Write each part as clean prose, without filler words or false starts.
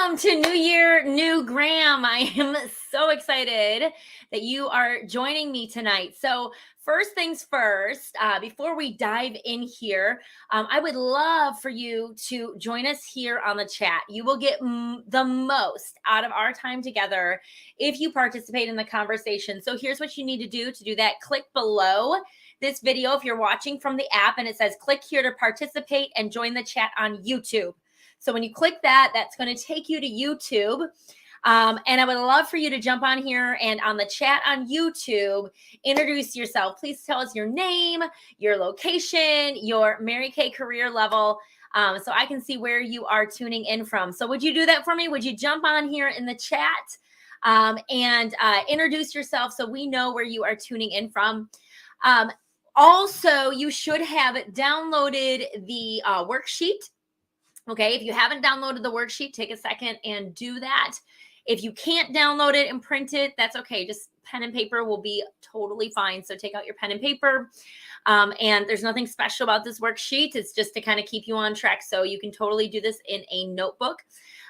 Welcome to New Year, New Graham. I am so excited that you are joining me tonight. So first things first, before we dive in here, I would love for you to join us here on the chat. You will get the most out of our time together if you participate in the conversation. So here's what you need to do. To do that, click below this video if you're watching from the app, and it says click here to participate and join the chat on YouTube. So when you click that, that's going to take you to YouTube. And I would love for you to jump on here and on the chat on YouTube, introduce yourself. Please tell us your name, your location, your Mary Kay career level, so I can see where you are tuning in from. So would you do that for me? Would you jump on here in the chat and introduce yourself so we know where you are tuning in from? Also, you should have downloaded the worksheet. Okay, if you haven't downloaded the worksheet, take a second and do that. If you can't download it and print it, that's okay. Just pen and paper will be totally fine. So take out your pen and paper. And there's nothing special about this worksheet. It's just to kind of keep you on track. So you can totally do this in a notebook.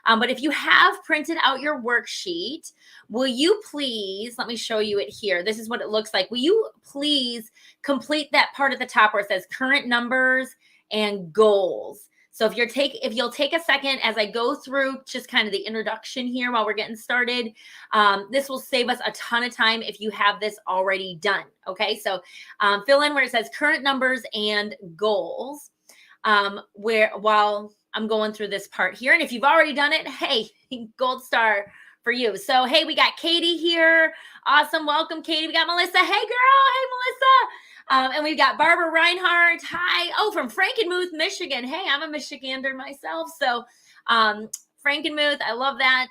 But if you have printed out your worksheet, will you please, let me show you it here. This is what it looks like. Will you please complete that part at the top where it says current numbers and goals? So if you'll take a second as I go through just kind of the introduction here while we're getting started, this will save us a ton of time if you have this already done. Okay, so fill in where it says current numbers and goals, while I'm going through this part here. And if you've already done it, hey, gold star for you. So, hey, we got Katie here. Awesome. Welcome, Katie. We got Melissa. Hey, girl. Hey, Melissa. And we've got Barbara Reinhardt. Hi. Oh, from Frankenmuth, Michigan. Hey, I'm a Michigander myself. So Frankenmuth, I love that.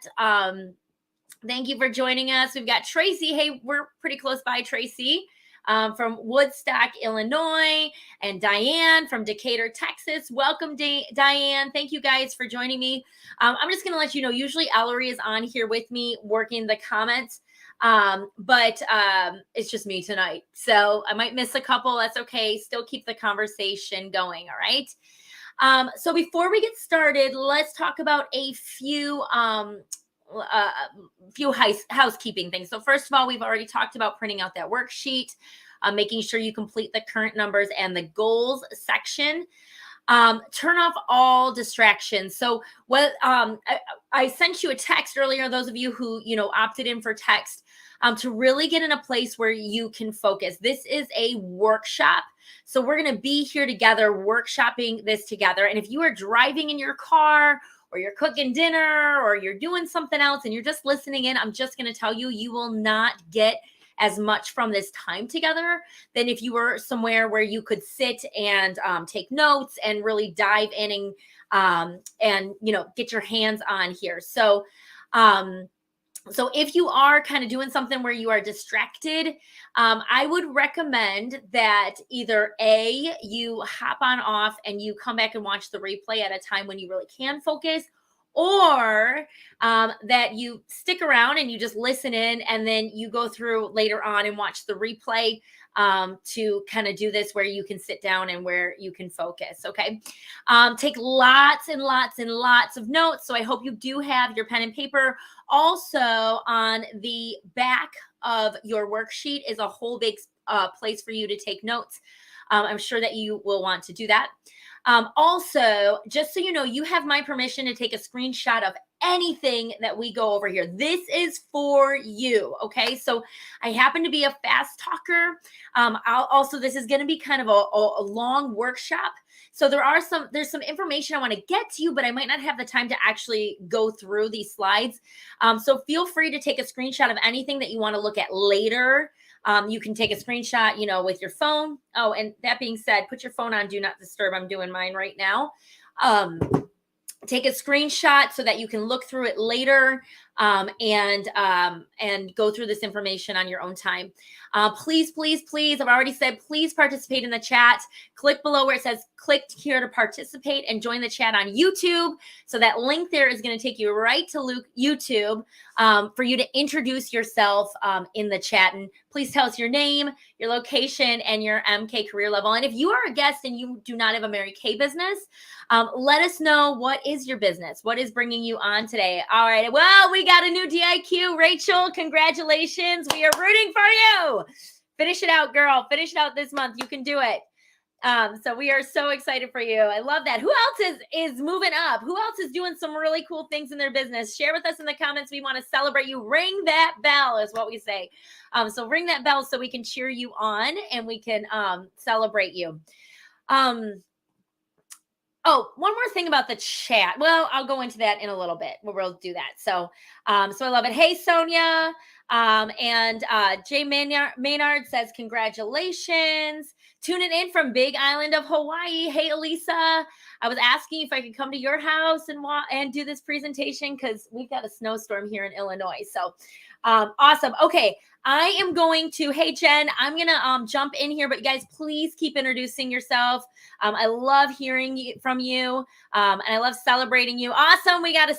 Thank you for joining us. We've got Tracy. Hey, we're pretty close by, Tracy, from Woodstock, Illinois. And Diane from Decatur, Texas. Welcome, Diane. Thank you guys for joining me. I'm just going to let you know, usually Ellery is on here with me working the comments. But it's just me tonight. So I might miss a couple. That's okay. Still keep the conversation going. All right. So before we get started, let's talk about a few housekeeping things. So first of all, we've already talked about printing out that worksheet, making sure you complete the current numbers and the goals section. Turn off all distractions. So what I sent you a text earlier, those of you who, opted in for text, to really get in a place where you can focus. This is a workshop. So we're going to be here together, workshopping this together. And if you are driving in your car or you're cooking dinner or you're doing something else and you're just listening in, I'm just going to tell you, you will not get as much from this time together than if you were somewhere where you could sit and take notes and really dive in and get your hands on here. So if you are kind of doing something where you are distracted, I would recommend that either A, you hop on off and you come back and watch the replay at a time when you really can focus, or that you stick around and you just listen in and then you go through later on and watch the replay to kind of do this where you can sit down and where you can focus. Okay. Take lots and lots and lots of notes. So I hope you do have your pen and paper. Also on the back of your worksheet is a whole big place for you to take notes. I'm sure that you will want to do that. Also, just so you know, you have my permission to take a screenshot of anything that we go over here. This is for you. Okay. So I happen to be a fast talker. This is going to be kind of a long workshop. So there's some information I want to get to you, but I might not have the time to actually go through these slides. So feel free to take a screenshot of anything that you want to look at later. You can take a screenshot, with your phone. Oh, and that being said, put your phone on Do Not Disturb. I'm doing mine right now. Take a screenshot so that you can look through it later. and go through this information on your own time. Please, please, please, I've already said, please participate in the chat. Click below where it says click here to participate and join the chat on YouTube. So that link there is going to take you right to YouTube for you to introduce yourself in the chat. And please tell us your name, your location, and your MK career level. And if you are a guest and you do not have a Mary Kay business, let us know, what is your business? What is bringing you on today? All right. Well, we got a new DIQ. Rachel, congratulations. We are rooting for you. Finish it out, girl. Finish it out this month. You can do it. So we are so excited for you. I love that. Who else is moving up? Who else is doing some really cool things in their business? Share with us in the comments. We want to celebrate you. Ring that bell is what we say. So ring that bell so we can cheer you on and we can celebrate you. Oh, one more thing about the chat. Well, I'll go into that in a little bit. We'll do that. So I love it. Hey, Sonia. And Jay Maynard says, congratulations. Tuning in from Big Island of Hawaii. Hey, Elisa. I was asking if I could come to your house and do this presentation because we've got a snowstorm here in Illinois. So awesome. Okay. I am going to, hey, Jen, I'm going to jump in here, but you guys, please keep introducing yourself. I love hearing from you, and I love celebrating you. Awesome. We got a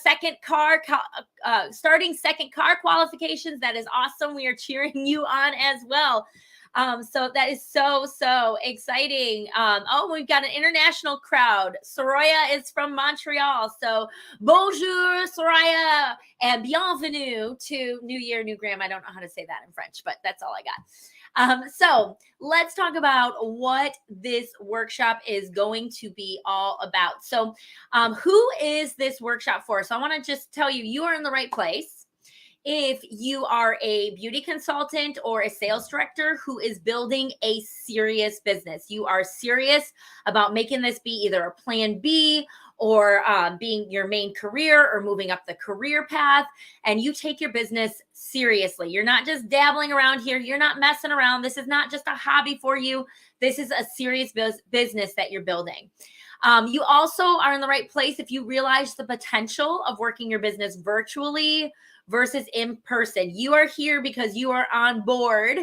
starting second car qualifications. That is awesome. We are cheering you on as well. So that is so exciting. Oh, we've got an international crowd. Soraya is from Montreal. So bonjour, Soraya, and bienvenue to New Year, New Graham. I don't know how to say that in French, but that's all I got. So let's talk about what this workshop is going to be all about. So who is this workshop for? So I want to just tell you, you are in the right place. If you are a beauty consultant or a sales director who is building a serious business, you are serious about making this be either a plan B or being your main career or moving up the career path, and you take your business seriously. You're not just dabbling around here. You're not messing around. This is not just a hobby for you. This is a serious business that you're building. You also are in the right place if you realize the potential of working your business virtually versus in person. You are here because you are on board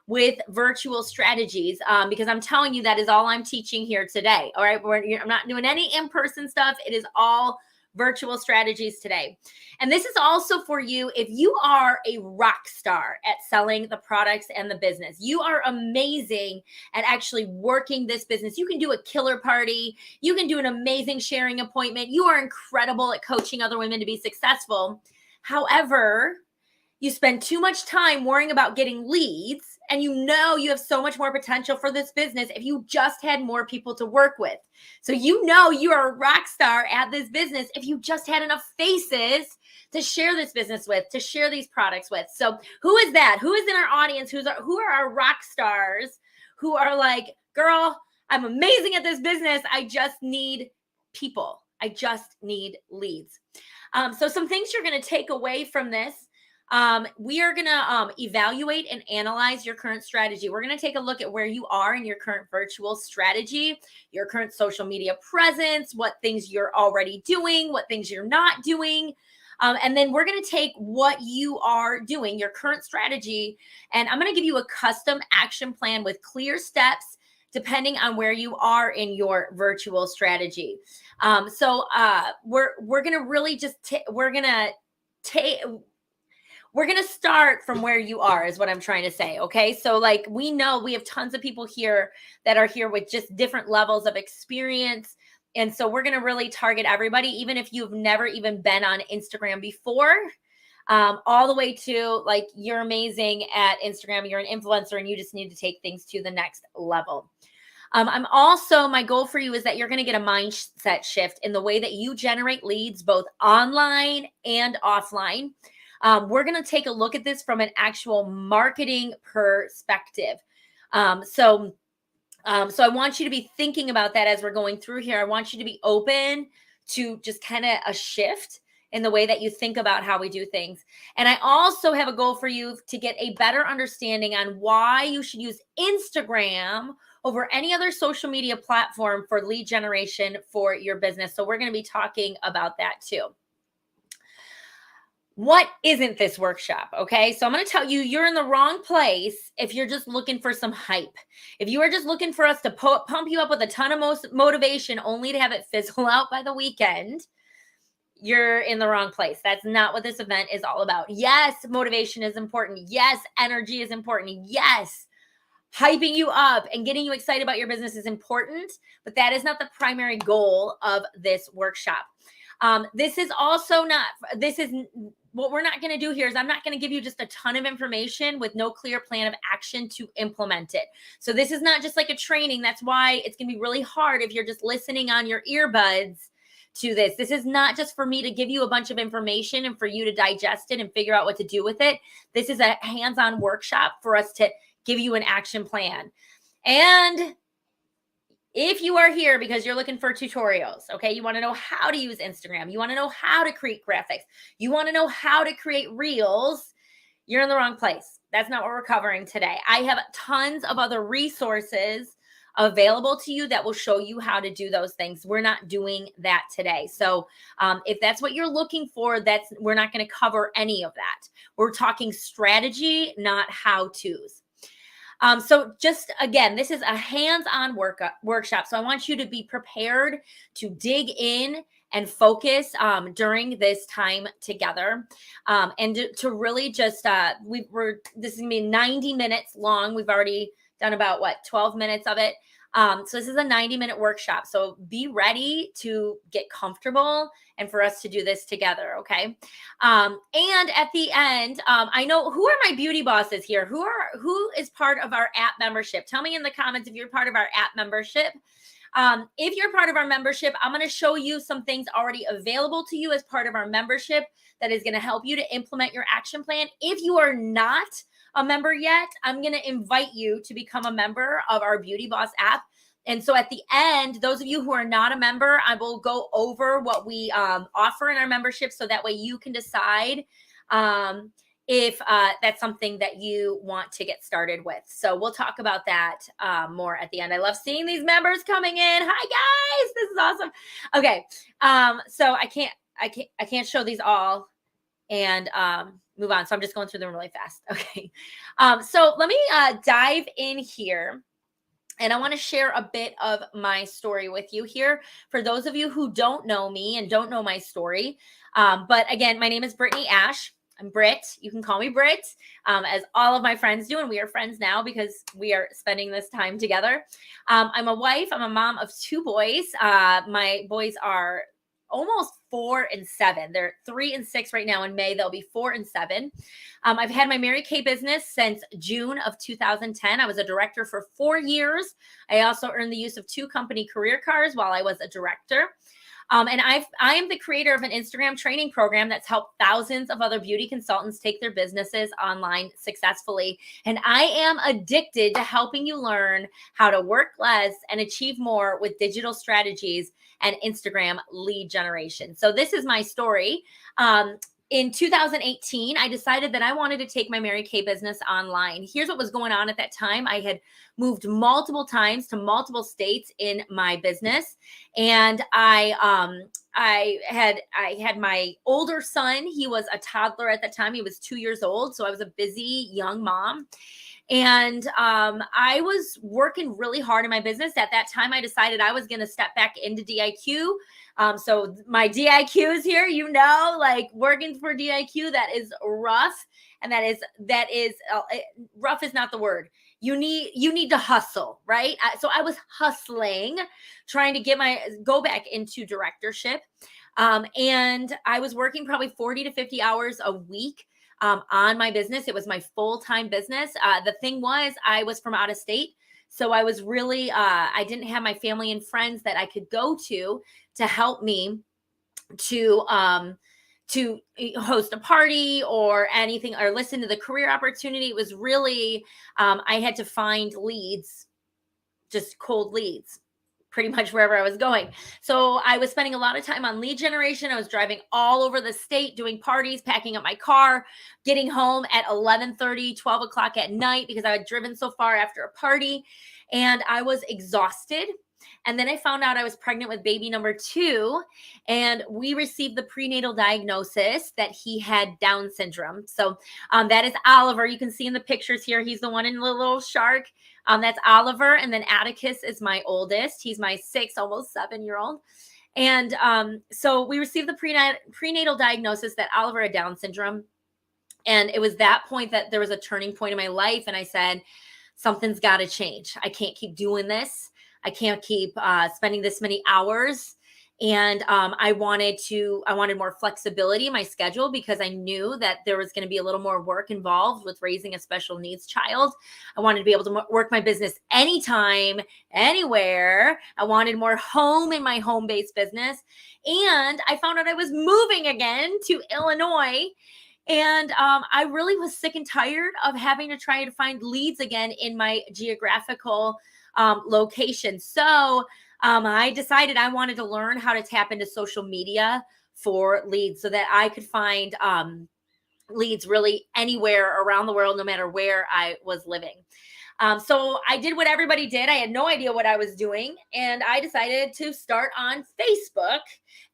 with virtual strategies, because I'm telling you, that is all I'm teaching here today. All right. I'm not doing any in-person stuff. It is all virtual strategies today. And this is also for you if you are a rock star at selling the products and the business. You are amazing at actually working this business. You can do a killer party. You can do an amazing sharing appointment. You are incredible at coaching other women to be successful. However, you spend too much time worrying about getting leads, and you know you have so much more potential for this business if you just had more people to work with. So you know you are a rock star at this business if you just had enough faces to share this business with, to share these products with. So who is that? Who is in our audience? Who are our rock stars who are like, girl, I'm amazing at this business. I just need people. I just need leads. So some things you're going to take away from this. We are going to evaluate and analyze your current strategy. We're going to take a look at where you are in your current virtual strategy, your current social media presence, what things you're already doing, what things you're not doing. And then we're going to take what you are doing, your current strategy, and I'm going to give you a custom action plan with clear steps depending on where you are in your virtual strategy. So we're going to really just we're going to start from where you are is what I'm trying to say. Okay. So like, we know we have tons of people here that are here with just different levels of experience. And so we're going to really target everybody, even if you've never even been on Instagram before, all the way to like, you're amazing at Instagram, you're an influencer, and you just need to take things to the next level. My goal for you is that you're going to get a mindset shift in the way that you generate leads, both online and offline. We're going to take a look at this from an actual marketing perspective. So I want you to be thinking about that as we're going through here. I want you to be open to just kind of a shift in the way that you think about how we do things. And I also have a goal for you to get a better understanding on why you should use Instagram over any other social media platform for lead generation for your business. So we're going to be talking about that too. What isn't this workshop? Okay. So I'm going to tell you, you're in the wrong place if you're just looking for some hype. If you are just looking for us to pump you up with a ton of motivation only to have it fizzle out by the weekend, you're in the wrong place. That's not what this event is all about. Yes, motivation is important. Yes, energy is important. Yes, hyping you up and getting you excited about your business is important, but that is not the primary goal of this workshop. This is also not, this is what we're not going to do here is I'm not going to give you just a ton of information with no clear plan of action to implement it. So this is not just like a training. That's why it's going to be really hard if you're just listening on your earbuds to this. This is not just for me to give you a bunch of information and for you to digest it and figure out what to do with it. This is a hands-on workshop for us to give you an action plan. And if you are here because you're looking for tutorials, okay, you want to know how to use Instagram, you want to know how to create graphics, you want to know how to create reels, you're in the wrong place. That's not what we're covering today. I have tons of other resources available to you that will show you how to do those things. We're not doing that today. So if that's what you're looking for, we're not going to cover any of that. We're talking strategy, not how-tos. So just again, this is a hands-on workshop. So I want you to be prepared to dig in and focus during this time together, and to really just this is gonna be 90 minutes long. We've already done about 12 minutes of it. So this is a 90-minute workshop. So be ready to get comfortable and for us to do this together. Okay. And at the end, I know, who are my beauty bosses here? Who is part of our app membership? Tell me in the comments if you're part of our app membership. If you're part of our membership, I'm going to show you some things already available to you as part of our membership that is going to help you to implement your action plan. If you are not a member yet, I'm going to invite you to become a member of our Beauty Boss app. And so at the end, those of you who are not a member, I will go over what we offer in our membership so that way you can decide if that's something that you want to get started with. So we'll talk about that more at the end. I love seeing these members coming in. Hi guys, this is awesome. Okay, so I can't show these all and move on. So I'm just going through them really fast. Okay, so let me dive in here. And I want to share a bit of my story with you here for those of you who don't know me and don't know my story. But again, my name is Brittany Ash. I'm Britt. You can call me Britt, as all of my friends do. And we are friends now because we are spending this time together. I'm a wife. I'm a mom of 2 boys. My boys are almost 4 and 7. They're 3 and 6 right now. In May, they'll be 4 and 7. I've had my Mary Kay business since June of 2010. I was a director for 4 years. I also earned the use of 2 company career cards while I was a director. And I am the creator of an Instagram training program that's helped thousands of other beauty consultants take their businesses online successfully. And I am addicted to helping you learn how to work less and achieve more with digital strategies and Instagram lead generation. So this is my story. In 2018, I decided that I wanted to take my Mary Kay business online. Here's what was going on at that time. I had moved multiple times to multiple states in my business. And I had my older son. He was a toddler at the time. He was 2 years old. So I was a busy young mom. And I was working really hard in my business. At that time, I decided I was going to step back into DIQ. So my DIQs here, like working for DIQ, that is rough. And that is rough is not the word. You need to hustle, right? So I was hustling, trying to go back into directorship. And I was working probably 40 to 50 hours a week on my business. It was my full-time business. The thing was, I was from out of state. So I was really, I didn't have my family and friends that I could go to help me to host a party or anything, or listen to the career opportunity. It was really, I had to find leads, just cold leads, pretty much wherever I was going. So I was spending a lot of time on lead generation. I was driving all over the state, doing parties, packing up my car, getting home at 11:30, 12 o'clock at night because I had driven so far after a party. And I was exhausted. And then I found out I was pregnant with baby number 2, and we received the prenatal diagnosis that he had Down syndrome. So that is Oliver. You can see in the pictures here, he's the one in the little shark. That's Oliver. And then Atticus is my oldest. He's my 6, almost 7-year-old. And so we received the prenatal diagnosis that Oliver had Down syndrome. And it was that point that there was a turning point in my life. And I said, something's got to change. I can't keep doing this. I can't keep spending this many hours. And I wanted more flexibility in my schedule, because I knew that there was going to be a little more work involved with raising a special needs child. I wanted to be able to work my business anytime, anywhere. I wanted more home in my home-based business. And I found out I was moving again to Illinois. And I really was sick and tired of having to try to find leads again in my geographical location. So I decided I wanted to learn how to tap into social media for leads, so that I could find leads really anywhere around the world, no matter where I was living. So I did what everybody did. I had no idea what I was doing, and I decided to start on Facebook.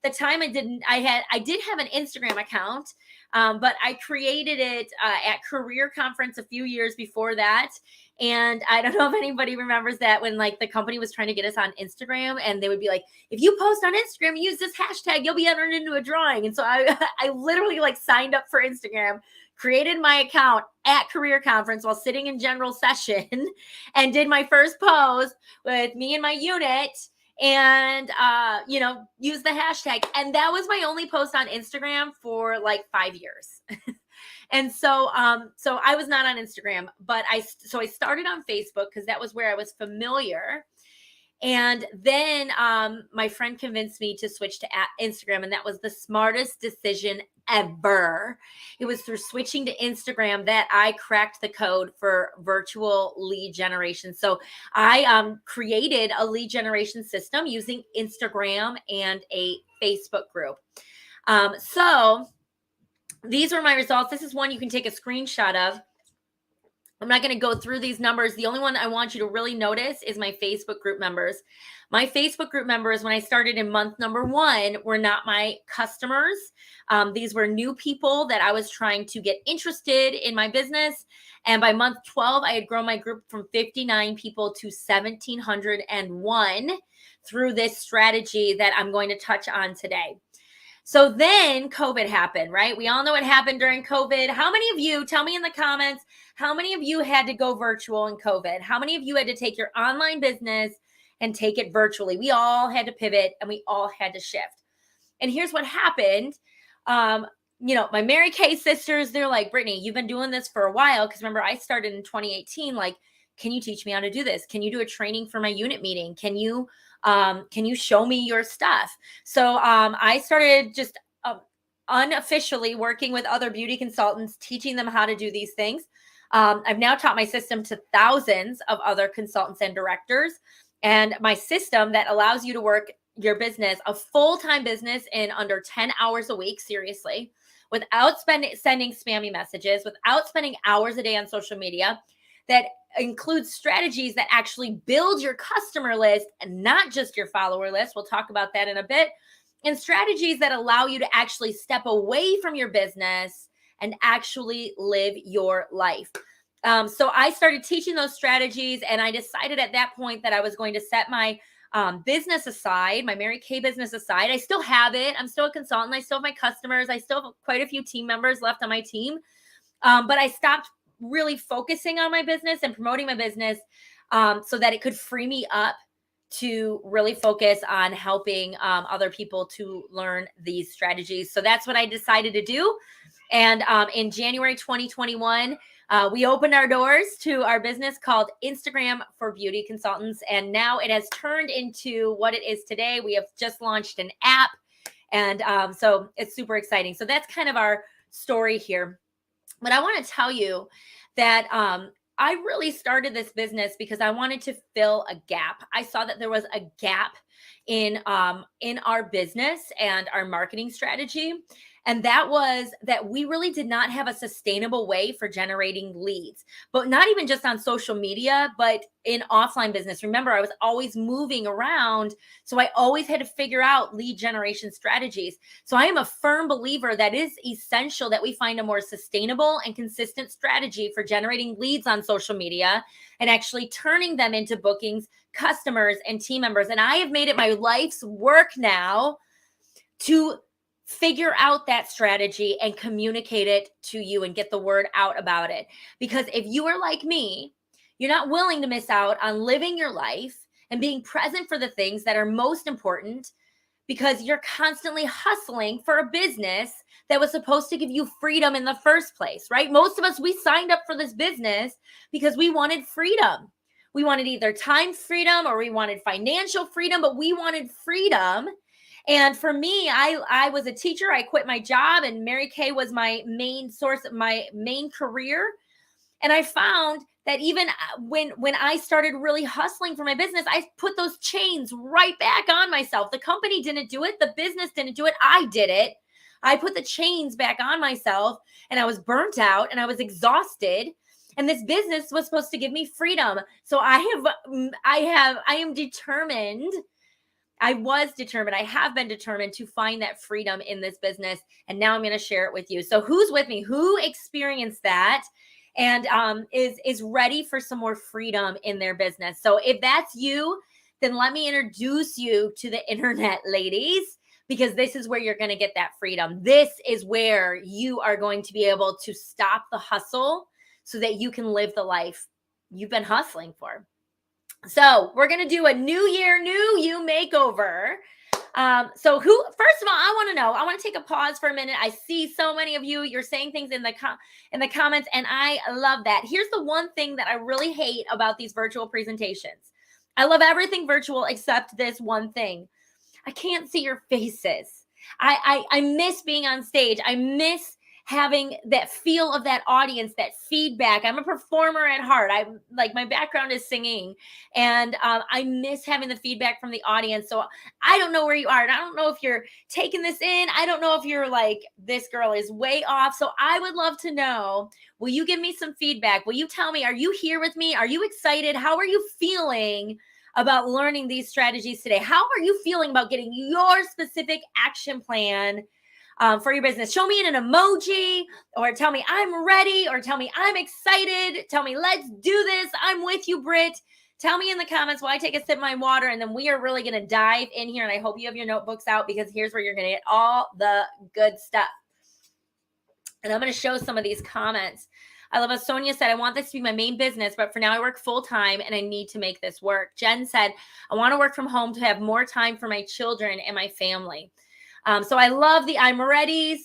The time I did have an Instagram account, but I created it at Career Conference a few years before that. And I don't know if anybody remembers that, when like the company was trying to get us on Instagram, and they would be like, if you post on Instagram, use this hashtag, you'll be entered into a drawing. And so I literally like signed up for Instagram, created my account at Career Conference while sitting in general session, and did my first post with me and my unit, and use the hashtag. And that was my only post on Instagram for like 5 years. And so I was not on Instagram, but I started on Facebook, because that was where I was familiar. And then my friend convinced me to switch to Instagram, and that was the smartest decision ever. It was through switching to Instagram that I cracked the code for virtual lead generation. So I created a lead generation system using Instagram and a Facebook group. So these were my results. This is one you can take a screenshot of. I'm not going to go through these numbers. The only one I want you to really notice is my Facebook group members. My Facebook group members, when I started in month number 1, were not my customers. These were new people that I was trying to get interested in my business. And by month 12, I had grown my group from 59 people to 1,701 through this strategy that I'm going to touch on today. So then COVID happened, right? We all know what happened during COVID. How many of you, tell me in the comments, how many of you had to go virtual in COVID? How many of you had to take your online business and take it virtually? We all had to pivot, and we all had to shift. And here's what happened. My Mary Kay sisters, they're like, Brittany, you've been doing this for a while. Because remember, I started in 2018. Like, can you teach me how to do this? Can you do a training for my unit meeting? Can you show me your stuff? So I started just unofficially working with other beauty consultants, teaching them how to do these things. I've now taught my system to thousands of other consultants and directors. And my system that allows you to work your business, a full-time business, in under 10 hours a week, seriously, without sending spammy messages, without spending hours a day on social media, that includes strategies that actually build your customer list and not just your follower list. We'll talk about that in a bit. And strategies that allow you to actually step away from your business and actually live your life. So I started teaching those strategies, and I decided at that point that I was going to set my business aside, my Mary Kay business aside. I still have it. I'm still a consultant. I still have my customers. I still have quite a few team members left on my team. But I stopped really focusing on my business and promoting my business so that it could free me up to really focus on helping other people to learn these strategies. So that's what I decided to do. And in January 2021, we opened our doors to our business called Instagram for Beauty Consultants. And now it has turned into what it is today. We have just launched an app. And so it's super exciting. So that's kind of our story here. But I want to tell you that I really started this business because I wanted to fill a gap. I saw that there was a gap in our business and our marketing strategy. And that was that we really did not have a sustainable way for generating leads, but not even just on social media, but in offline business. Remember, I was always moving around. So I always had to figure out lead generation strategies. So I am a firm believer that is essential that we find a more sustainable and consistent strategy for generating leads on social media and actually turning them into bookings, customers, and team members. And I have made it my life's work now to figure out that strategy and communicate it to you and get the word out about it. Because if you are like me, you're not willing to miss out on living your life and being present for the things that are most important because you're constantly hustling for a business that was supposed to give you freedom in the first place, right? Most of us, we signed up for this business because we wanted freedom. We wanted either time freedom or we wanted financial freedom, but we wanted freedom. And for me, I was a teacher. I quit my job, and Mary Kay was my main source, my main career. And I found that even when I started really hustling for my business, I put those chains right back on myself. The company didn't do it. The business didn't do it. I did it. I put the chains back on myself, and I was burnt out and I was exhausted. And this business was supposed to give me freedom. So I am determined. I was determined. I have been determined to find that freedom in this business. And now I'm going to share it with you. So who's with me? Who experienced that and is ready for some more freedom in their business? So if that's you, then let me introduce you to the internet, ladies, because this is where you're going to get that freedom. This is where you are going to be able to stop the hustle so that you can live the life you've been hustling for. So we're going to do a new year, new you makeover. So first of all, I want to take a pause for a minute. I see so many of you, you're saying things in the comments, and I love that. Here's the one thing that I really hate about these virtual presentations. I love everything virtual except this one thing. I can't see your faces. I miss being on stage. I miss having that feel of that audience, that feedback. I'm a performer at heart. I'm like, my background is singing, and I miss having the feedback from the audience. So I don't know where you are, and I don't know if you're taking this in. I don't know if you're like, this girl is way off. So I would love to know, will you give me some feedback? Will you tell me, are you here with me? Are you excited? How are you feeling about learning these strategies today? How are you feeling about getting your specific action plan for your business? Show me in an emoji, or tell me I'm ready, or tell me I'm excited. Tell me, let's do this. I'm with you, Britt. Tell me in the comments while I take a sip of my water, and then we are really going to dive in here. And I hope you have your notebooks out, because here's where you're going to get all the good stuff. And I'm going to show some of these comments. I love how Sonia said, I want this to be my main business, but for now I work full time and I need to make this work. Jen said, I want to work from home to have more time for my children and my family. So I love the I'm readies.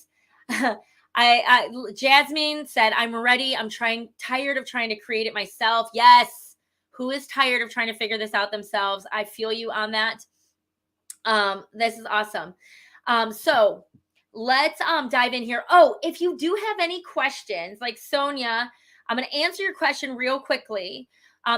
Jasmine said, I'm ready. I'm tired of trying to create it myself. Yes. Who is tired of trying to figure this out themselves? I feel you on that. This is awesome. So let's dive in here. Oh, if you do have any questions, like Sonia, I'm going to answer your question real quickly.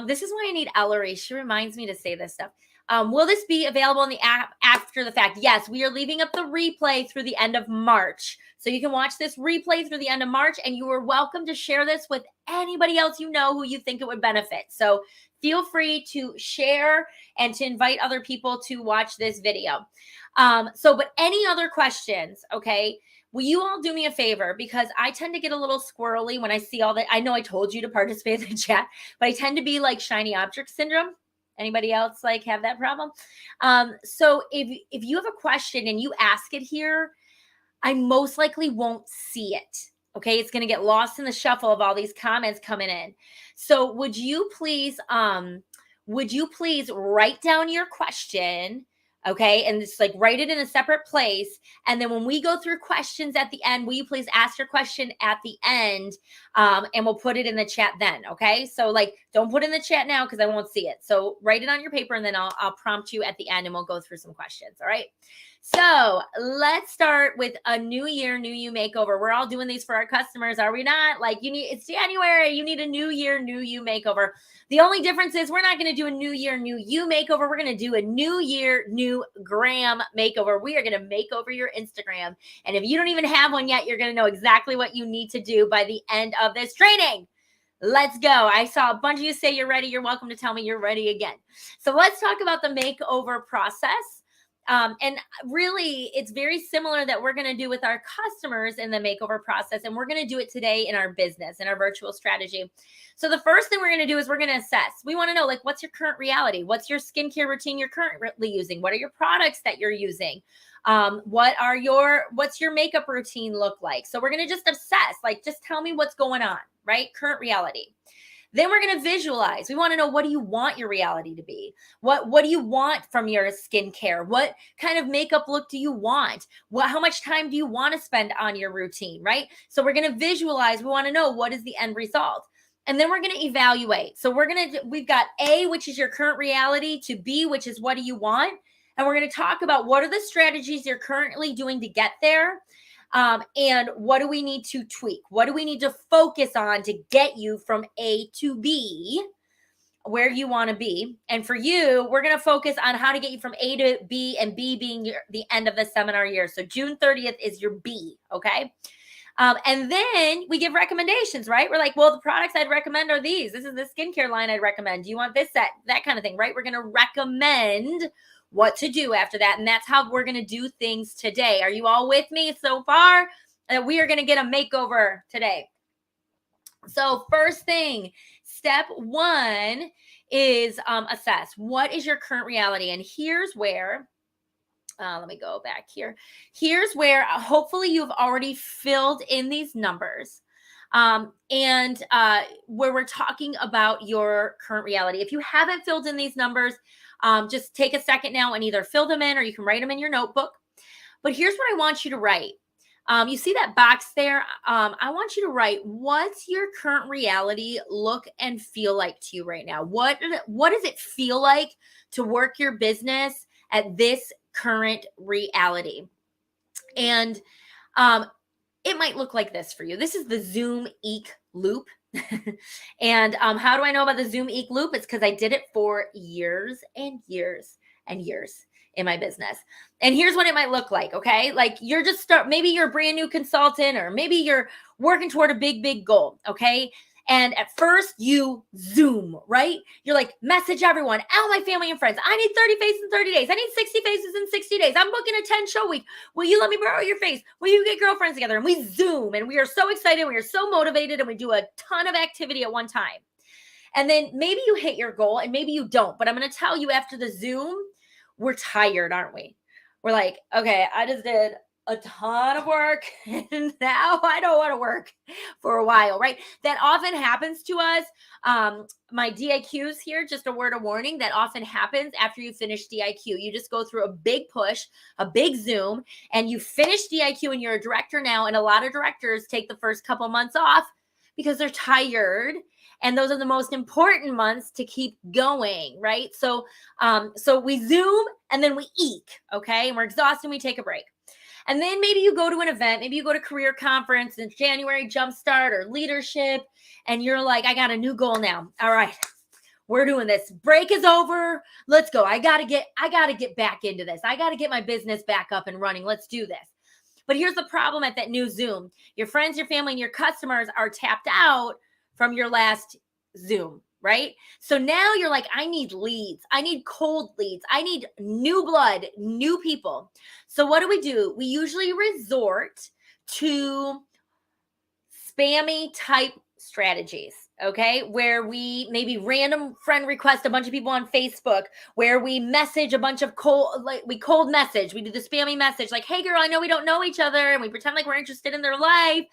This is why I need Ellery. She reminds me to say this stuff. Will this be available in the app after the fact? Yes, we are leaving up the replay through the end of March. So you can watch this replay through the end of March, and you are welcome to share this with anybody else you know who you think it would benefit. So feel free to share and to invite other people to watch this video. But any other questions, okay? Will you all do me a favor? Because I tend to get a little squirrely when I see all that. I know I told you to participate in the chat, but I tend to be like shiny object syndrome. Anybody else like have that problem? So if you have a question and you ask it here, I most likely won't see it. Okay, it's going to get lost in the shuffle of all these comments coming in. So would you please write down your question? Okay, and just like write it in a separate place. And then when we go through questions at the end, will you please ask your question at the end? And we'll put it in the chat then. Okay, so like don't put it in the chat now because I won't see it. So write it on your paper, and then I'll prompt you at the end, and we'll go through some questions. All right. So let's start with a new year, new you makeover. We're all doing these for our customers, are we not? Like it's January, you need a new year, new you makeover. The only difference is we're not going to do a new year, new you makeover. We're going to do a new year, new gram makeover. We are going to make over your Instagram. And if you don't even have one yet, you're going to know exactly what you need to do by the end of this training. Let's go. I saw a bunch of you say you're ready. You're welcome to tell me you're ready again. So let's talk about the makeover process. And really, it's very similar that we're going to do with our customers in the makeover process. And we're going to do it today in our business, in our virtual strategy. So the first thing we're going to do is we're going to assess. We want to know, like, what's your current reality? What's your skincare routine you're currently using? What are your products that you're using? What's your makeup routine look like? So we're going to just assess, like, just tell me what's going on, right? Current reality. Then we're going to visualize. We want to know, what do you want your reality to be? What do you want from your skincare? What kind of makeup look do you want? How much time do you want to spend on your routine, right? So we're going to visualize. We want to know, what is the end result? And then we're going to evaluate. So we've got A, which is your current reality, to B, which is what do you want? And we're going to talk about what are the strategies you're currently doing to get there. And what do we need to tweak? What do we need to focus on to get you from A to B, where you want to be? And for you, we're going to focus on how to get you from A to B, and B being the end of the seminar year. So June 30th is your B, okay? And then we give recommendations, right? We're like, well, the products I'd recommend are these. This is the skincare line I'd recommend. Do you want this, that kind of thing, right? We're going to recommend what to do after that. And that's how we're going to do things today. Are you all with me so far? We are going to get a makeover today. So first thing, step one is assess. What is your current reality? And here's where, let me go back here. Here's where hopefully you've already filled in these numbers. And where we're talking about your current reality. If you haven't filled in these numbers, just take a second now and either fill them in, or you can write them in your notebook. But here's what I want you to write. You see that box there? I want you to write, what's your current reality look and feel like to you right now? What does it feel like to work your business at this current reality? And it might look like this for you. This is the Zoom Eek Loop. And how do I know about the Zoom Eek Loop? It's because I did it for years and years and years in my business. And here's what it might look like, okay? Like maybe you're a brand new consultant, or maybe you're working toward a big, big goal, okay? And at first you Zoom, right? You're like, message everyone, all my family and friends. I need 30 faces in 30 days. I need 60 faces in 60 days. I'm booking a 10 show week. Will you let me borrow your face? Will you get girlfriends together? And we Zoom, and we are so excited. We are so motivated, and we do a ton of activity at one time. And then maybe you hit your goal and maybe you don't. But I'm going to tell you, after the Zoom, we're tired, aren't we? We're like, okay, I just did a ton of work and now I don't want to work for a while, right? That often happens to us. My DIQs here, just a word of warning, that often happens after you finish DIQ. You just go through a big push, a big Zoom, and you finish DIQ and you're a director now. And a lot of directors take the first couple months off because they're tired. And those are the most important months to keep going, right? So we Zoom and then we eek, okay? And we're exhausted and we take a break. And then maybe you go to an event, maybe you go to career conference in January, Jumpstart or leadership, and you're like, I got a new goal now. All right, we're doing this. Break is over. Let's go. I gotta get back into this. I gotta get my business back up and running. Let's do this. But here's the problem at that new Zoom. Your friends, your family, and your customers are tapped out from your last Zoom, right? So now you're like, I need leads. I need cold leads. I need new blood, new people. So what do? We usually resort to spammy type strategies, okay? Where we maybe random friend request a bunch of people on Facebook, where we message a bunch of cold message. We do the spammy message like, hey girl, I know we don't know each other, and we pretend like we're interested in their life.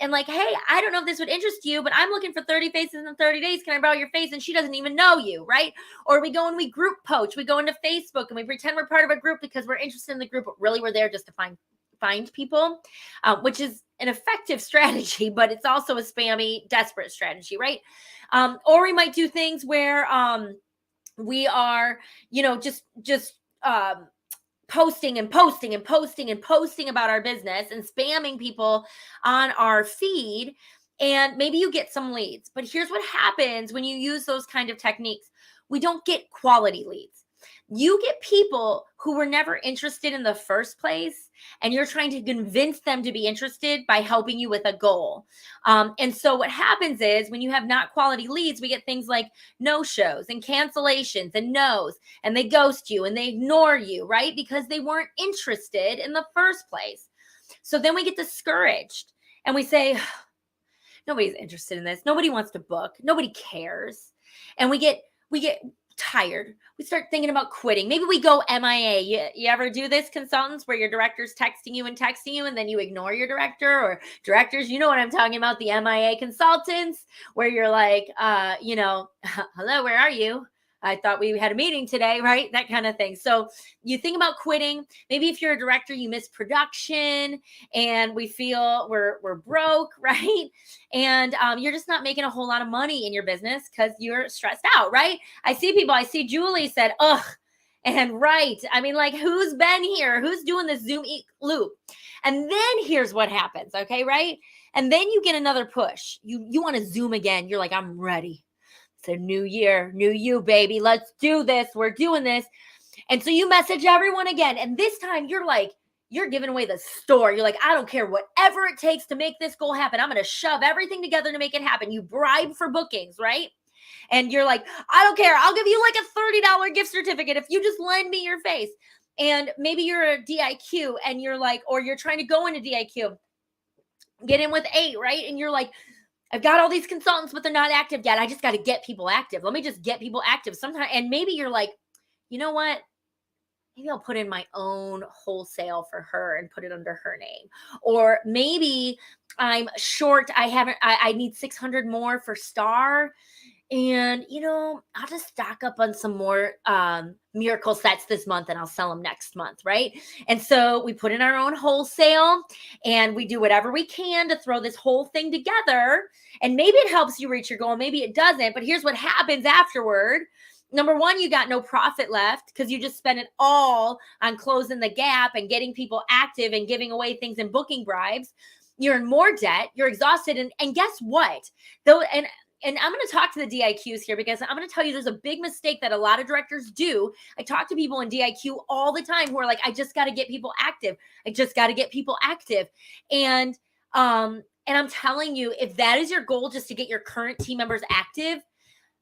And like, hey, I don't know if this would interest you, but I'm looking for 30 faces in 30 days. Can I borrow your face? And she doesn't even know you, right? Or we go and we group poach. We go into Facebook and we pretend we're part of a group because we're interested in the group, but really we're there just to find people, which is an effective strategy, but it's also a spammy, desperate strategy, right? Or we might do things where we are, just posting and posting and posting and posting about our business and spamming people on our feed. And maybe you get some leads. But here's what happens when you use those kind of techniques. We don't get quality leads. You get people who were never interested in the first place, and you're trying to convince them to be interested by helping you with a goal. And so what happens is when you have not quality leads, we get things like no shows and cancellations and no's, and they ghost you and they ignore you, right? Because they weren't interested in the first place. So then we get discouraged and we say, nobody's interested in this. Nobody wants to book. Nobody cares. And we get tired. We start thinking about quitting. Maybe we go MIA. You ever do this, consultants, where your director's texting you, and then you ignore your director? Or directors, you know what I'm talking about, the MIA consultants, where you're like, hello, where are you? I thought we had a meeting today, right? That kind of thing. So you think about quitting. Maybe if you're a director, you miss production and we feel we're broke, right? And you're just not making a whole lot of money in your business because you're stressed out, right? I see Julie said, ugh, and right. I mean, like, who's been here? Who's doing this Zoom loop? And then here's what happens, okay, right? And then you get another push. You want to Zoom again. You're like, I'm ready. It's a new year, new you, baby. Let's do this. We're doing this. And so you message everyone again. And this time you're giving away the store. You're like, I don't care, whatever it takes to make this goal happen. I'm going to shove everything together to make it happen. You bribe for bookings, right? And you're like, I don't care. I'll give you like a $30 gift certificate if you just lend me your face. And maybe you're a DIQ and you're like, or you're trying to go into DIQ, get in with 8, right? And you're like, I've got all these consultants, but they're not active yet. I just got to get people active. Let me just get people active sometime. And maybe you're like, you know what? Maybe I'll put in my own wholesale for her and put it under her name. Or maybe I'm short. I need 600 more for Star. And, I'll just stock up on some more miracle sets this month and I'll sell them next month, right? And so we put in our own wholesale and we do whatever we can to throw this whole thing together. And maybe it helps you reach your goal. Maybe it doesn't. But here's what happens afterward. Number one, you got no profit left because you just spent it all on closing the gap and getting people active and giving away things and booking bribes. You're in more debt. You're exhausted. And guess what? And I'm going to talk to the DIQs here because I'm going to tell you there's a big mistake that a lot of directors do. I talk to people in DIQ all the time who are like, I just got to get people active. I just got to get people active. And I'm telling you, if that is your goal, just to get your current team members active,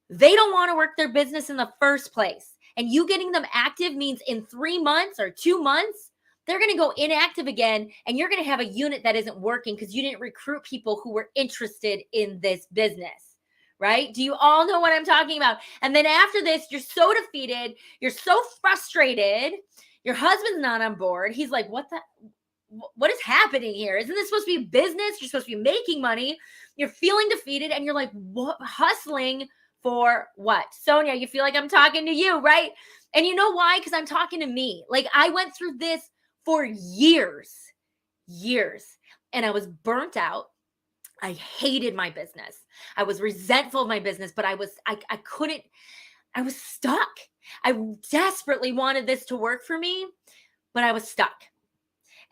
they don't want to work their business in the first place. And you getting them active means in 3 months or 2 months, they're going to go inactive again. And you're going to have a unit that isn't working because you didn't recruit people who were interested in this business. Right? Do you all know what I'm talking about? And then after this, you're so defeated. You're so frustrated. Your husband's not on board. He's like, what is happening here? Isn't this supposed to be business? You're supposed to be making money. You're feeling defeated. And you're like, what? Hustling for what? Sonia, you feel like I'm talking to you, right? And you know why? Because I'm talking to me. Like, I went through this for years. And I was burnt out. I hated my business. I was resentful of my business, but I was stuck. I desperately wanted this to work for me, but I was stuck.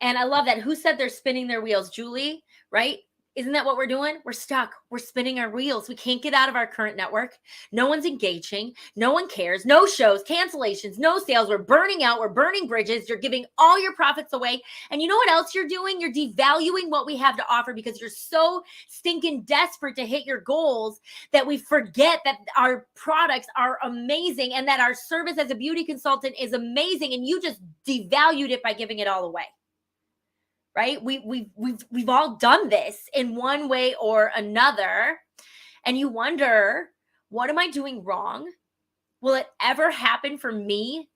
And I love that. Who said they're spinning their wheels? Julie, right? Isn't that what we're doing? We're stuck. We're spinning our wheels. We can't get out of our current network. No one's engaging. No one cares. No shows, cancellations, no sales. We're burning out. We're burning bridges. You're giving all your profits away. And you know what else you're doing? You're devaluing what we have to offer because you're so stinking desperate to hit your goals that we forget that our products are amazing and that our service as a beauty consultant is amazing. And you just devalued it by giving it all away. Right? We've all done this in one way or another. And you wonder, what am I doing wrong? Will it ever happen for me?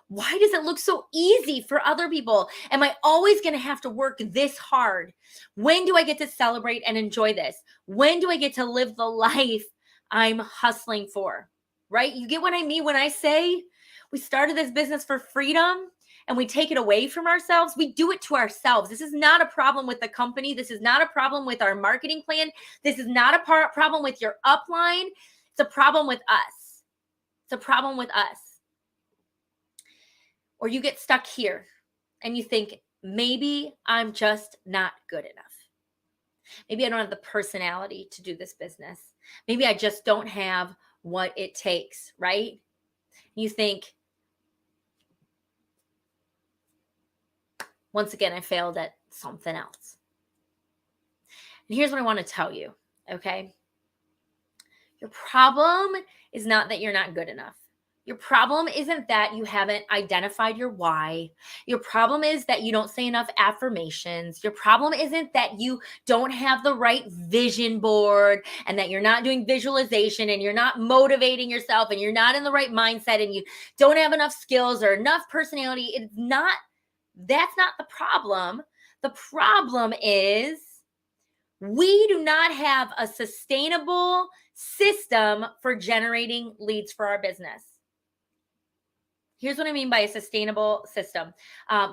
Why does it look so easy for other people? Am I always going to have to work this hard? When do I get to celebrate and enjoy this? When do I get to live the life I'm hustling for? Right? You get what I mean when I say we started this business for freedom and we take it away from ourselves? We do it to ourselves. This is not a problem with the company. This is not a problem with our marketing plan. This is not a problem with your upline. It's a problem with us. It's a problem with us. Or you get stuck here. and you think, maybe I'm just not good enough. Maybe I don't have the personality to do this business. Maybe I just don't have what it takes, right? You think, once again, I failed at something else. And here's what I want to tell you, okay? Your problem is not that you're not good enough. Your problem isn't that you haven't identified your why. Your problem is that you don't say enough affirmations. Your problem isn't that you don't have the right vision board and that you're not doing visualization and you're not motivating yourself and you're not in the right mindset and you don't have enough skills or enough personality. That's not the problem. The problem is we do not have a sustainable system for generating leads for our business. Here's what I mean by a sustainable system.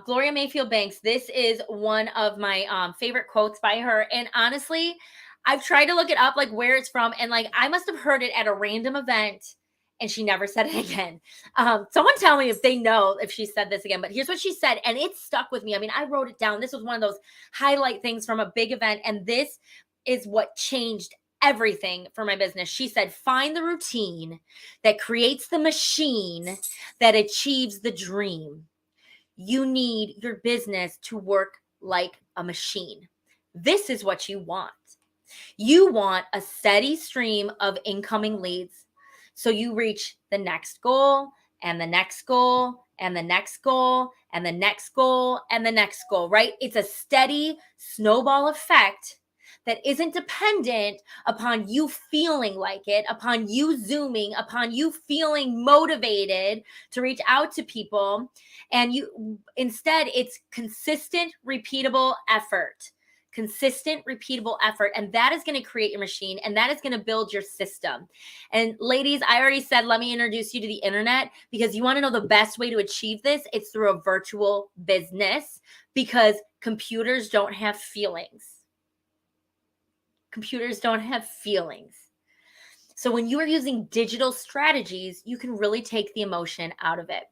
Gloria Mayfield Banks, this is one of my favorite quotes by her. And honestly, I've tried to look it up, like where it's from. And like, I must have heard it at a random event and she never said it again. Someone tell me if they know if she said this again, but here's what she said. And it stuck with me. I mean, I wrote it down. This was one of those highlight things from a big event. And this is what changed everything for my business. She said, find the routine that creates the machine that achieves the dream. You need your business to work like a machine. This is what you want. You want a steady stream of incoming leads. So you reach the next goal and the next goal and the next goal and the next goal and the next goal, right? It's a steady snowball effect that isn't dependent upon you feeling like it, upon you zooming, upon you feeling motivated to reach out to people. And instead, it's consistent, repeatable effort. Consistent, repeatable effort. And that is going to create your machine and that is going to build your system. And ladies, I already said, let me introduce you to the internet because you want to know the best way to achieve this. It's through a virtual business because computers don't have feelings. Computers don't have feelings. So when you are using digital strategies, you can really take the emotion out of it.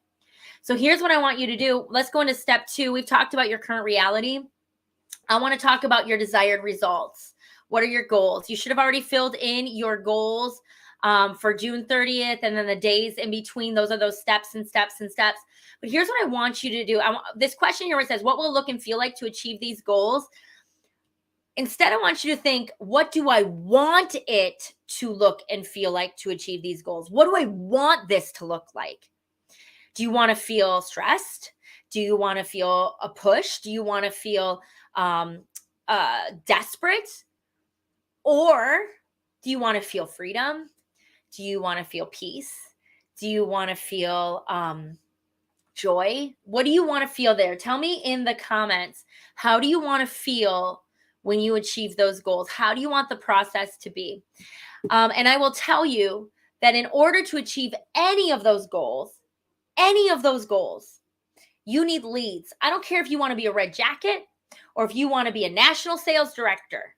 So here's what I want you to do. Let's go into step 2. We've talked about your current reality. I want to talk about your desired results. What are your goals? You should have already filled in your goals for June 30th and then the days in between. Those are those steps and steps and steps. But here's what I want you to do. This question here where it says, what will it look and feel like to achieve these goals? Instead, I want you to think, what do I want it to look and feel like to achieve these goals? What do I want this to look like? Do you want to feel stressed? Do you want to feel a push? Do you want to feel desperate? Or do you want to feel freedom? Do you want to feel peace? Do you want to feel joy? What do you want to feel there? Tell me in the comments, how do you want to feel when you achieve those goals? How do you want the process to be? And I will tell you that in order to achieve any of those goals, you need leads. I don't care if you want to be a red jacket or if you want to be a national sales director.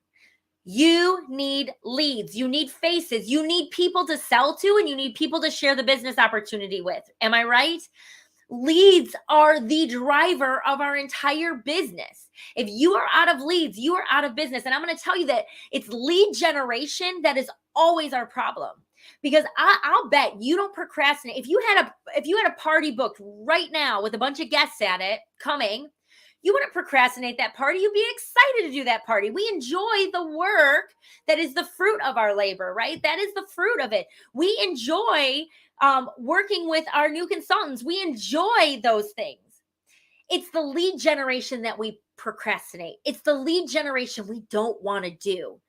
You need leads. You need faces. You need people to sell to and you need people to share the business opportunity with. Am I right? Leads are the driver of our entire business. If you are out of leads, you are out of business. And I'm going to tell you that it's lead generation that is always our problem. Because I'll bet you don't procrastinate. If you had a party booked right now with a bunch of guests at it coming, you wouldn't procrastinate that party. You'd be excited to do that party. We enjoy the work that is the fruit of our labor, right? That is the fruit of it. We enjoy working with our new consultants. We enjoy those things. It's the lead generation that we procrastinate. It's the lead generation we don't want to do.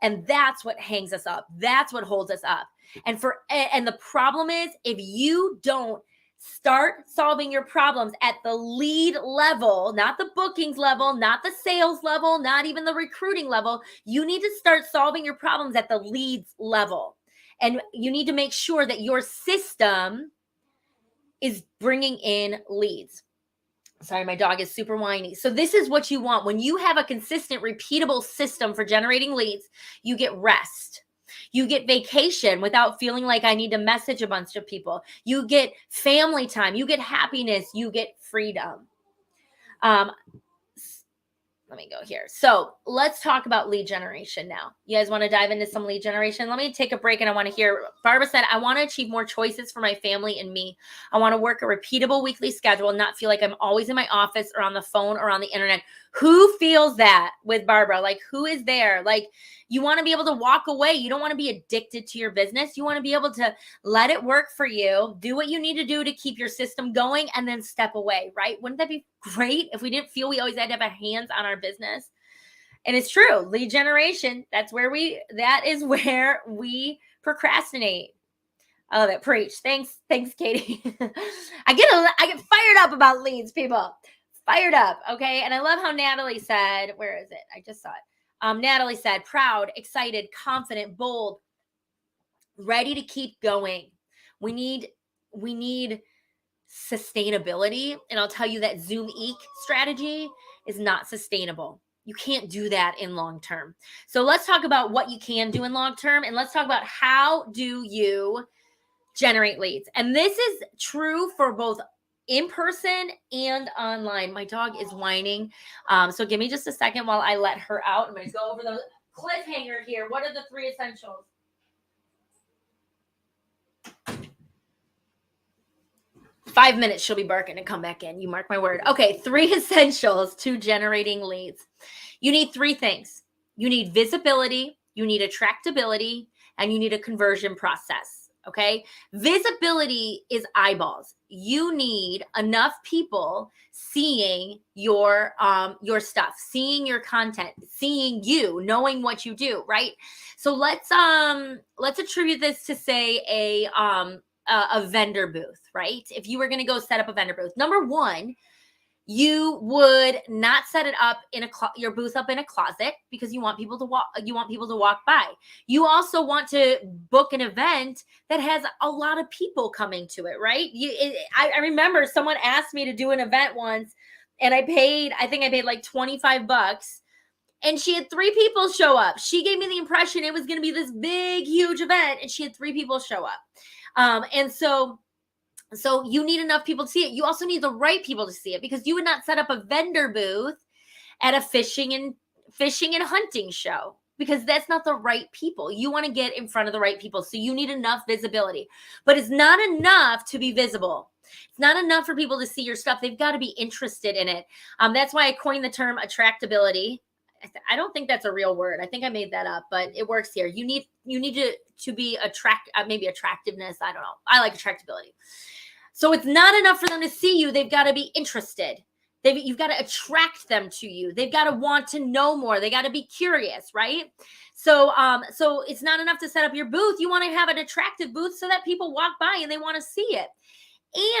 And that's what hangs us up. That's what holds us up. And the problem is, if you don't start solving your problems at the lead level, not the bookings level, not the sales level, not even the recruiting level, you need to start solving your problems at the leads level. And you need to make sure that your system is bringing in leads. Sorry, my dog is super whiny. So this is what you want. When you have a consistent, repeatable system for generating leads, you get rest. You get vacation without feeling like I need to message a bunch of people. You get family time. You get happiness. You get freedom. Let me go here. So let's talk about lead generation now. You guys want to dive into some lead generation? Let me take a break and I want to hear. Barbara said, I want to achieve more choices for my family and me. I want to work a repeatable weekly schedule and not feel like I'm always in my office or on the phone or on the internet. Who feels that with Barbara? Like, who is there? Like, you want to be able to walk away. You don't want to be addicted to your business. You want to be able to let it work for you, do what you need to do to keep your system going, and then step away, right? Wouldn't that be great if we didn't feel we always had to have our hands on our business? And it's true. Lead generation, that is where we procrastinate. I love it. Preach. Thanks, Katie. I get fired up about leads, people. Fired up. Okay. And I love how Natalie said, where is it? I just saw it. Natalie said, proud, excited, confident, bold, ready to keep going. We need sustainability. And I'll tell you that Zoom Eek strategy is not sustainable. You can't do that in long term. So let's talk about what you can do in long term. And let's talk about how do you generate leads. And this is true for both in person and online. My dog is whining. So give me just a second while I let her out. I'm going to go over the cliffhanger here. What are the 3 essentials? Five minutes, she'll be barking and come back in. You mark my word. Okay, 3 essentials to generating leads. You need 3 things. You need visibility, you need attractability, and you need a conversion process. Okay. Visibility is eyeballs. You need enough people seeing your stuff, seeing your content, seeing you, knowing what you do. Right. So let's attribute this to, say, a vendor booth, right? If you were going to go set up a vendor booth, number one, you would not set it up in your booth up in a closet because you want people to walk by. You also want to book an event that has a lot of people coming to it, right? I remember someone asked me to do an event once and I think I paid like $25 and she had 3 people show up. She gave me the impression it was going to be this big, huge event and she had 3 people show up. And so you need enough people to see it. You also need the right people to see it because you would not set up a vendor booth at a fishing and hunting show because that's not the right people. You want to get in front of the right people. So you need enough visibility, but it's not enough to be visible. It's not enough for people to see your stuff. They've got to be interested in it. That's why I coined the term attractability. I don't think that's a real word. I think I made that up, but it works here. You need to be maybe attractiveness. I don't know. I like attractability. So it's not enough for them to see you. They've got to be interested. You've got to attract them to you. They've got to want to know more. They got to be curious, right? So it's not enough to set up your booth. You want to have an attractive booth so that people walk by and they want to see it.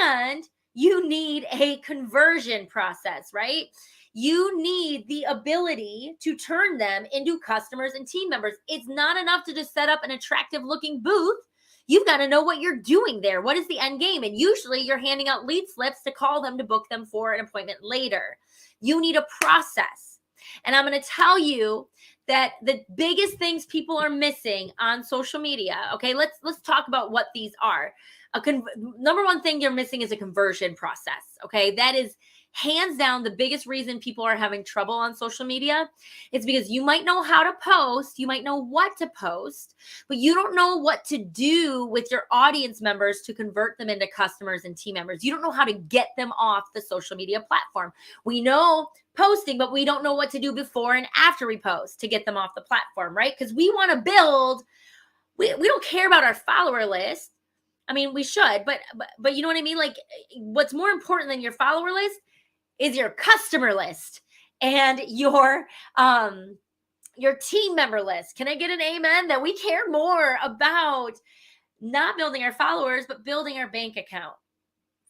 And you need a conversion process, right? You need the ability to turn them into customers and team members. It's not enough to just set up an attractive looking booth. You've got to know what you're doing there. What is the end game? And usually you're handing out lead slips to call them to book them for an appointment later. You need a process. And I'm going to tell you that the biggest things people are missing on social media. Okay, let's talk about what these are. Number one thing you're missing is a conversion process. Okay, that is hands down the biggest reason people are having trouble on social media. It's because you might know how to post, you might know what to post, but you don't know what to do with your audience members to convert them into customers and team members. You don't know how to get them off the social media platform. We know posting, but we don't know what to do before and after we post to get them off the platform, right? Because we want to build, we don't care about our follower list. I mean, we should, but you know what I mean? Like, what's more important than your follower list is your customer list and your team member list. Can I get an amen that we care more about not building our followers, but building our bank account,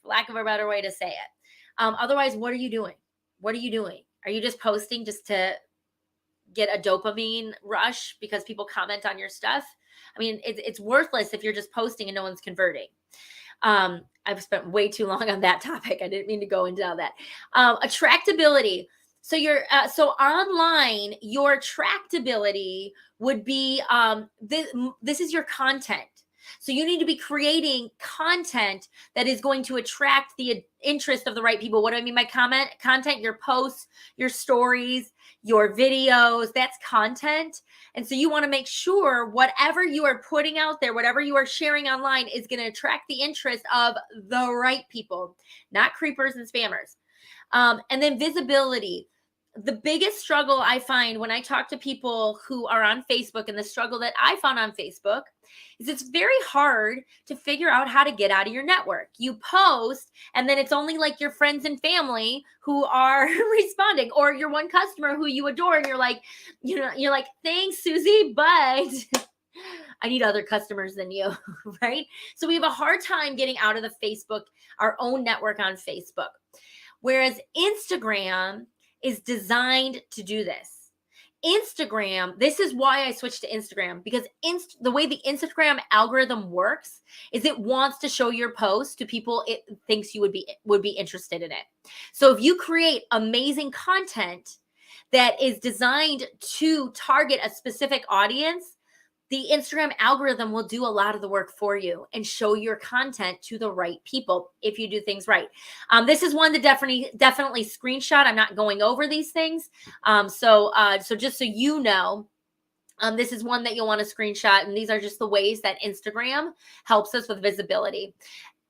for lack of a better way to say it. Otherwise, what are you doing? What are you doing? Are you just posting just to get a dopamine rush because people comment on your stuff? I mean, it's worthless if you're just posting and no one's converting. I've spent way too long on that topic. I didn't mean to go into all that. Attractability. So so online, your attractability would be, this is your content. So you need to be creating content that is going to attract the interest of the right people. What do I mean by content? Your posts, your stories, your videos, that's content. And so you want to make sure whatever you are putting out there, whatever you are sharing online is going to attract the interest of the right people, not creepers and spammers. And then visibility. The biggest struggle I find when I talk to people who are on Facebook, and the struggle that I found on Facebook, is it's very hard to figure out how to get out of your network. You post, and then it's only like your friends and family who are responding, or your one customer who you adore, and you're like, you're like, thanks, Susie, but I need other customers than you, right? So we have a hard time getting out of the Facebook, our own network on Facebook. Whereas Instagram is designed to do this. Instagram, this is why I switched to Instagram, because the way the Instagram algorithm works is it wants to show your post to people it thinks you would be interested in it. So if you create amazing content that is designed to target a specific audience, the Instagram algorithm will do a lot of the work for you and show your content to the right people if you do things right. This is one to definitely screenshot. I'm not going over these things. So just so you know, this is one that you'll want to screenshot. And these are just the ways that Instagram helps us with visibility.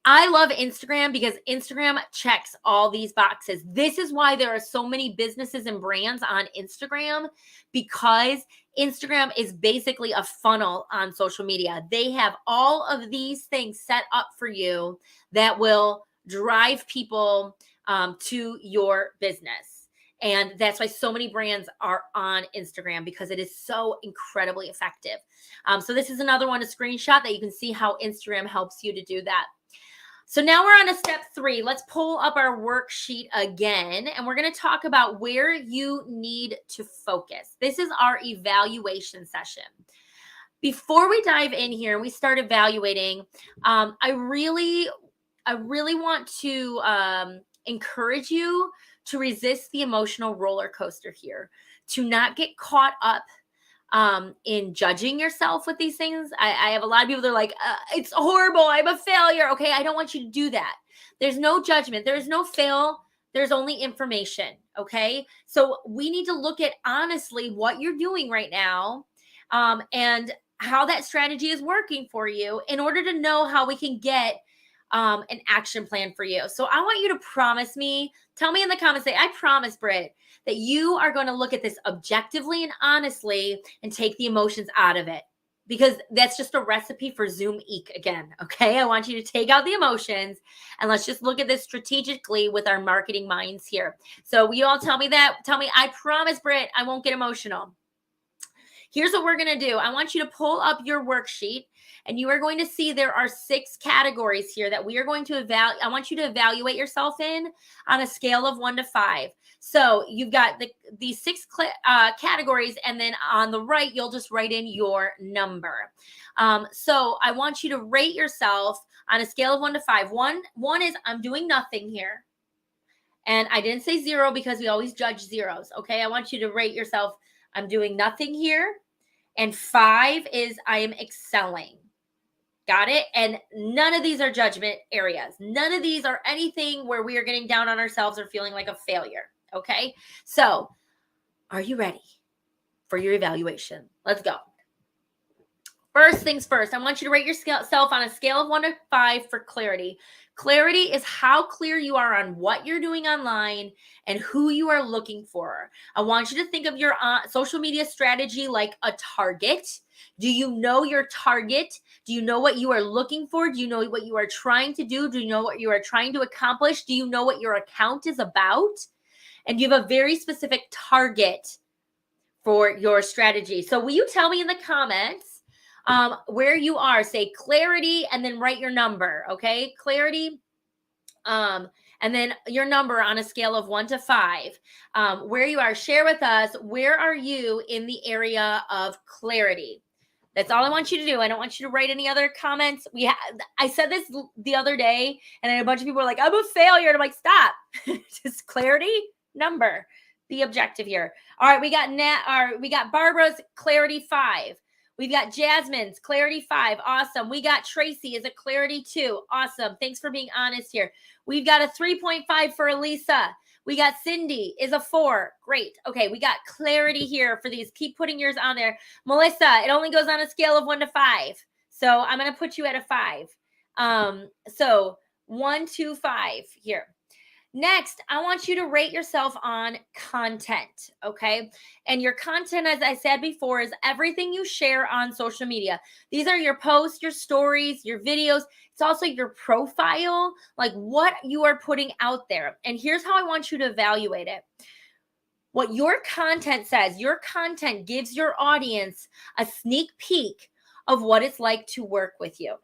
I love Instagram because Instagram checks all these boxes. This is why there are so many businesses and brands on Instagram, because Instagram is basically a funnel on social media. They have all of these things set up for you that will drive people to your business. And that's why so many brands are on Instagram, because it is so incredibly effective. So this is another one, a screenshot that you can see how Instagram helps you to do that. So now we're on to step 3. Let's pull up our worksheet again, and we're going to talk about where you need to focus. This is our evaluation session. Before we dive in here and we start evaluating, I really want to encourage you to resist the emotional roller coaster here, to not get caught up in judging yourself with these things. I have a lot of people that are like, it's horrible, I'm a failure. Okay, I don't want you to do that. There's no judgment. There's no fail. There's only information. Okay, so we need to look at honestly what you're doing right now, and how that strategy is working for you, in order to know how we can get an action plan for you. So I want you to promise me, tell me in the comments, say, I promise, Britt, that you are going to look at this objectively and honestly and take the emotions out of it, because that's just a recipe for Zoom Eek again. Okay. I want you to take out the emotions, and let's just look at this strategically with our marketing minds here. So you all tell me, I promise, Britt, I won't get emotional. Here's what we're going to do. I want you to pull up your worksheet, and you are going to see there are 6 categories here that we are going to evaluate. I want you to evaluate yourself in on a scale of 1 to 5. So you've got these 6 categories, and then on the right, you'll just write in your number. So I want you to rate yourself on a scale of 1 to 5. One is I'm doing nothing here. And I didn't say 0 because we always judge zeros. Okay. I want you to rate yourself, I'm doing nothing here. And 5 is I am excelling. Got it? And none of these are judgment areas. None of these are anything where we are getting down on ourselves or feeling like a failure. Okay. So are you ready for your evaluation? Let's go. First things first, I want you to rate yourself on a scale of 1 to 5 for clarity. Clarity is how clear you are on what you're doing online and who you are looking for. I want you to think of your social media strategy like a target. Do you know your target? Do you know what you are looking for? Do you know what you are trying to do? Do you know what you are trying to accomplish? Do you know what your account is about? And you have a very specific target for your strategy. So will you tell me in the comments where you are? Say clarity and then write your number. Okay. Clarity. And then your number on a scale of 1 to 5, where you are. Share with us, where are you in the area of clarity? That's all I want you to do. I don't want you to write any other comments. I said this the other day, and then a bunch of people were like, I'm a failure. And I'm like, stop. Just clarity, number. Be objective here. All right, we got Barbara's clarity 5. We've got Jasmine's clarity 5. Awesome. We got Tracy is a clarity 2. Awesome. Thanks for being honest here. We've got a 3.5 for Elisa. We got Cindy is a 4. Great. Okay. We got clarity here for these. Keep putting yours on there. Melissa, it only goes on a scale of 1 to 5. So I'm going to put you at a 5. So 1, 2, 5 here. Next, I want you to rate yourself on content, okay? And your content, as I said before, is everything you share on social media. These are your posts, your stories, your videos. It's also your profile, like what you are putting out there. And here's how I want you to evaluate it. What your content says, your content gives your audience a sneak peek of what it's like to work with you.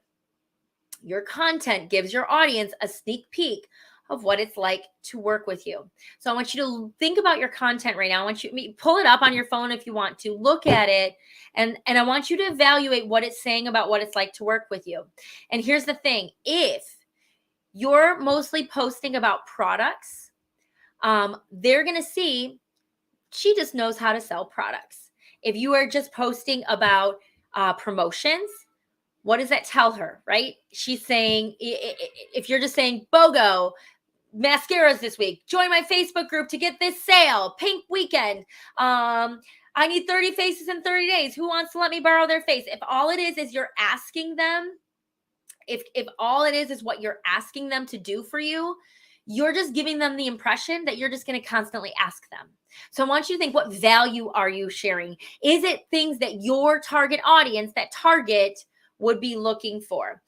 Your content gives your audience a sneak peek of what it's like to work with you. So I want you to think about your content right now. I want you to pull it up on your phone if you want to, look at it, and I want you to evaluate what it's saying about what it's like to work with you. And here's the thing. If you're mostly posting about products, they're going to see she just knows how to sell products. If you are just posting about promotions, what does that tell her, right? She's saying, if you're just saying, BOGO, mascaras this week, join my Facebook group to get this sale, pink weekend. I need 30 faces in 30 days. Who wants to let me borrow their face? If all it is you're asking them, if all it is what you're asking them to do for you, you're just giving them the impression that you're just going to constantly ask them. So I want you to think, what value are you sharing? Is it things that your target audience, that target would be looking for?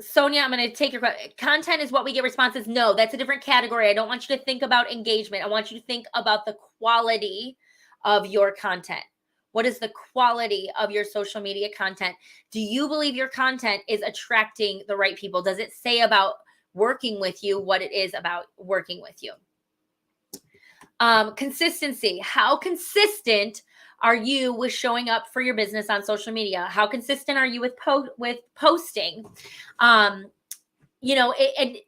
Sonia, I'm going to take your question. Content is what we get responses. No, that's a different category. I don't want you to think about engagement. I want you to think about the quality of your content. What is the quality of your social media content? Do you believe your content is attracting the right people? Does it say about working with you what it is about working with you? Consistency. How consistent are you with showing up for your business on social media? How consistent are you with posting? And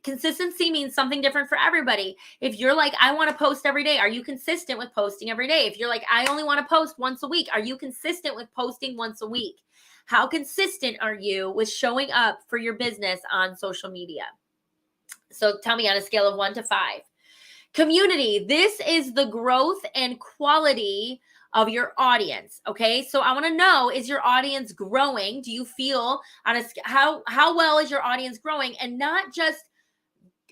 consistency means something different for everybody. If you're like, I want to post every day, are you consistent with posting every day? If you're like, I only want to post once a week, are you consistent with posting once a week? How consistent are you with showing up for your business on social media? So tell me on a scale of 1 to 5. Community. This is the growth and quality of your audience. Okay. So I want to know, is your audience growing? Do you feel on how well is your audience growing? And not just,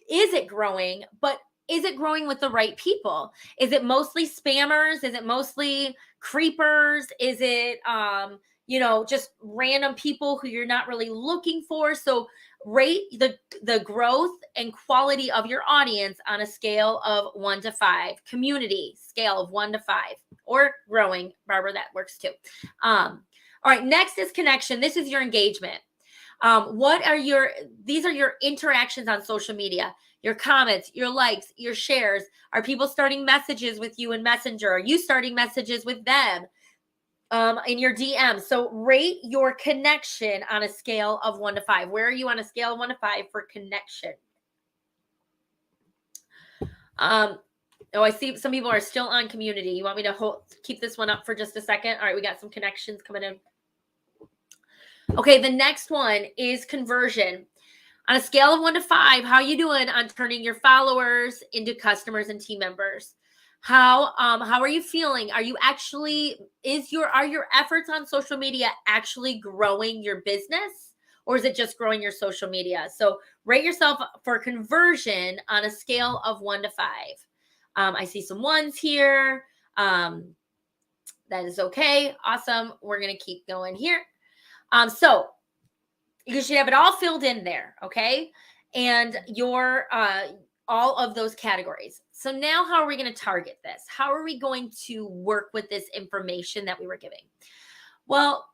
is it growing, but is it growing with the right people? Is it mostly spammers? Is it mostly creepers? Is it, just random people who you're not really looking for? So rate the growth and quality of your audience on a scale of 1 to 5. Community scale of 1 to 5, or growing, Barbara, that works too. All right, next is connection. This is your engagement. These are your interactions on social media, your comments, your likes, your shares. Are people starting messages with you in Messenger? Are you starting messages with them? In your DM. So rate your connection on a scale of 1 to 5. Where are you on a scale of 1 to 5 for connection? I see some people are still on community. You want me to keep this one up for just a second? All right, we got some connections coming in. Okay, the next one is conversion. On a scale of 1 to 5, how are you doing on turning your followers into customers and team members? How are you feeling? Are your efforts on social media actually growing your business, or is it just growing your social media? So rate yourself for conversion on a scale of 1 to 5. I see some ones here. That is okay. Awesome. We're going to keep going here. So you should have it all filled in there. Okay. And your, all of those categories. So now how are we going to target this? How are we going to work with this information that we were giving? Well,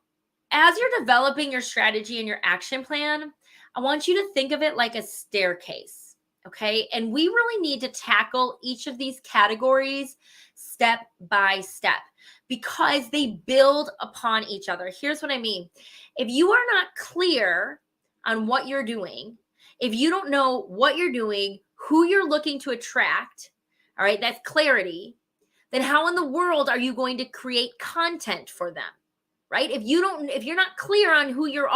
as you're developing your strategy and your action plan, I want you to think of it like a staircase. Okay. And we really need to tackle each of these categories step by step, because they build upon each other. Here's what I mean. If you are not clear on what you're doing, if you don't know what you're doing, who you're looking to attract, all right, that's clarity, then how in the world are you going to create content for them? Right? If you're not clear on who you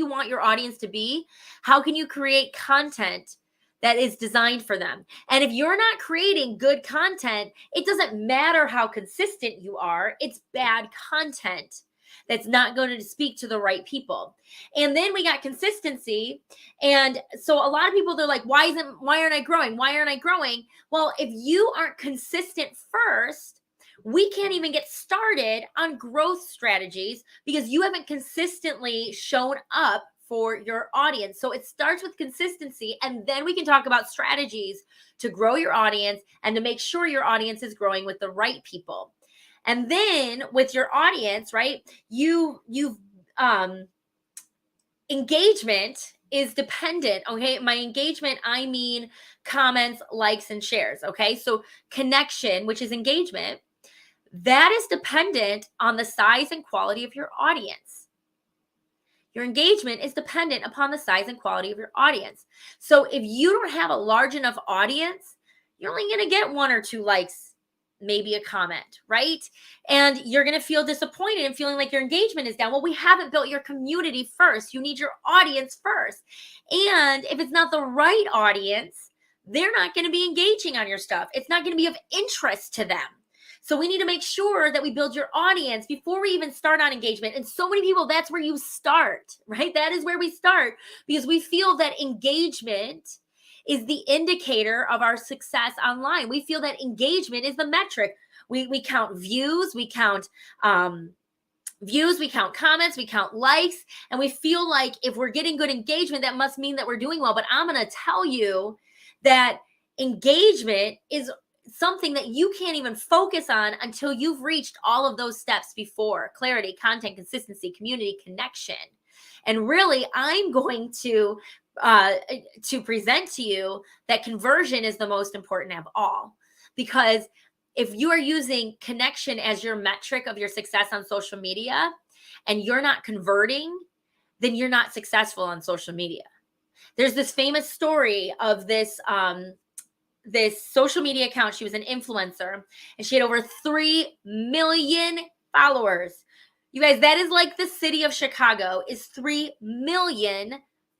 want your audience to be, how can you create content that is designed for them? And if you're not creating good content, it doesn't matter how consistent you are, it's bad content that's not going to speak to the right people. And then we got consistency. And so a lot of people, they're like, why aren't I growing? Why aren't I growing? Well, if you aren't consistent first, we can't even get started on growth strategies because you haven't consistently shown up for your audience. So it starts with consistency, and then we can talk about strategies to grow your audience and to make sure your audience is growing with the right people. And then with your audience, right, engagement is dependent. Okay, my engagement, I mean comments, likes, and shares. Okay, so connection, which is engagement, that is dependent on the size and quality of your audience. Your engagement is dependent upon the size and quality of your audience. So if you don't have a large enough audience, you're only going to get 1 or 2 likes, maybe a comment, right? And you're going to feel disappointed and feeling like your engagement is down. Well, we haven't built your community first. You need your audience first. And if it's not the right audience, they're not going to be engaging on your stuff. It's not going to be of interest to them. So we need to make sure that we build your audience before we even start on engagement. And so many people, that's where you start, right? That is where we start because we feel that engagement is the indicator of our success online. We feel that engagement is the metric. We count views, we count we count comments, we count likes, and we feel like if we're getting good engagement, that must mean that we're doing well. But I'm going to tell you that engagement is something that you can't even focus on until you've reached all of those steps before: clarity, content, consistency, community, connection. And really, I'm going to present to you that conversion is the most important of all, because if you are using connection as your metric of your success on social media and you're not converting, then you're not successful on social media. There's this famous story of this social media account. She was an influencer and she had over 3 million followers. You guys, that is like the city of Chicago is 3 million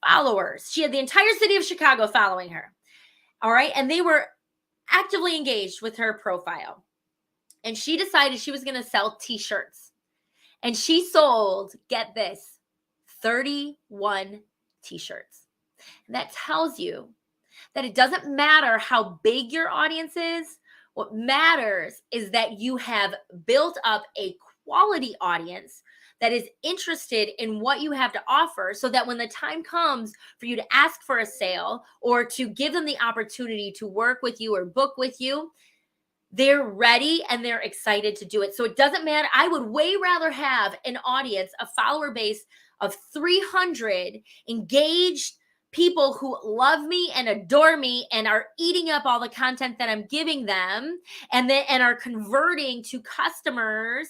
followers. She had the entire city of Chicago following her. All right. And they were actively engaged with her profile. And she decided she was going to sell t-shirts. And she sold, get this, 31 t-shirts. And that tells you that it doesn't matter how big your audience is. What matters is that you have built up a quality audience that is interested in what you have to offer, so that when the time comes for you to ask for a sale or to give them the opportunity to work with you or book with you, they're ready and they're excited to do it. So it doesn't matter. I would way rather have an audience, a follower base of 300 engaged people who love me and adore me and are eating up all the content that I'm giving them and are converting to customers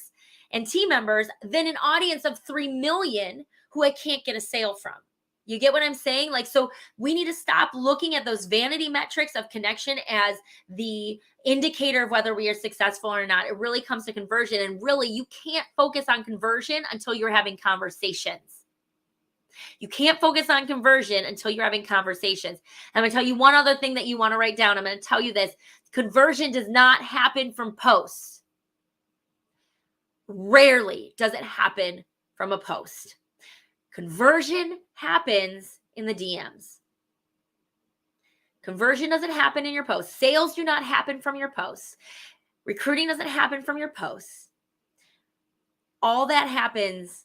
and team members than an audience of 3 million who I can't get a sale from. You get what I'm saying? Like, so we need to stop looking at those vanity metrics of connection as the indicator of whether we are successful or not. It really comes to conversion. And really, you can't focus on conversion until you're having conversations. You can't focus on conversion until you're having conversations. I'm going to tell you one other thing that you want to write down. I'm going to tell you this. Conversion does not happen from posts. Rarely does it happen from a post. Conversion happens in the DMs. Conversion doesn't happen in your posts. Sales do not happen from your posts. Recruiting doesn't happen from your posts. All that happens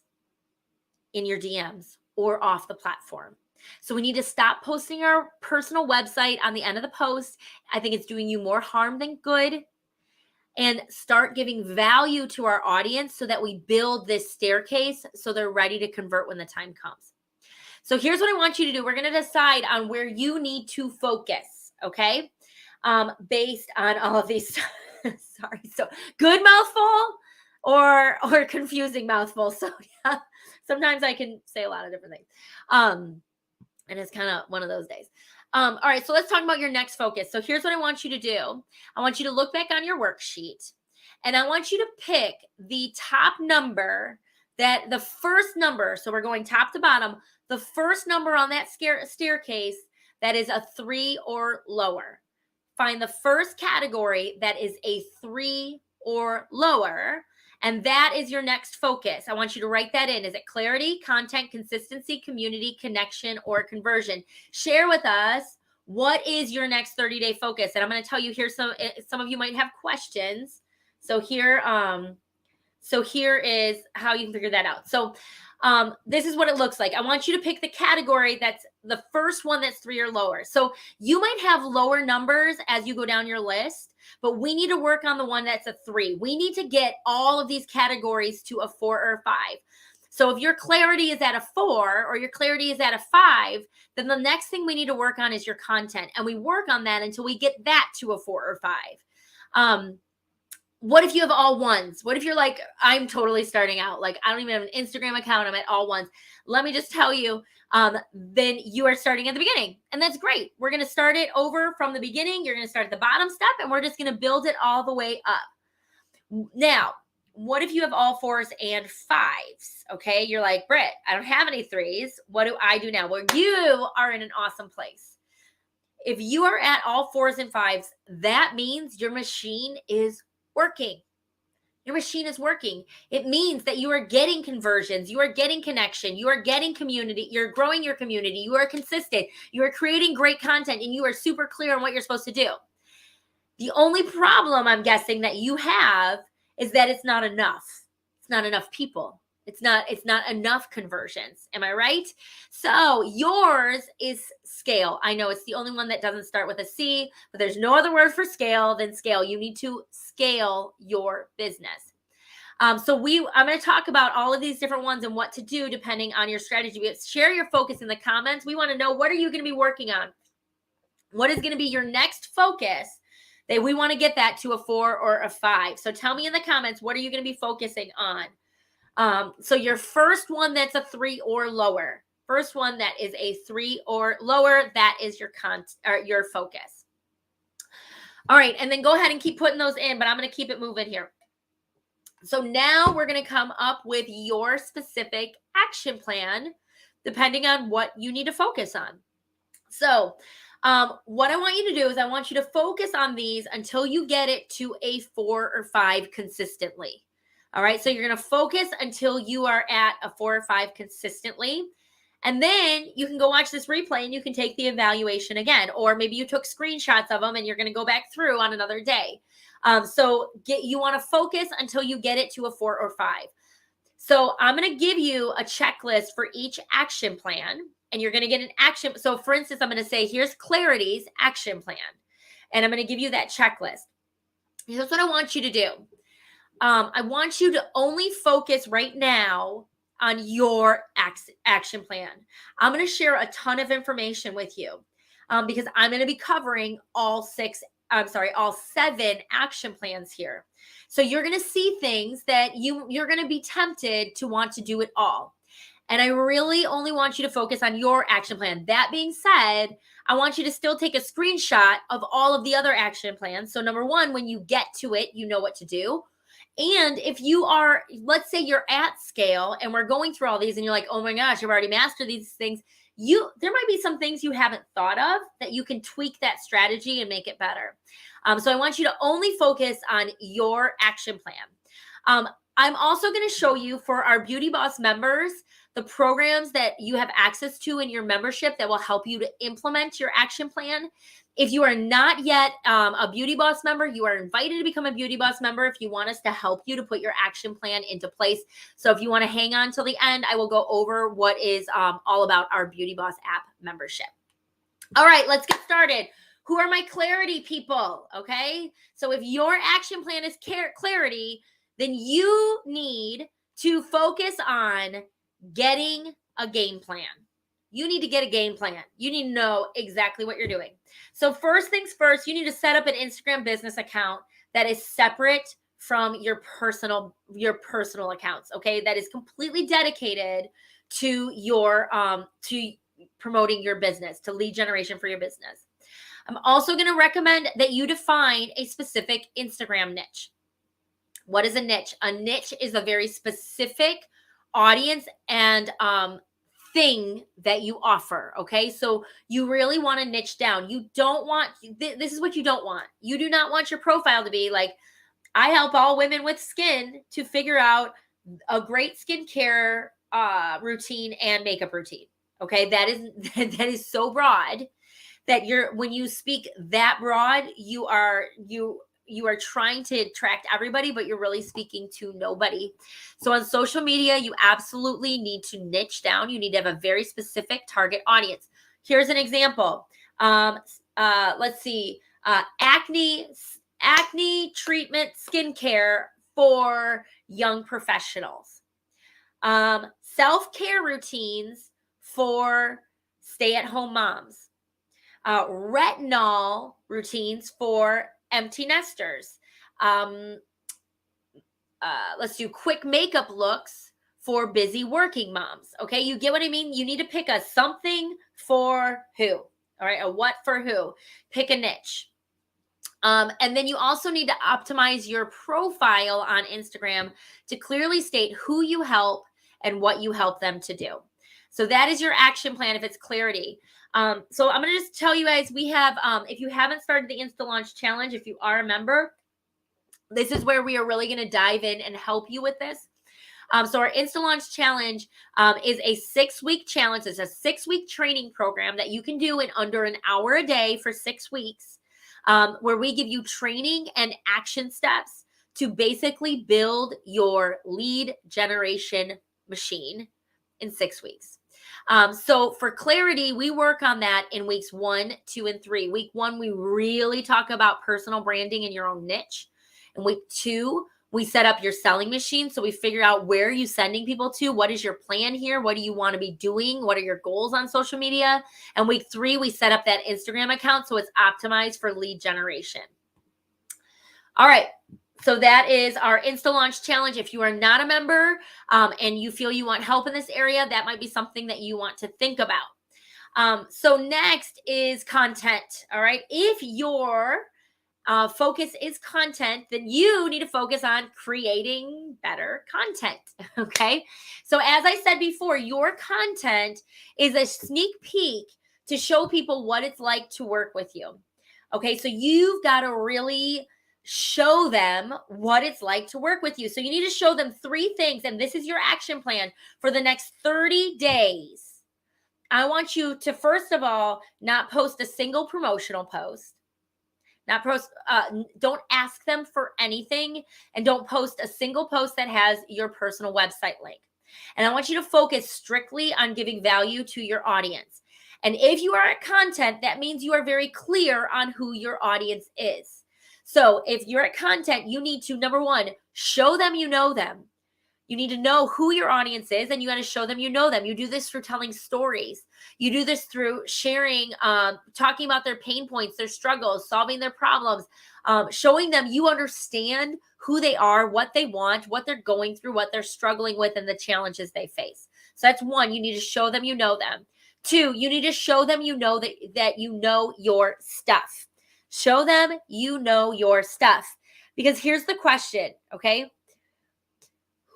in your DMs or off the platform. So we need to stop posting our personal website on the end of the post. I think it's doing you more harm than good. And start giving value to our audience so that we build this staircase so they're ready to convert when the time comes. So here's what I want you to do. We're going to decide on where you need to focus, okay? Based on all of these. Sorry. So good mouthful or confusing mouthful. So yeah, sometimes I can say a lot of different things. And it's kind of one of those days. All right, so let's talk about your next focus. So here's what I want you to do. I want you to look back on your worksheet And I want you to pick the top number, that the first number. So we're going top to bottom. The first number on that staircase that is a 3 or lower. Find the first category that is a 3 or lower, and that is your next focus. I want you to write that in. Is it clarity, content, consistency, community, connection, or conversion? Share with us, what is your next 30-day focus? And I'm going to tell you here, some of you might have questions. So here is how you can figure that out. So this is what it looks like. I want you to pick the category that's the first one that's 3 or lower. So you might have lower numbers as you go down your list, but we need to work on the one that's a 3. We need to get all of these categories to a 4 or a 5. So if your clarity is at a 4 or your clarity is at a 5, then the next thing we need to work on is your content. And we work on that until we get that to a 4 or 5. What if you have all ones? What if you're like, I'm totally starting out, like I don't even have an Instagram account, I'm at all ones? Let me just tell you, then you are starting at the beginning, and that's great. We're going to start it over from the beginning. You're going to start at the bottom step, and we're just going to build it all the way up. Now, what if you have all 4s and 5s? Okay, you're like, Britt, I don't have any 3s. What do I do now? Well, you are in an awesome place. If you are at all 4s and 5s, that means your machine is working. Your machine is working. It means that you are getting conversions, you are getting connection, you are getting community, you're growing your community, you are consistent, you are creating great content, and you are super clear on what you're supposed to do. The only problem I'm guessing that you have is that it's not enough. It's not enough people. It's not enough conversions. Am I right? So yours is scale. I know it's the only one that doesn't start with a C, but there's no other word for scale than scale. You need to scale your business. I'm going to talk about all of these different ones and what to do depending on your strategy. Share your focus in the comments. We want to know, what are you going to be working on? What is going to be your next focus that we want to get that to a 4 or a 5? So tell me in the comments, what are you going to be focusing on? So your first one that's a 3 or lower, first one that is a 3 or lower, that is your focus. All right. And then go ahead and keep putting those in, but I'm going to keep it moving here. So now we're going to come up with your specific action plan, depending on what you need to focus on. So what I want you to do is I want you to focus on these until you get it to a 4 or 5 consistently. All right. So you're going to focus until you are at a 4 or 5 consistently. And then you can go watch this replay and you can take the evaluation again. Or maybe you took screenshots of them and you're going to go back through on another day. You want to focus until you get it to a 4 or 5. So I'm going to give you a checklist for each action plan, and you're going to get an action. So for instance, I'm going to say, here's Clarity's action plan. And I'm going to give you that checklist. Here's what I want you to do. I want you to only focus right now on your action plan. I'm going to share a ton of information with you because I'm going to be covering all 7 action plans here. So you're going to see things that you're going to be tempted to want to do it all. And I really only want you to focus on your action plan. That being said, I want you to still take a screenshot of all of the other action plans. So number one, when you get to it, you know what to do. And if you are, let's say you're at scale and we're going through all these and you're like, oh my gosh, I've already mastered these things. There might be some things you haven't thought of that you can tweak that strategy and make it better. So I want you to only focus on your action plan. I'm also going to show you, for our Beauty Boss members, the programs that you have access to in your membership that will help you to implement your action plan. If you are not yet a Beauty Boss member, you are invited to become a Beauty Boss member if you want us to help you to put your action plan into place. So if you want to hang on till the end, I will go over what is all about our Beauty Boss app membership. All right, let's get started. Who are my Clarity people? Okay, so if your action plan is Clarity, then you need to focus on getting a game plan. You need to get a game plan. You need to know exactly what you're doing. So first things first, you need to set up an Instagram business account that is separate from your personal accounts. Okay, that is completely dedicated to your to promoting your business, to lead generation for your business. I'm also going to recommend that you define a specific Instagram niche. What is a niche? A niche is a very specific audience and thing that you offer. Okay. So you really want to niche down. You don't want, this is what you don't want. You do not want your profile to be like, I help all women with skin to figure out a great skincare routine and makeup routine. Okay. That is, that is so broad that when you speak that broad, you are trying to attract everybody, but you're really speaking to nobody. So on social media, you absolutely need to niche down. You need to have a very specific target audience. Here's an example. Let's see, acne treatment skincare for young professionals. Self-care routines for stay-at-home moms. Retinol routines for empty nesters. Let's do quick makeup looks for busy working moms. Okay, you get what I mean? You need to pick a something for who. All right, a what for who. Pick a niche. And then you also need to optimize your profile on Instagram to clearly state who you help and what you help them to do. So that is your action plan if it's clarity. So I'm going to just tell you guys, we have, if you haven't started the Insta Launch Challenge, if you are a member, this is where we are really going to dive in and help you with this. So our Insta Launch Challenge is a 6-week challenge. It's a 6-week training program that you can do in under an hour a day for 6 weeks, where we give you training and action steps to basically build your lead generation machine in 6 weeks. So for clarity, we work on that in weeks 1, 2, and 3. Week 1, we really talk about personal branding in your own niche. In week 2, we set up your selling machine. So we figure out where are you sending people to? What is your plan here? What do you want to be doing? What are your goals on social media? And week 3, we set up that Instagram account so it's optimized for lead generation. All right. So that is our Insta Launch Challenge. If you are not a member and you feel you want help in this area, that might be something that you want to think about. So next is content. All right. If your focus is content, then you need to focus on creating better content. Okay. So as I said before, your content is a sneak peek to show people what it's like to work with you. Okay. So you've got to really show them what it's like to work with you. So you need to show them 3 things. And this is your action plan for the next 30 days. I want you to, first of all, not post a single promotional post. Don't ask them for anything, and don't post a single post that has your personal website link. And I want you to focus strictly on giving value to your audience. And if you are at content, that means you are very clear on who your audience is. So if you're at content, you need to, number 1, show them you know them. You need to know who your audience is, and you got to show them you know them. You do this through telling stories. You do this through sharing, talking about their pain points, their struggles, solving their problems, showing them you understand who they are, what they want, what they're going through, what they're struggling with, and the challenges they face. So that's 1. You need to show them you know them. 2, you need to show them you know that you know your stuff. Show them you know your stuff. Because here's the question, okay?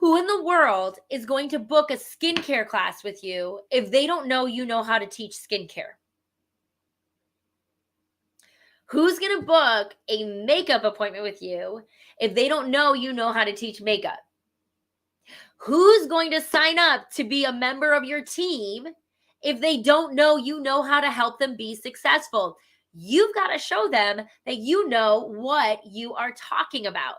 Who in the world is going to book a skincare class with you if they don't know you know how to teach skincare? Who's going to book a makeup appointment with you if they don't know you know how to teach makeup? Who's going to sign up to be a member of your team if they don't know you know how to help them be successful? You've got to show them that you know what you are talking about.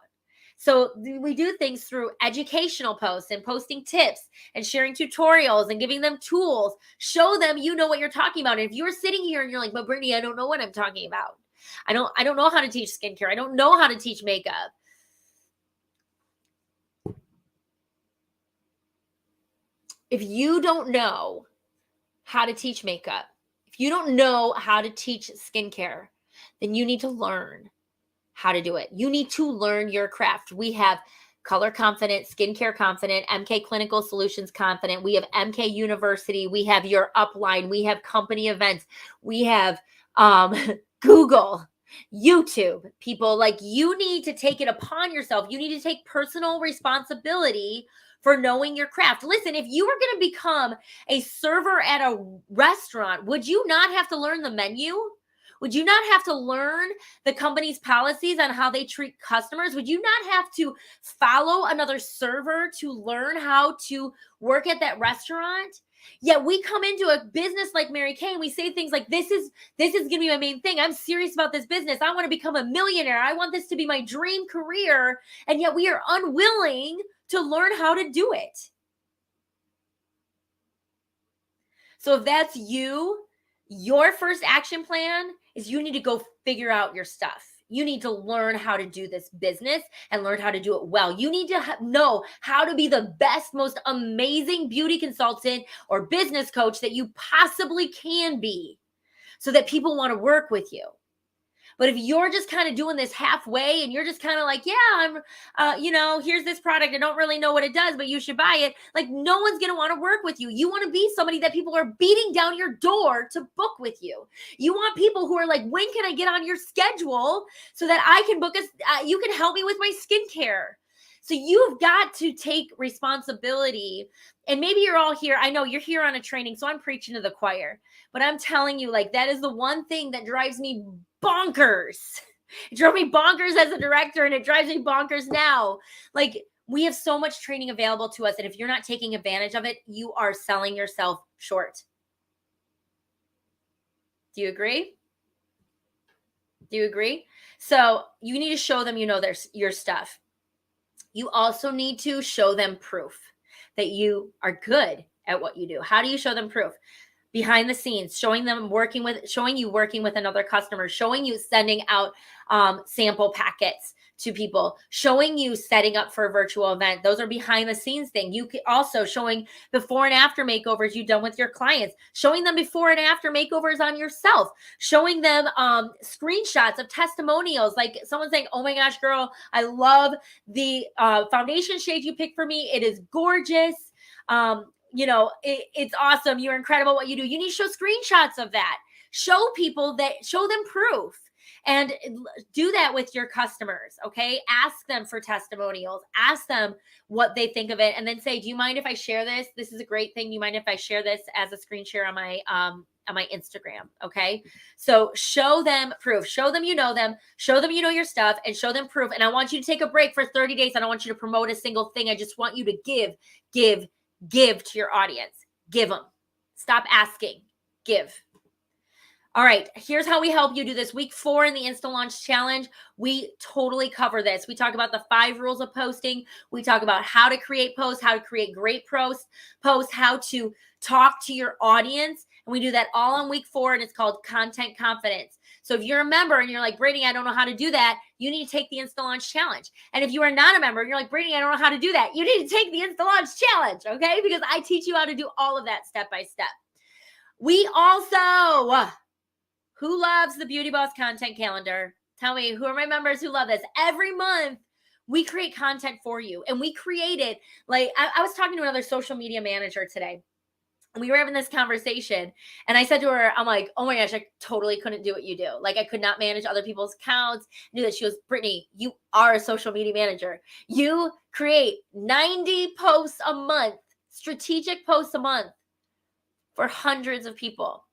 So we do things through educational posts and posting tips and sharing tutorials and giving them tools. Show them you know what you're talking about. And if you're sitting here and you're like, but Brittany, I don't know what I'm talking about. I don't know how to teach skincare. I don't know how to teach makeup. If you don't know how to teach makeup, if you don't know how to teach skincare, then you need to learn how to do it. You need to learn your craft. We have Color Confident, Skincare Confident, MK Clinical Solutions Confident. We have MK University. We have your upline. We have company events. We have Google. YouTube, people, like you need to take it upon yourself. You need to take personal responsibility for knowing your craft. Listen, if you were going to become a server at a restaurant, would you not have to learn the menu? Would you not have to learn the company's policies on how they treat customers? Would you not have to follow another server to learn how to work at that restaurant? Yet we come into a business like Mary Kay and we say things like, this is going to be my main thing. I'm serious about this business. I want to become a millionaire. I want this to be my dream career. And yet we are unwilling to learn how to do it. So if that's you, your first action plan is you need to go figure out your stuff. You need to learn how to do this business and learn how to do it well. You need to know how to be the best, most amazing beauty consultant or business coach that you possibly can be so that people want to work with you. But if you're just kind of doing this halfway and you're just kind of like, yeah, I'm, here's this product. I don't really know what it does, but you should buy it. Like no one's going to want to work with you. You want to be somebody that people are beating down your door to book with you. You want people who are like, when can I get on your schedule so that I can book you can help me with my skincare. So you've got to take responsibility. And maybe you're all here. I know you're here on a training, so I'm preaching to the choir. But I'm telling you, like, that is the one thing that drives me bonkers. It drove me bonkers as a director, and it drives me bonkers now. Like, we have so much training available to us, and if you're not taking advantage of it, you are selling yourself short. Do you agree? Do you agree? So you need to show them your stuff. You also need to show them proof that you are good at what you do. How do you show them proof? Behind the scenes, showing you working with another customer, showing you sending out sample packets to people, showing you setting up for a virtual event. Those are behind the scenes thing. You can also showing before and after makeovers you've done with your clients, showing them before and after makeovers on yourself, showing them screenshots of testimonials, like someone saying, oh my gosh, girl, I love the foundation shade you picked for me. It is gorgeous. It's awesome. You're incredible what you do. You need to show screenshots of that. Show them proof. And do that with your customers, okay? Ask them for testimonials. Ask them what they think of it. And then say, do you mind if I share this? This is a great thing. Do you mind if I share this as a screen share on my Instagram, okay? So show them proof. Show them you know them. Show them you know your stuff. And show them proof. And I want you to take a break for 30 days. I don't want you to promote a single thing. I just want you to give to your audience. Give them. Stop asking. Give. All right, here's how we help you do this. Week 4 in the Insta Launch Challenge, we totally cover this. We talk about the 5 rules of posting. We talk about how to create posts, how to create great posts, how to talk to your audience. And we do that all on week 4, and it's called Content Confidence. So if you're a member and you're like, Brittany, I don't know how to do that, you need to take the Insta Launch Challenge. And if you are not a member and you're like, Brittany, I don't know how to do that, you need to take the Insta Launch Challenge, okay? Because I teach you how to do all of that step by step. We also... Who loves the Beauty Boss content calendar? Tell me, who are my members who love this? Every month, we create content for you. And we created, like, I was talking to another social media manager today. And we were having this conversation. And I said to her, I'm like, oh my gosh, I totally couldn't do what you do. Like, I could not manage other people's accounts. I knew that. She goes, Brittany, you are a social media manager. You create 90 posts a month, strategic posts a month for hundreds of people.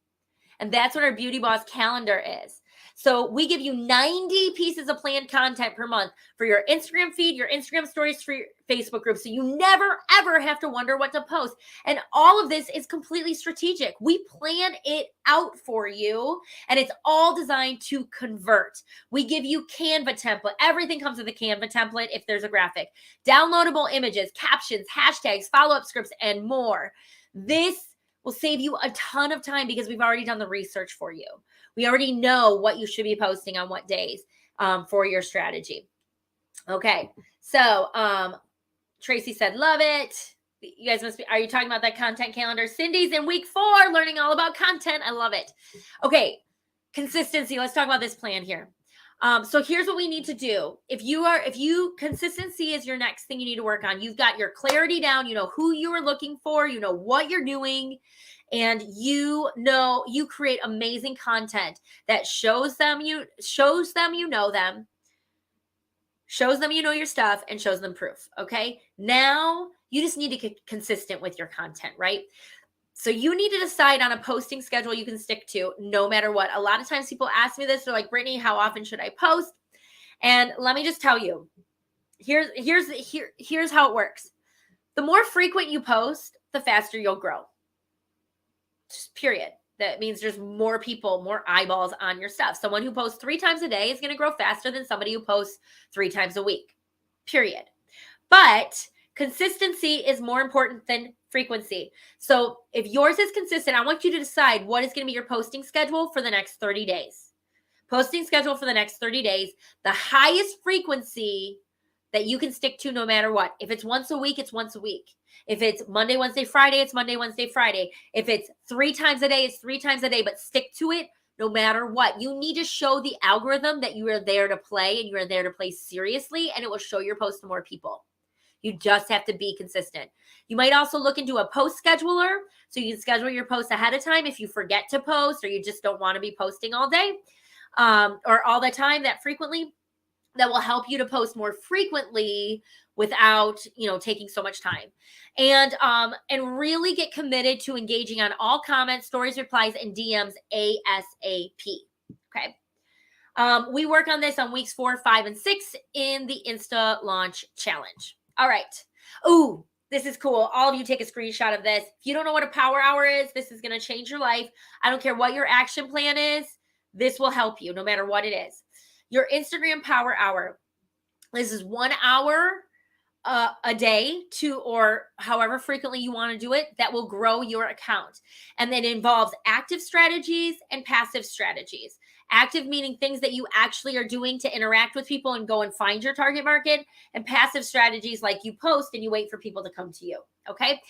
And that's what our Beauty Boss calendar is. So we give you 90 pieces of planned content per month for your Instagram feed, your Instagram stories, for your Facebook group. So you never, ever have to wonder what to post. And all of this is completely strategic. We plan it out for you, and it's all designed to convert. We give you Canva template. Everything comes with a Canva template if there's a graphic. Downloadable images, captions, hashtags, follow-up scripts, and more. This will save you a ton of time because we've already done the research for you. We already know what you should be posting on what days for your strategy. Okay, so Tracy said, love it. You guys are you talking about that content calendar? Cindy's in week 4, learning all about content. I love it. Okay, consistency. Let's talk about this plan here. So here's what we need to do. Consistency is your next thing you need to work on. You've got your clarity down. You know who you are looking for. You know what you're doing. and you know you create amazing content that shows them you know them, shows them you know your stuff, and shows them proof. Okay, now you just need to get consistent with your content, right? So you need to decide on a posting schedule you can stick to no matter what. A lot of times people ask me this, they're like, Brittany, how often should I post? And let me just tell you, here's how it works. The more frequent you post, the faster you'll grow. Just period. That means there's more people, more eyeballs on your stuff. Someone who posts 3 times a day is going to grow faster than somebody who posts 3 times a week. Period. But consistency is more important than frequency. So if yours is consistent, I want you to decide what is going to be your posting schedule for the next 30 days. Posting schedule for the next 30 days, the highest frequency that you can stick to no matter what. If it's once a week, it's once a week. If it's Monday, Wednesday, Friday, it's Monday, Wednesday, Friday. If it's 3 times a day, it's 3 times a day, but stick to it no matter what. You need to show the algorithm that you are there to play and you are there to play seriously, and it will show your post to more people. You just have to be consistent. You might also look into a post scheduler so you can schedule your posts ahead of time if you forget to post or you just don't want to be posting all day or all the time that frequently. That will help you to post more frequently without, taking so much time. And really get committed to engaging on all comments, stories, replies, and DMs ASAP. Okay. We work on this on weeks 4, 5, and 6 in the Insta Launch Challenge. All right. Ooh, this is cool. All of you take a screenshot of this. If you don't know what a power hour is, this is going to change your life. I don't care what your action plan is. This will help you no matter what it is. Your Instagram power hour. This is 1 hour a day or however frequently you want to do it that will grow your account. And that involves active strategies and passive strategies. Active meaning things that you actually are doing to interact with people and go and find your target market, and passive strategies like you post and you wait for people to come to you. Okay.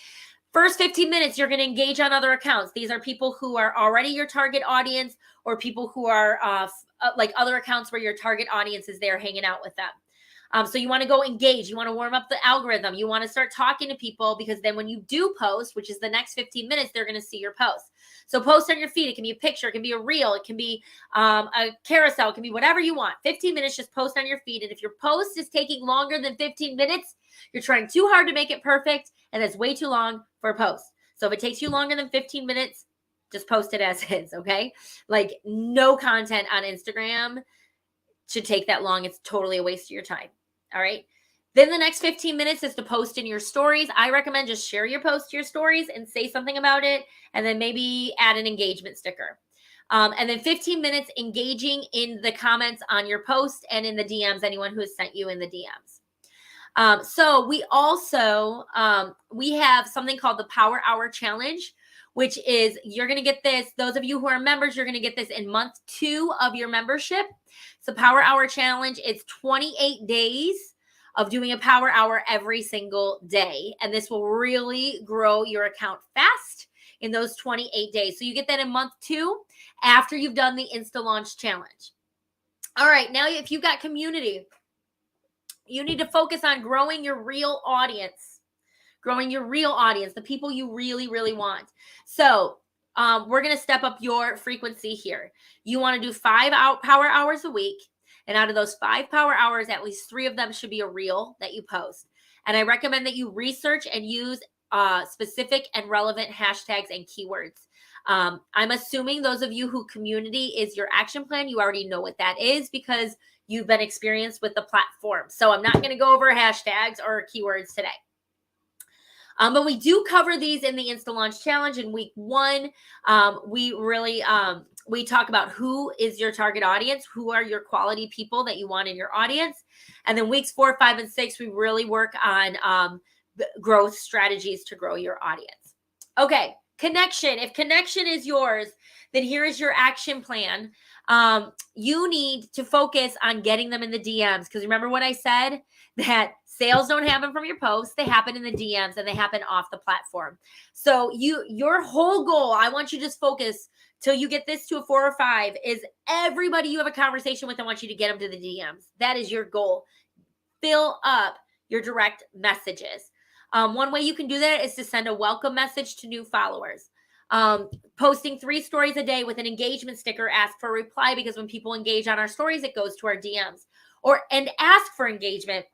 First 15 minutes, you're going to engage on other accounts. These are people who are already your target audience or people who are like other accounts where your target audience is there hanging out with them. So you want to go engage. You want to warm up the algorithm. You want to start talking to people because then when you do post, which is the next 15 minutes, they're going to see your post. So post on your feed. It can be a picture. It can be a reel. It can be a carousel. It can be whatever you want. 15 minutes, just post on your feed. And if your post is taking longer than 15 minutes, you're trying too hard to make it perfect, and it's way too long for a post. So if it takes you longer than 15 minutes, just post it as is, okay? Like no content on Instagram should take that long. It's totally a waste of your time, all right? Then the next 15 minutes is to post in your stories. I recommend just share your post to your stories and say something about it, and then maybe add an engagement sticker. And then 15 minutes engaging in the comments on your post and in the DMs, anyone who has sent you in the DMs. So we also, we have something called the Power Hour Challenge, which is you're going to get this. Those of you who are members, you're going to get this in month 2 of your membership. So Power Hour Challenge, it's 28 days of doing a power hour every single day. And this will really grow your account fast in those 28 days. So you get that in month 2 after you've done the Insta Launch Challenge. All right. Now, if you've got community, you need to focus on growing your real audience, the people you really, really want. So we're going to step up your frequency here. You want to do 5 power hours a week. And out of those 5 power hours, at least 3 of them should be a reel that you post. And I recommend that you research and use specific and relevant hashtags and keywords. I'm assuming those of you who community is your action plan, you already know what that is because you've been experienced with the platform. So I'm not going to go over hashtags or keywords today. But we do cover these in the Insta Launch Challenge in week 1. We really, we talk about who is your target audience, who are your quality people that you want in your audience. And then weeks 4, 5, and 6, we really work on growth strategies to grow your audience. Okay, connection. If connection is yours, then here is your action plan. You need to focus on getting them in the DMs because remember what I said, that sales don't happen from your posts, they happen in the DMs and they happen off the platform. So your whole goal, I want you to just focus till you get this to a 4 or 5, is everybody you have a conversation with, I want you to get them to the DMs. That is your goal. Fill up your direct messages. One way you can do that is to send a welcome message to new followers. Posting 3 stories a day with an engagement sticker, ask for a reply, because when people engage on our stories, it goes to our DMs. And ask for engagement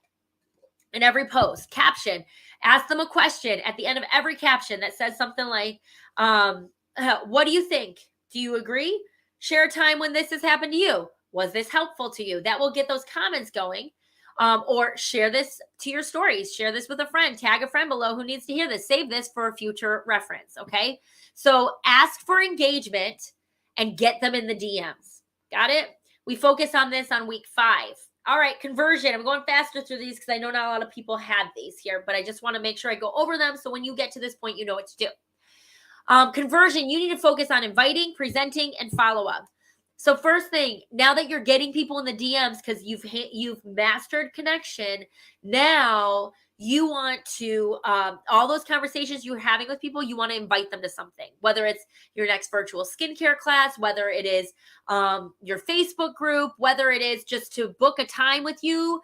in every post. Caption, ask them a question at the end of every caption that says something like, what do you think? Do you agree? Share a time when this has happened to you. Was this helpful to you? That will get those comments going. Or share this to your stories. Share this with a friend. Tag a friend below who needs to hear this. Save this for a future reference. Okay. So ask for engagement and get them in the DMs. Got it? We focus on this on week 5. All right, conversion. I'm going faster through these because I know not a lot of people have these here, but I just want to make sure I go over them so when you get to this point, you know what to do. Conversion, you need to focus on inviting, presenting, and follow-up. So first thing, now that you're getting people in the DMs because you've mastered connection, now you want to, all those conversations you're having with people, you want to invite them to something, whether it's your next virtual skincare class, whether it is your Facebook group, whether it is just to book a time with you.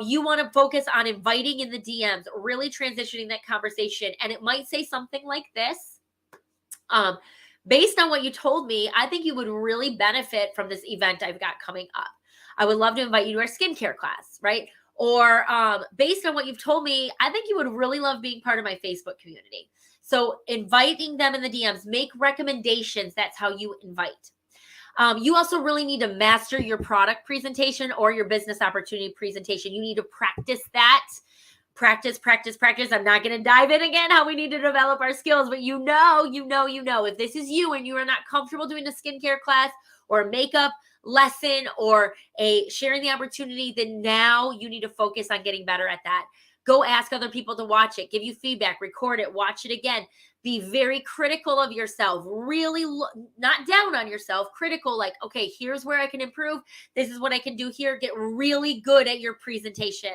You want to focus on inviting in the DMs, really transitioning that conversation. And it might say something like this. Based on what you told me, I think you would really benefit from this event I've got coming up. I would love to invite you to our skincare class, right? Or based on what you've told me, I think you would really love being part of my Facebook community. So inviting them in the DMs, make recommendations. That's how you invite. You also really need to master your product presentation or your business opportunity presentation. You need to practice that. Practice. I'm not going to dive in again how we need to develop our skills, but you know, if this is you and you are not comfortable doing a skincare class or a makeup lesson or a sharing the opportunity, then now you need to focus on getting better at that. Go ask other people to watch it, give you feedback, record it, watch it again. Be very critical of yourself, really not down on yourself, critical, like, okay, here's where I can improve. This is what I can do here. Get really good at your presentation.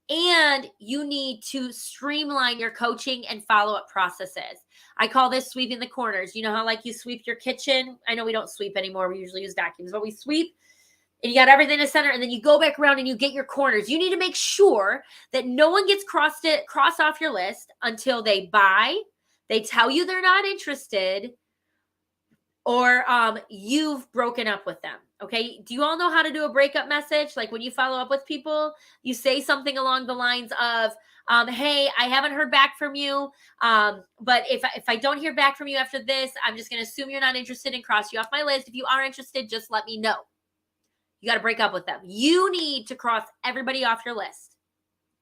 And you need to streamline your coaching and follow-up processes. I call this sweeping the corners. You know how like you sweep your kitchen? I know we don't sweep anymore. We usually use vacuums, but we sweep and you got everything to center and then you go back around and you get your corners. You need to make sure that no one gets crossed off your list until they buy, they tell you they're not interested, or you've broken up with them. Okay. Do you all know how to do a breakup message? Like when you follow up with people, you say something along the lines of, hey, I haven't heard back from you. But if I don't hear back from you after this, I'm just going to assume you're not interested and cross you off my list. If you are interested, just let me know. You got to break up with them. You need to cross everybody off your list.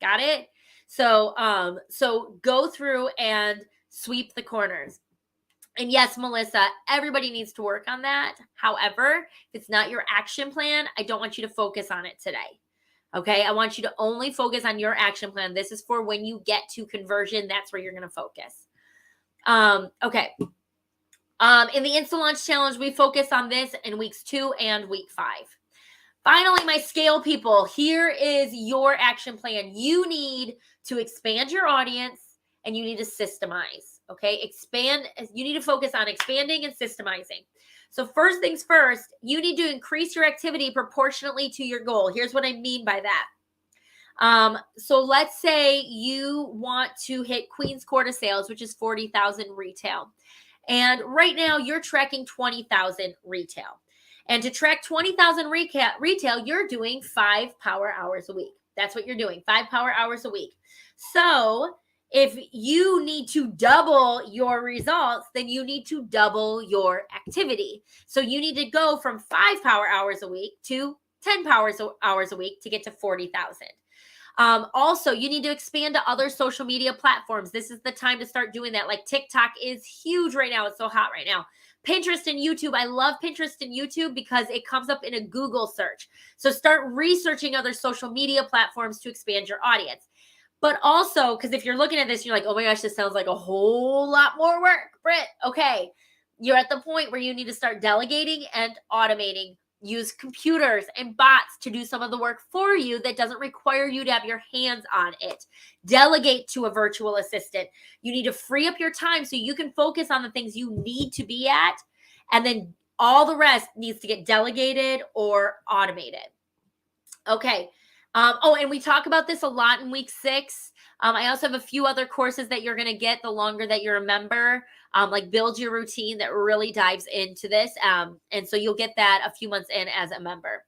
Got it? So, so go through and sweep the corners. And yes, Melissa, everybody needs to work on that. However, if it's not your action plan, I don't want you to focus on it today. Okay. I want you to only focus on your action plan. This is for when you get to conversion. That's where you're going to focus. Okay. In the Insta Launch Challenge, we focus on this in weeks 2 and week 5. Finally, my scale people, here is your action plan. You need to expand your audience and you need to systemize. Okay, you need to focus on expanding and systemizing. So first things first, you need to increase your activity proportionately to your goal. Here's what I mean by that. So let's say you want to hit Queen's Quarter sales, which is 40,000 retail. And right now you're tracking 20,000 retail. And to track 20,000 retail, you're doing 5 power hours a week. That's what you're doing, 5 power hours a week. So if you need to double your results, then you need to double your activity. So you need to go from 5 power hours a week to 10 hours a week to get to 40,000. Also, you need to expand to other social media platforms. This is the time to start doing that. Like TikTok is huge right now. It's so hot right now. Pinterest and YouTube. I love Pinterest and YouTube because it comes up in a Google search. So start researching other social media platforms to expand your audience. But also, because if you're looking at this, you're like, oh my gosh, this sounds like a whole lot more work, Britt. Okay, you're at the point where you need to start delegating and automating. Use computers and bots to do some of the work for you that doesn't require you to have your hands on it. Delegate to a virtual assistant. You need to free up your time so you can focus on the things you need to be at, and then all the rest needs to get delegated or automated. Okay. And we talk about this a lot in week 6. I also have a few other courses that you're going to get the longer that you're a member. like build your routine that really dives into this. And so you'll get that a few months in as a member.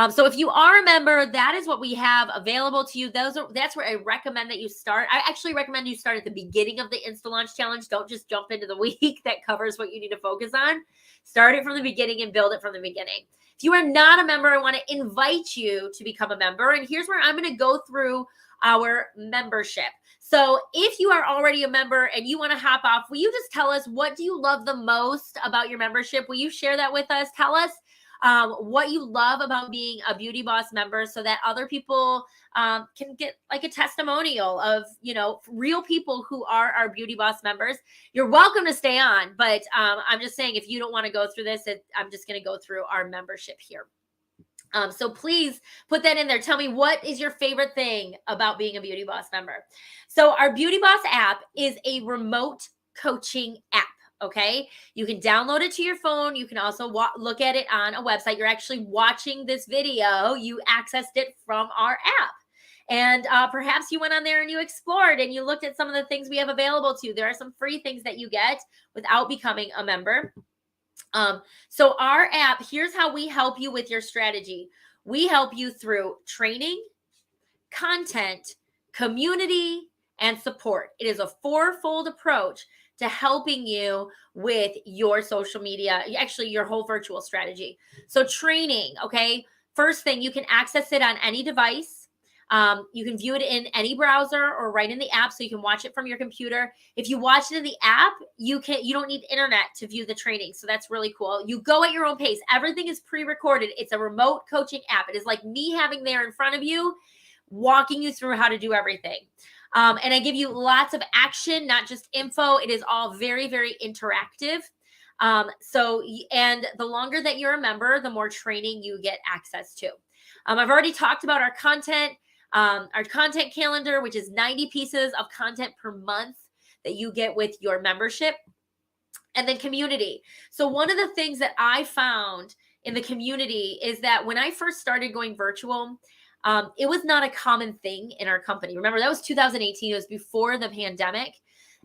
So if you are a member, that is what we have available to you. That's where I recommend that you start. I actually recommend you start at the beginning of the Insta Launch Challenge. Don't just jump into the week that covers what you need to focus on. Start it from the beginning and build it from the beginning. If you are not a member, I want to invite you to become a member. And here's where I'm going to go through our membership. So if you are already a member and you want to hop off, will you just tell us, what do you love the most about your membership? Will you share that with us? Tell us what you love about being a Beauty Boss member, so that other people can get like a testimonial of, real people who are our Beauty Boss members. You're welcome to stay on, but I'm just saying, if you don't want to go through this, I'm just going to go through our membership here. So please put that in there. Tell me, what is your favorite thing about being a Beauty Boss member? So our Beauty Boss app is a remote coaching app. Okay. You can download it to your phone. You can also look at it on a website. You're actually watching this video. You accessed it from our app. And perhaps you went on there and you explored and you looked at some of the things we have available to you. There are some free things that you get without becoming a member. So our app, here's how we help you with your strategy. We help you through training, content, community, and support. It is a fourfold approach to helping you with your social media, actually your whole virtual strategy. So training, okay? First thing, you can access it on any device. You can view it in any browser or right in the app, so you can watch it from your computer. If you watch it in the app, you don't need internet to view the training. So that's really cool. You go at your own pace. Everything is pre-recorded. It's a remote coaching app. It is like me having there in front of you, walking you through how to do everything. And I give you lots of action, not just info. It is all very, very interactive. And the longer that you're a member, the more training you get access to. I've already talked about our content calendar, which is 90 pieces of content per month that you get with your membership. And then community. So one of the things that I found in the community is that when I first started going virtual, it was not a common thing in our company. Remember, that was 2018. It was before the pandemic.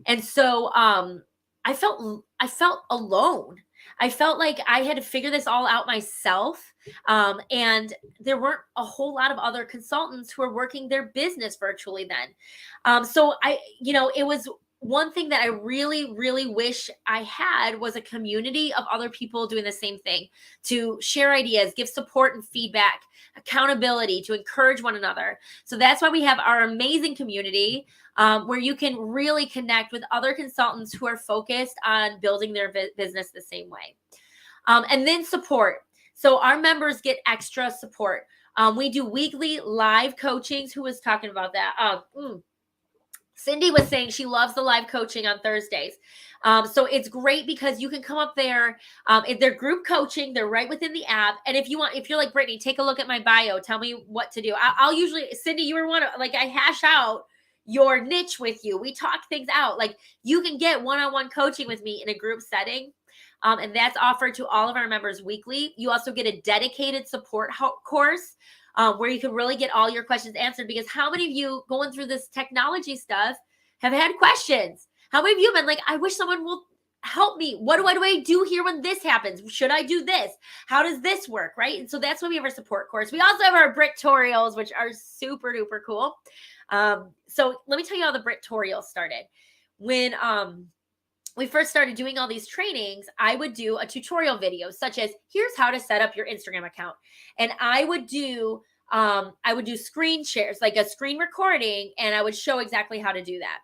And so I felt alone. I felt like I had to figure this all out myself. And there weren't a whole lot of other consultants who were working their business virtually then. So it was one thing that I really, really wish I had was a community of other people doing the same thing, to share ideas, give support and feedback, accountability, to encourage one another. So that's why we have our amazing community where you can really connect with other consultants who are focused on building their business the same way. And then support. So our members get extra support. We do weekly live coachings. Who was talking about that? Cindy was saying she loves the live coaching on Thursdays. So it's great because you can come up there. If they're group coaching, they're right within the app. And if you're like, Brittany, take a look at my bio. Tell me what to do. I'll usually, Cindy, you were one of, like, I hash out your niche with you. We talk things out. Like, you can get one-on-one coaching with me in a group setting. And that's offered to all of our members weekly. You also get a dedicated support course where you can really get all your questions answered, because how many of you going through this technology stuff have had questions? How many of you have been like, I wish someone will help me. What do I do here when this happens? Should I do this? How does this work? Right. And so that's why we have our support course. We also have our Brittorials, which are super duper cool. So let me tell you how the Brittorials started. When we first started doing all these trainings, I would do a tutorial video, such as, here's how to set up your Instagram account. And I would do screen shares, like a screen recording, and I would show exactly how to do that.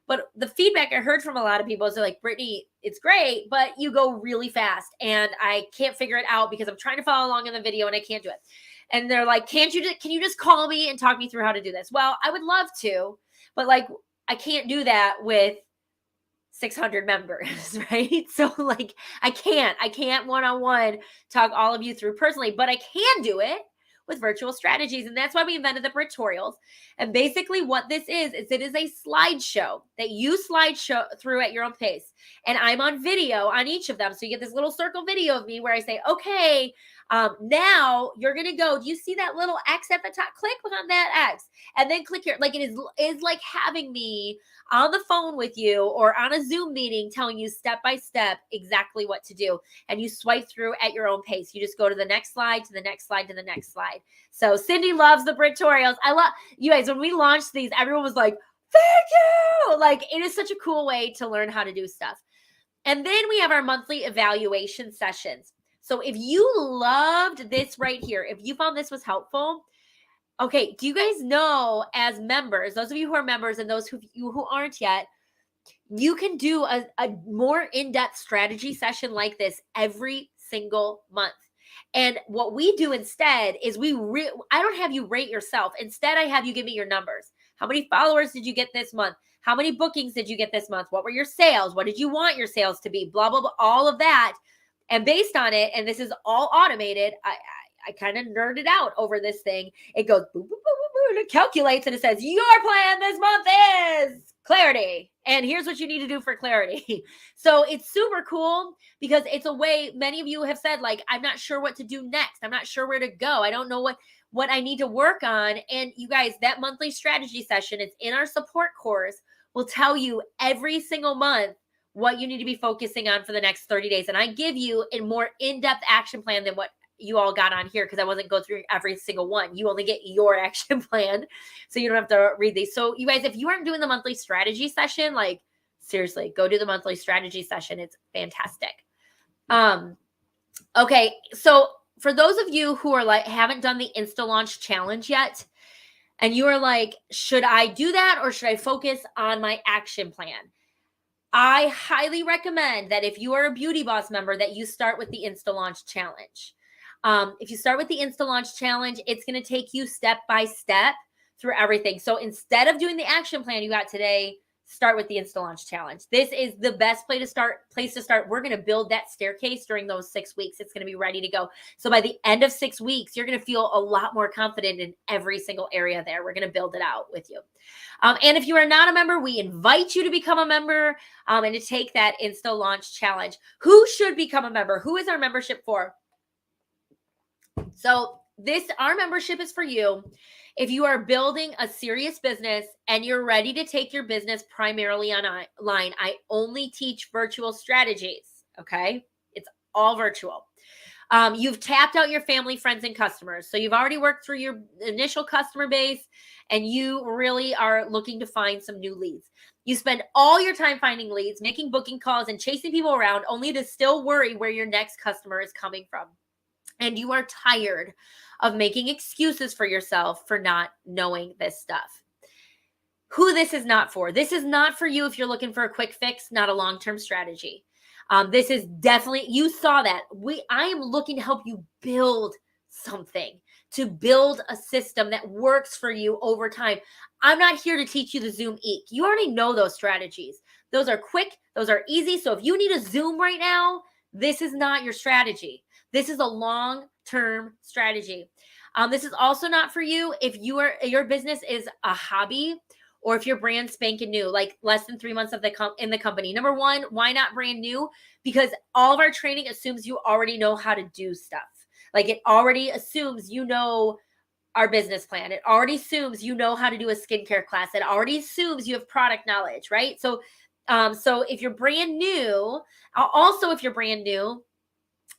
But the feedback I heard from a lot of people is, they're like, Brittany, it's great, but you go really fast and I can't figure it out because I'm trying to follow along in the video and I can't do it. And they're like, can you just call me and talk me through how to do this? Well, I would love to, but like, I can't do that with 600 members, right? So like, I can't one-on-one talk all of you through personally, but I can do it with virtual strategies. And that's why we invented the Britorials. And basically what this is it is a slideshow that you slideshow through at your own pace. And I'm on video on each of them. So you get this little circle video of me where I say, okay, now you're going to go, do you see that little X at the top? Click on that X and then click here. Like it is like having me on the phone with you or on a Zoom meeting telling you step by step exactly what to do. And you swipe through at your own pace. You just go to the next slide, to the next slide, to the next slide. So Cindy loves the Britorials. I love you guys. When we launched these, everyone was like, thank you. Like it is such a cool way to learn how to do stuff. And then we have our monthly evaluation sessions. So if you loved this right here, if you found this was helpful, okay, do you guys know as members, those of you who are members and those who aren't yet, you can do a more in-depth strategy session like this every single month. And what we do instead is I don't have you rate yourself. Instead, I have you give me your numbers. How many followers did you get this month? How many bookings did you get this month? What were your sales? What did you want your sales to be? Blah, blah, blah, all of that. And based on it, and this is all automated, I kind of nerded out over this thing. It goes, boop, boop, boop, boop, boop, it calculates, and it says, your plan this month is clarity. And here's what you need to do for clarity. So it's super cool because it's a way, many of you have said, like, I'm not sure what to do next. I'm not sure where to go. I don't know what I need to work on. And you guys, that monthly strategy session, it's in our support course, will tell you every single month what you need to be focusing on for the next 30 days. And I give you a more in-depth action plan than what you all got on here because I wasn't going through every single one. You only get your action plan, so you don't have to read these. So you guys, if you aren't doing the monthly strategy session, like seriously, go do the monthly strategy session. It's fantastic. Okay, so for those of you who are like haven't done the Insta Launch Challenge yet, and you are like, should I do that or should I focus on my action plan? I highly recommend that if you are a Beauty Boss member, that you start with the Insta Launch Challenge. If you start with the Insta Launch Challenge, it's going to take you step by step through everything. So instead of doing the action plan you got today, start with the Insta Launch Challenge. This is the best place to start. We're going to build that staircase during those 6 weeks. It's going to be ready to go. So by the end of 6 weeks, you're going to feel a lot more confident in every single area there. We're going to build it out with you. And if you are not a member, we invite you to become a member and to take that Insta Launch Challenge. Who should become a member? Who is our membership for? So our membership is for you if you are building a serious business and you're ready to take your business primarily online. I only teach virtual strategies, okay? It's all virtual. You've tapped out your family, friends, and customers. So you've already worked through your initial customer base and you really are looking to find some new leads. You spend all your time finding leads, making booking calls, and chasing people around only to still worry where your next customer is coming from. And you are tired of making excuses for yourself for not knowing this stuff. Who this is not for. This is not for you if you're looking for a quick fix, not a long-term strategy. This is definitely, you saw that. I am looking to help you build something, to build a system that works for you over time. I'm not here to teach you the Zoom Eek. You already know those strategies. Those are quick. Those are easy. So if you need a Zoom right now, this is not your strategy. This is a long-term strategy. This is also not for you if your business is a hobby or if you're brand spanking new, like less than 3 months in the company. Number one, why not brand new? Because all of our training assumes you already know how to do stuff. Like it already assumes you know our business plan. It already assumes you know how to do a skincare class. It already assumes you have product knowledge, right? So if you're brand new, if you're brand new,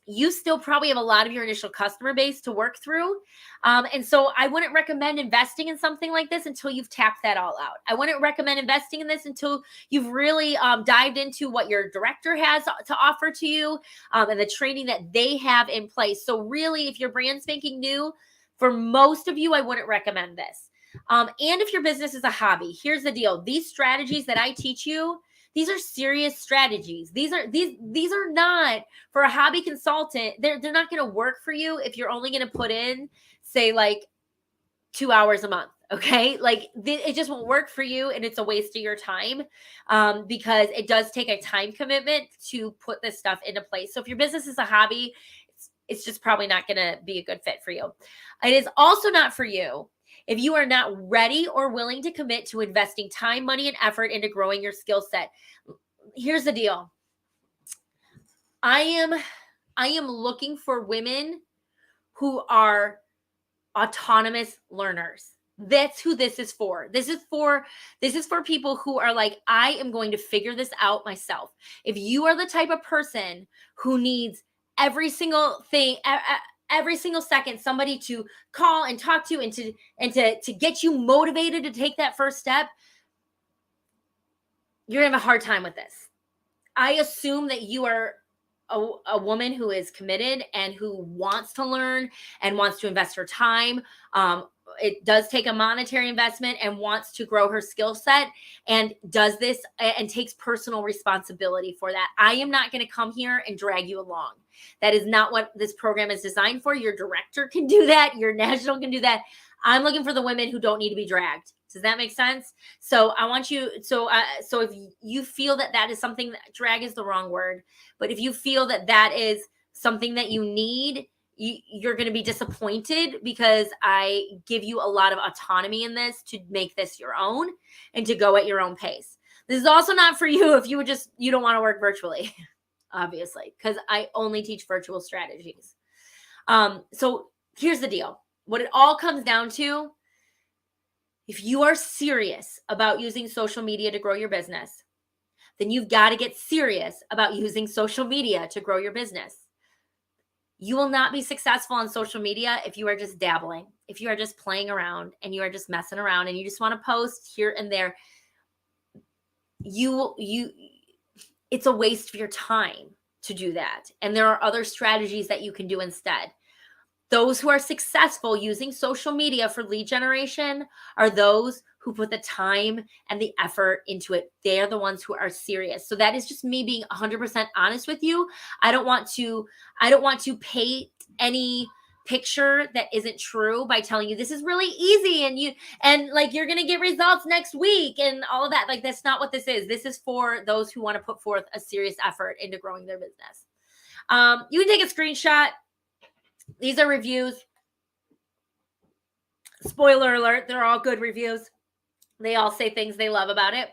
you still probably have a lot of your initial customer base to work through. And so I wouldn't recommend investing in something like this until you've tapped that all out. I wouldn't recommend investing in this until you've really dived into what your director has to offer to you and the training that they have in place. So really, if you're brand spanking new, for most of you, I wouldn't recommend this. And if your business is a hobby, here's the deal. These strategies that I teach you, these are serious strategies. These are not for a hobby consultant. They're not going to work for you if you're only going to put in, say, like 2 hours a month. Okay. Like it just won't work for you. And it's a waste of your time because it does take a time commitment to put this stuff into place. So if your business is a hobby, it's just probably not going to be a good fit for you. It is also not for you if you are not ready or willing to commit to investing time, money, and effort into growing your skill set. Here's the deal. I am looking for women who are autonomous learners. That's who this is for. This is for people who are like, I am going to figure this out myself. If you are the type of person who needs every single thing, every single second, somebody to call and talk to and to get you motivated to take that first step, you're gonna have a hard time with this. I assume that you are a woman who is committed and who wants to learn and wants to invest her time. It does take a monetary investment and wants to grow her skill set and does this and takes personal responsibility for that. I am not going to come here and drag you along. That is not what this program is designed for. Your director can do that. Your national can do that. I'm looking for the women who don't need to be dragged. Does that make sense? So I want you, so if you feel that that is something, drag is the wrong word, but if you feel that that is something that you need, you're going to be disappointed because I give you a lot of autonomy in this to make this your own and to go at your own pace. This is also not for you if you don't want to work virtually, obviously, because I only teach virtual strategies. So here's the deal. What it all comes down to, if you are serious about using social media to grow your business, then you've got to get serious about using social media to grow your business. You will not be successful on social media if you are just dabbling, if you are just playing around and you are just messing around and you just want to post here and there. It's a waste of your time to do that. And there are other strategies that you can do instead. Those who are successful using social media for lead generation are those who put the time and the effort into it. They're the ones who are serious. So that is just me being 100% honest with you. I don't want to paint any picture that isn't true by telling you this is really easy and like you're going to get results next week and all of that. Like, that's not what this is. This is for those who want to put forth a serious effort into growing their business. You can take a screenshot. These are reviews. Spoiler alert, they're all good reviews. They all say things they love about it.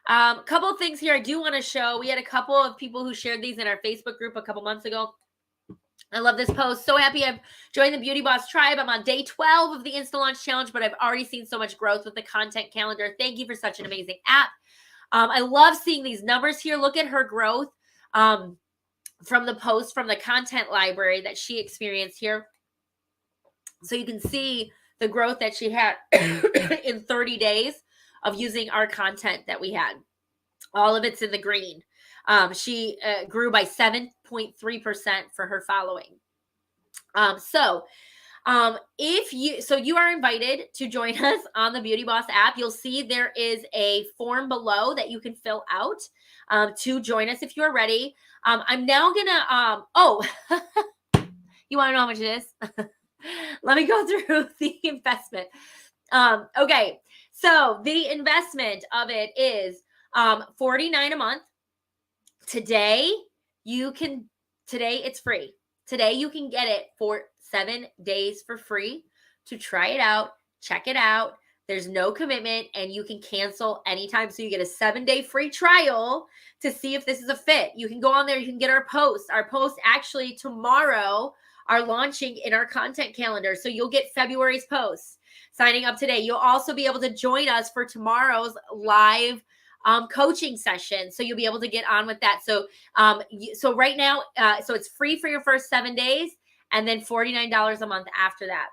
A couple of things here I do want to show. We had a couple of people who shared these in our Facebook group a couple months ago. I love this post. So happy I've joined the Beauty Boss Tribe. I'm on day 12 of the Insta Launch Challenge, but I've already seen so much growth with the content calendar. Thank you for such an amazing app. I love seeing these numbers here. Look at her growth from the post from the content library that she experienced here. So you can see the growth that she had in 30 days of using our content that we had. All of it's in the green. She grew by 7.3% for her following. You are invited to join us on the Beauty Boss app. You'll see there is a form below that you can fill out to join us if you are ready. I'm now gonna, you want to know how much it is? Let me go through the investment. Okay. So the investment of it is $49 a month. Today it's free. Today you can get it for 7 days for free to try it out, check it out. There's no commitment and you can cancel anytime. So you get a 7-day free trial to see if this is a fit. You can go on there, you can get our posts. Our posts actually tomorrow are launching in our content calendar. So you'll get February's posts signing up today. You'll also be able to join us for tomorrow's live coaching session. So you'll be able to get on with that. So, so right now, so it's free for your first 7 days and then $49 a month after that.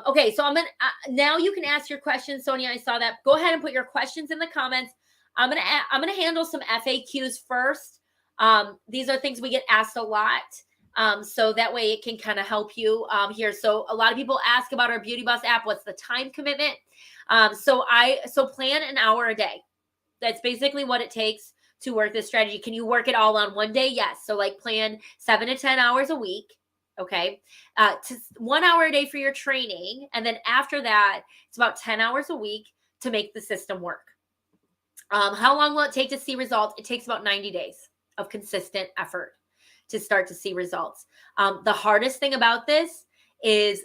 Okay. So I'm going to, now you can ask your questions. Sonia, I saw that. Go ahead and put your questions in the comments. I'm going to handle some FAQs first. These are things we get asked a lot. So that way it can kind of help you here. So a lot of people ask about our Beauty Boss app. What's the time commitment? So plan an hour a day. That's basically what it takes to work this strategy. Can you work it all on one day? Yes. So like plan 7 to 10 hours a week. Okay. To 1 hour a day for your training. And then after that, it's about 10 hours a week to make the system work. How long will it take to see results? It takes about 90 days of consistent effort to start to see results. The hardest thing about this is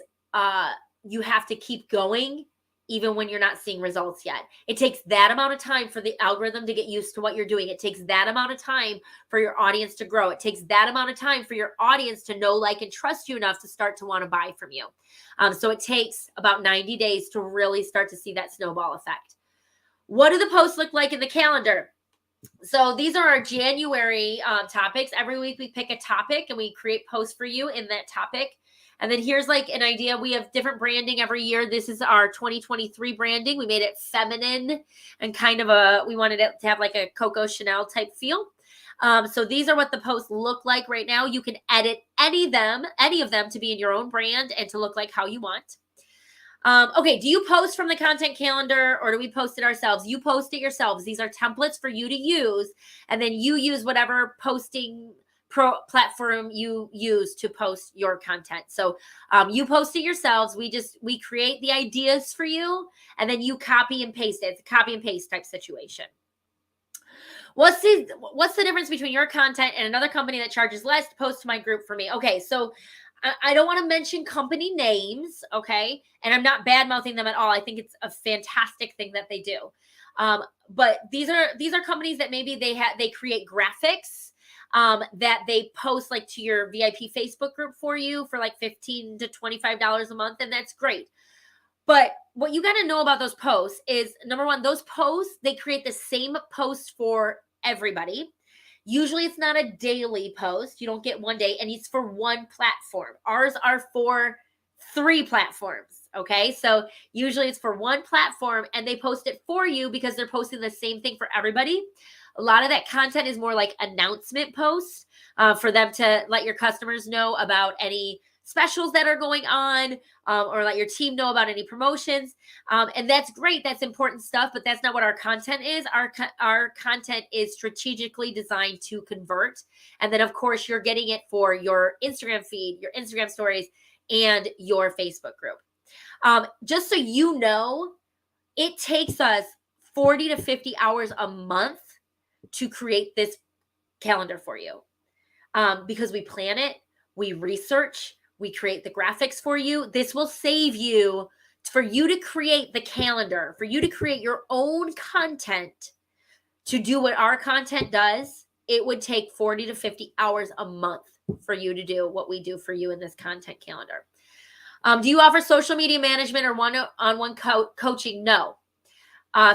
you have to keep going even when you're not seeing results yet. It takes that amount of time for the algorithm to get used to what you're doing. It takes that amount of time for your audience to grow. It takes that amount of time for your audience to know, like, and trust you enough to start to want to buy from you. So it takes about 90 days to really start to see that snowball effect. What do the posts look like in the calendar? So these are our January topics. Every week we pick a topic and we create posts for you in that topic. And then here's like an idea. We have different branding every year. This is our 2023 branding. We made it feminine and kind of we wanted it to have like a Coco Chanel type feel. So these are what the posts look like right now. You can edit any of them to be in your own brand and to look like how you want. Okay, do you post from the content calendar or do we post it ourselves? You post it yourselves. These are templates for you to use, and then you use whatever posting platform you use to post your content. So you post it yourselves. We create the ideas for you, and then you copy and paste it. It's a copy and paste type situation. What's the difference between your content and another company that charges less to post to my group for me? Okay, so I don't want to mention company names, okay? And I'm not bad mouthing them at all. I think it's a fantastic thing that they do. But these are companies that maybe they create graphics that they post like to your VIP Facebook group for you for like $15 to $25 a month, and that's great. But what you got to know about those posts is, number one, those posts, they create the same post for everybody. Usually it's not a daily post. You don't get one day, and it's for one platform. Ours are for 3 platforms. Okay. So usually it's for one platform, and they post it for you because they're posting the same thing for everybody. A lot of that content is more like announcement posts for them to let your customers know about any specials that are going on, or let your team know about any promotions. And that's great. That's important stuff, but that's not what our content is. Our content is strategically designed to convert. And then of course you're getting it for your Instagram feed, your Instagram stories, and your Facebook group. Just so you know, it takes us 40 to 50 hours a month to create this calendar for you. Because we plan it, we research, we create the graphics for you. This will save you for you to create the calendar, for you to create your own content to do what our content does. It would take 40 to 50 hours a month for you to do what we do for you in this content calendar. Do you offer social media management or one-on-one coaching? No.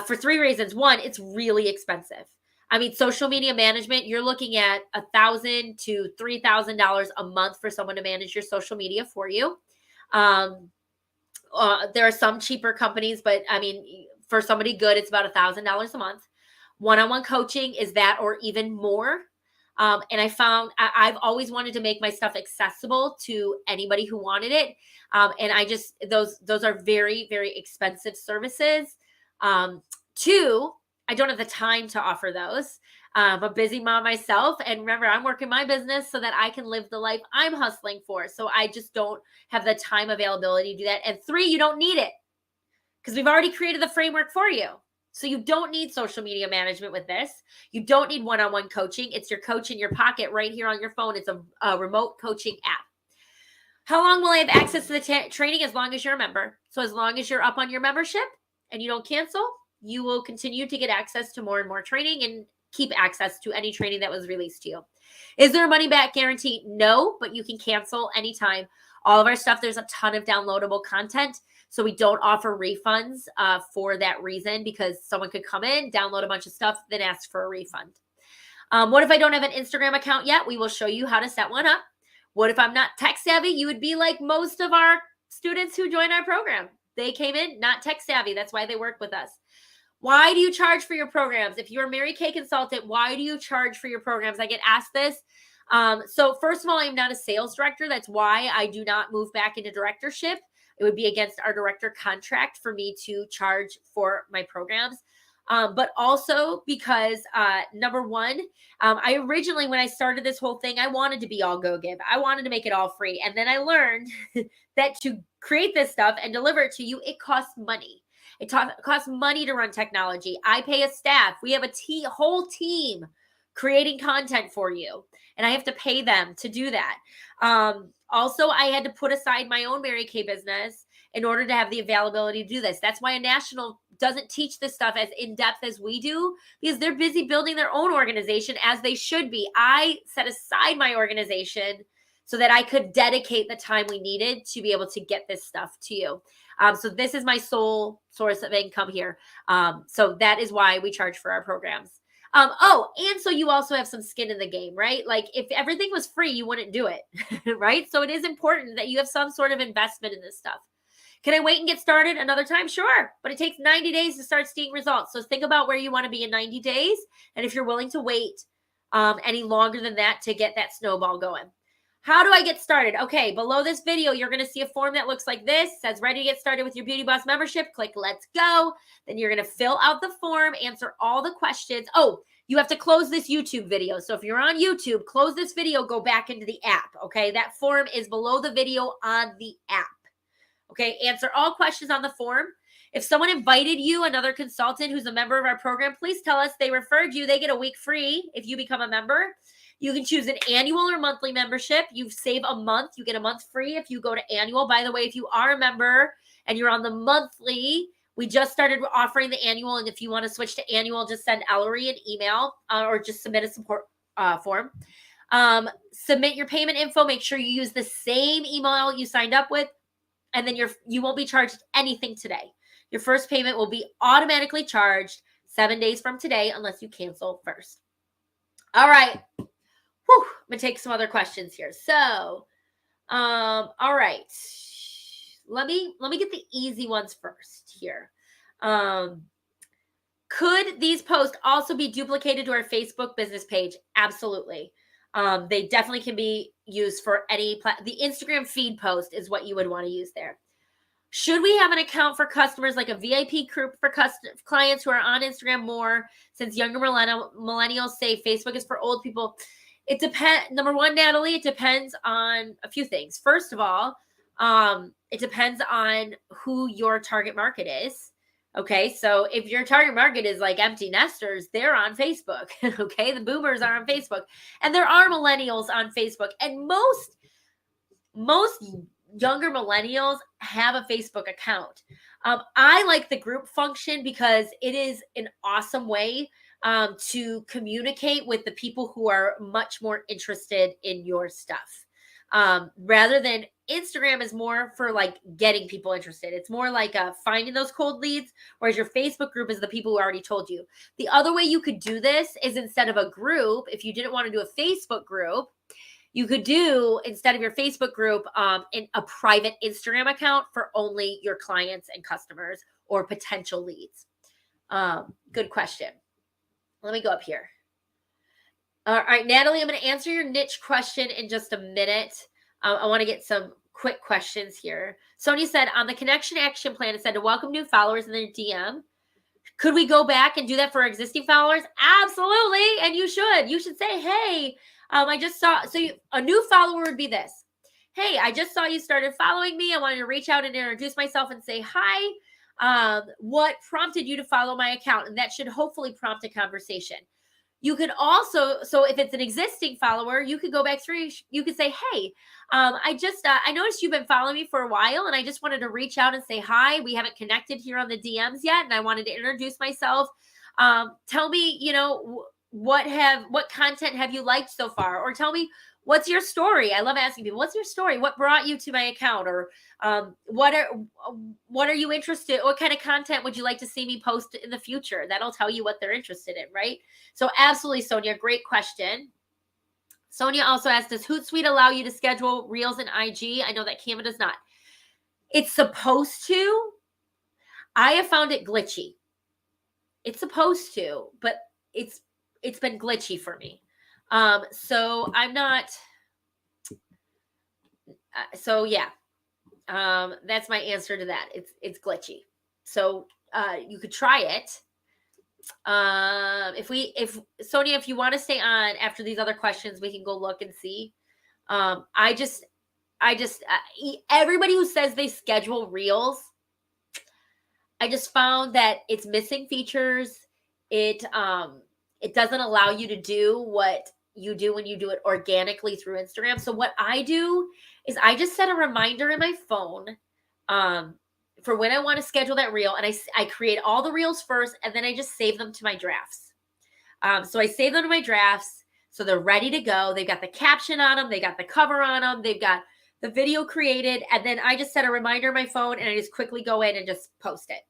For 3 reasons. One, it's really expensive. I mean, social media management, you're looking at $1,000 to $3,000 a month for someone to manage your social media for you. There are some cheaper companies, but I mean, for somebody good, it's about $1,000 a month. One-on-one coaching is that or even more. And I found I've always wanted to make my stuff accessible to anybody who wanted it. And those are very, very expensive services. 2, I don't have the time to offer those. I'm a busy mom myself. And remember, I'm working my business so that I can live the life I'm hustling for. So I just don't have the time availability to do that. And 3, you don't need it because we've already created the framework for you. So you don't need social media management with this. You don't need one-on-one coaching. It's your coach in your pocket right here on your phone. It's a remote coaching app. How long will I have access to the training? As long as you're a member. So as long as you're up on your membership and you don't cancel, you will continue to get access to more and more training and keep access to any training that was released to you. Is there a money back guarantee? No, but you can cancel anytime. All of our stuff, there's a ton of downloadable content. So we don't offer refunds for that reason, because someone could come in, download a bunch of stuff, then ask for a refund. What if I don't have an Instagram account yet? We will show you how to set one up. What if I'm not tech savvy? You would be like most of our students who join our program. They came in not tech savvy. That's why they work with us. Why do you charge for your programs? If you're a Mary Kay consultant, why do you charge for your programs? I get asked this. So first of all, I'm not a sales director. That's why I do not move back into directorship. It would be against our director contract for me to charge for my programs. But also because number one, I originally, when I started this whole thing, I wanted to be all go give. I wanted to make it all free. And then I learned that to create this stuff and deliver it to you, it costs money. It costs money to run technology. I pay a staff. We have a whole team creating content for you. and I have to pay them to do that. Also, I had to put aside my own Mary Kay business in order to have the availability to do this. That's why a national doesn't teach this stuff as in depth as we do, because they're busy building their own organization, as they should be. I set aside my organization so that I could dedicate the time we needed to be able to get this stuff to you. So this is my sole source of income here. So that is why we charge for our programs. Oh, and so you also have some skin in the game, right? Like if everything was free, you wouldn't do it, right? So it is important that you have some sort of investment in this stuff. Can I wait and get started another time? Sure. But it takes 90 days to start seeing results. So think about where you want to be in 90 days. And if you're willing to wait any longer than that to get that snowball going. How do I get started? Okay, below this video, you're going to see a form that looks like this. It says ready to get started with your Beauty Boss membership. Click let's go. Then you're going to fill out the form, answer all the questions. Oh, you have to close this YouTube video. So if you're on YouTube, close this video, go back into the app. Okay, that form is below the video on the app. Okay, answer all questions on the form. If someone invited you, another consultant who's a member of our program, please tell us they referred you. They get a week free if you become a member. You can choose an annual or monthly membership. You save a month. You get a month free if you go to annual. By the way, if you are a member and you're on the monthly, we just started offering the annual. And if you want to switch to annual, just send Ellery an email or just submit a support form. Submit your payment info. Make sure you use the same email you signed up with. And then you won't be charged anything today. Your first payment will be automatically charged 7 days from today unless you cancel first. All right. Whew, I'm going to take some other questions here. So, all right. Let me get the easy ones first here. Could these posts also be duplicated to our Facebook business page? Absolutely. They definitely can be used for any the Instagram feed post is what you would want to use there. Should we have an account for customers, like a VIP group for clients who are on Instagram more, since younger millennials say Facebook is for old people? It depends. Number one, Natalie, it depends on a few things. First of all, it depends on who your target market is. Okay, so if your target market is like empty nesters, they're on Facebook. Okay, the boomers are on Facebook, and there are millennials on Facebook, and most younger millennials have a Facebook account. I like the group function because it is an awesome way to communicate with the people who are much more interested in your stuff. Rather than Instagram is more for like getting people interested. It's more like finding those cold leads, whereas your Facebook group is the people who already told you. The other way you could do this is instead of a group, if you didn't want to do a Facebook group, you could do, instead of your Facebook group, in a private Instagram account for only your clients and customers or potential leads. Good question. Let me go up here. All right, Natalie, I'm going to answer your niche question in just a minute. I want to get some quick questions here. Sonia said, on the connection action plan, it said to welcome new followers in their DM. Could we go back and do that for existing followers? Absolutely. And you should. You should say, hey, I just saw, a new follower would be this. Hey, I just saw you started following me. I wanted to reach out and introduce myself and say hi. What prompted you to follow my account? And that should hopefully prompt a conversation. You could also, so if it's an existing follower, you could go back through, you could say, hey, I noticed you've been following me for a while and I just wanted to reach out and say hi. We haven't connected here on the DMs yet. And I wanted to introduce myself. Tell me, what content have you liked so far? Or tell me, what's your story? I love asking people, what's your story? What brought you to my account? Or what are you interested? What kind of content would you like to see me post in the future? That'll tell you what they're interested in, right? So absolutely, Sonia, great question. Sonia also asked, does Hootsuite allow you to schedule Reels and IG? I know that Canva does not. It's supposed to. I have found it glitchy. It's supposed to, but it's been glitchy for me. So I'm not, so yeah, that's my answer to that. It's glitchy. So, you could try it. If Sonia, if you want to stay on after these other questions, we can go look and see. Everybody who says they schedule Reels, I just found that it's missing features. It doesn't allow you to do what you do when you do it organically through Instagram. So what I do is I just set a reminder in my phone for when I want to schedule that reel, and I create all the reels first, and then I just save them to my drafts. So I save them to my drafts, so they're ready to go. They've got the caption on them, they got the cover on them, they've got the video created, and then I just set a reminder on my phone, and I just quickly go in and just post it.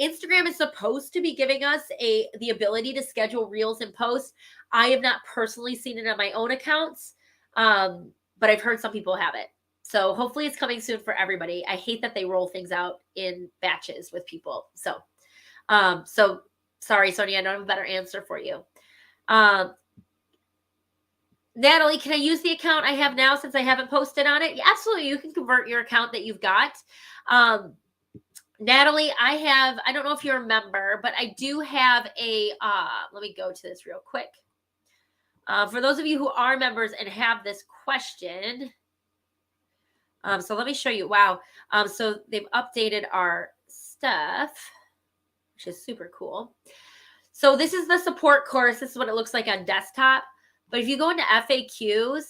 Instagram is supposed to be giving us the ability to schedule reels and posts. I have not personally seen it on my own accounts, but I've heard some people have it. So hopefully it's coming soon for everybody. I hate that they roll things out in batches with people. So sorry, Sonia, I don't have a better answer for you. Natalie, can I use the account I have now since I haven't posted on it? Yeah, absolutely. You can convert your account that you've got. Natalie, I don't know if you remember, but I do have let me go to this real quick. For those of you who are members and have this question, so let me show you. Wow. So they've updated our stuff, which is super cool. So this is the support course. This is what it looks like on desktop. But if you go into FAQs,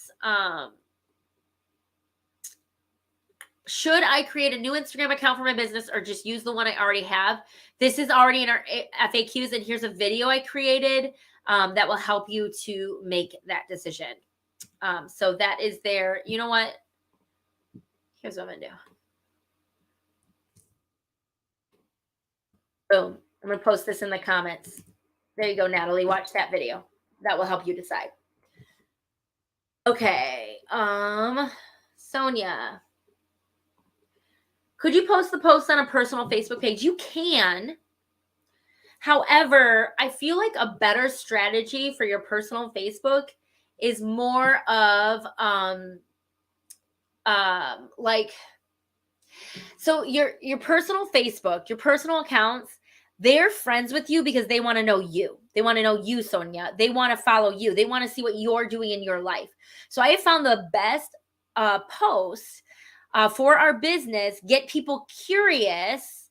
should I create a new Instagram account for my business or just use the one I already have? This is already in our FAQs, and here's a video I created that will help you to make that decision. So that is there. You know what? Here's what I'm going to do. Boom. I'm going to post this in the comments. There you go, Natalie. Watch that video. That will help you decide. Okay. Sonia, could you post the post on a personal Facebook page? You can. However, I feel like a better strategy for your personal Facebook is more of so your personal Facebook, your personal accounts, they're friends with you because they want to know you. They want to know you, Sonia. They want to follow you. They want to see what you're doing in your life. So I have found the best posts for our business get people curious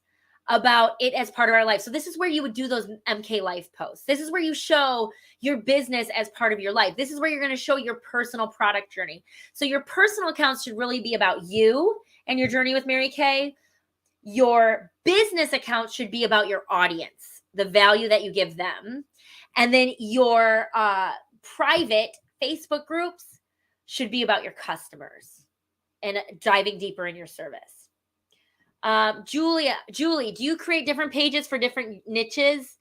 about it as part of our life. So this is where you would do those MK Life posts. This is where you show your business as part of your life. This is where you're going to show your personal product journey. So your personal accounts should really be about you and your journey with Mary Kay. Your business account should be about your audience, the value that you give them. And then your private Facebook groups should be about your customers and diving deeper in your service. Julie, do you create different pages for different niches?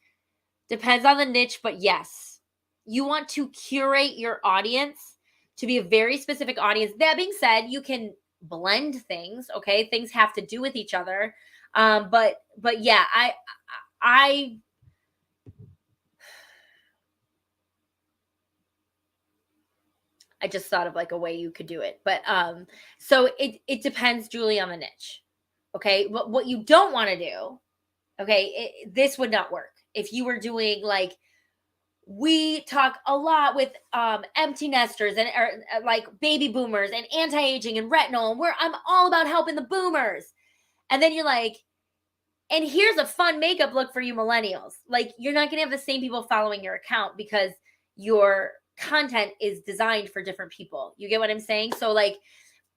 Depends on the niche, but yes, you want to curate your audience to be a very specific audience. That being said, you can blend things. Okay. Things have to do with each other. But yeah, I just thought of like a way you could do it, but, so it depends, Julie, on the niche. Okay. What you don't want to do, okay, this would not work. If you were doing like, we talk a lot with empty nesters and like baby boomers and anti-aging and retinol, and I'm all about helping the boomers. And then you're like, and here's a fun makeup look for you millennials. Like, you're not going to have the same people following your account because your content is designed for different people. You get what I'm saying? So like,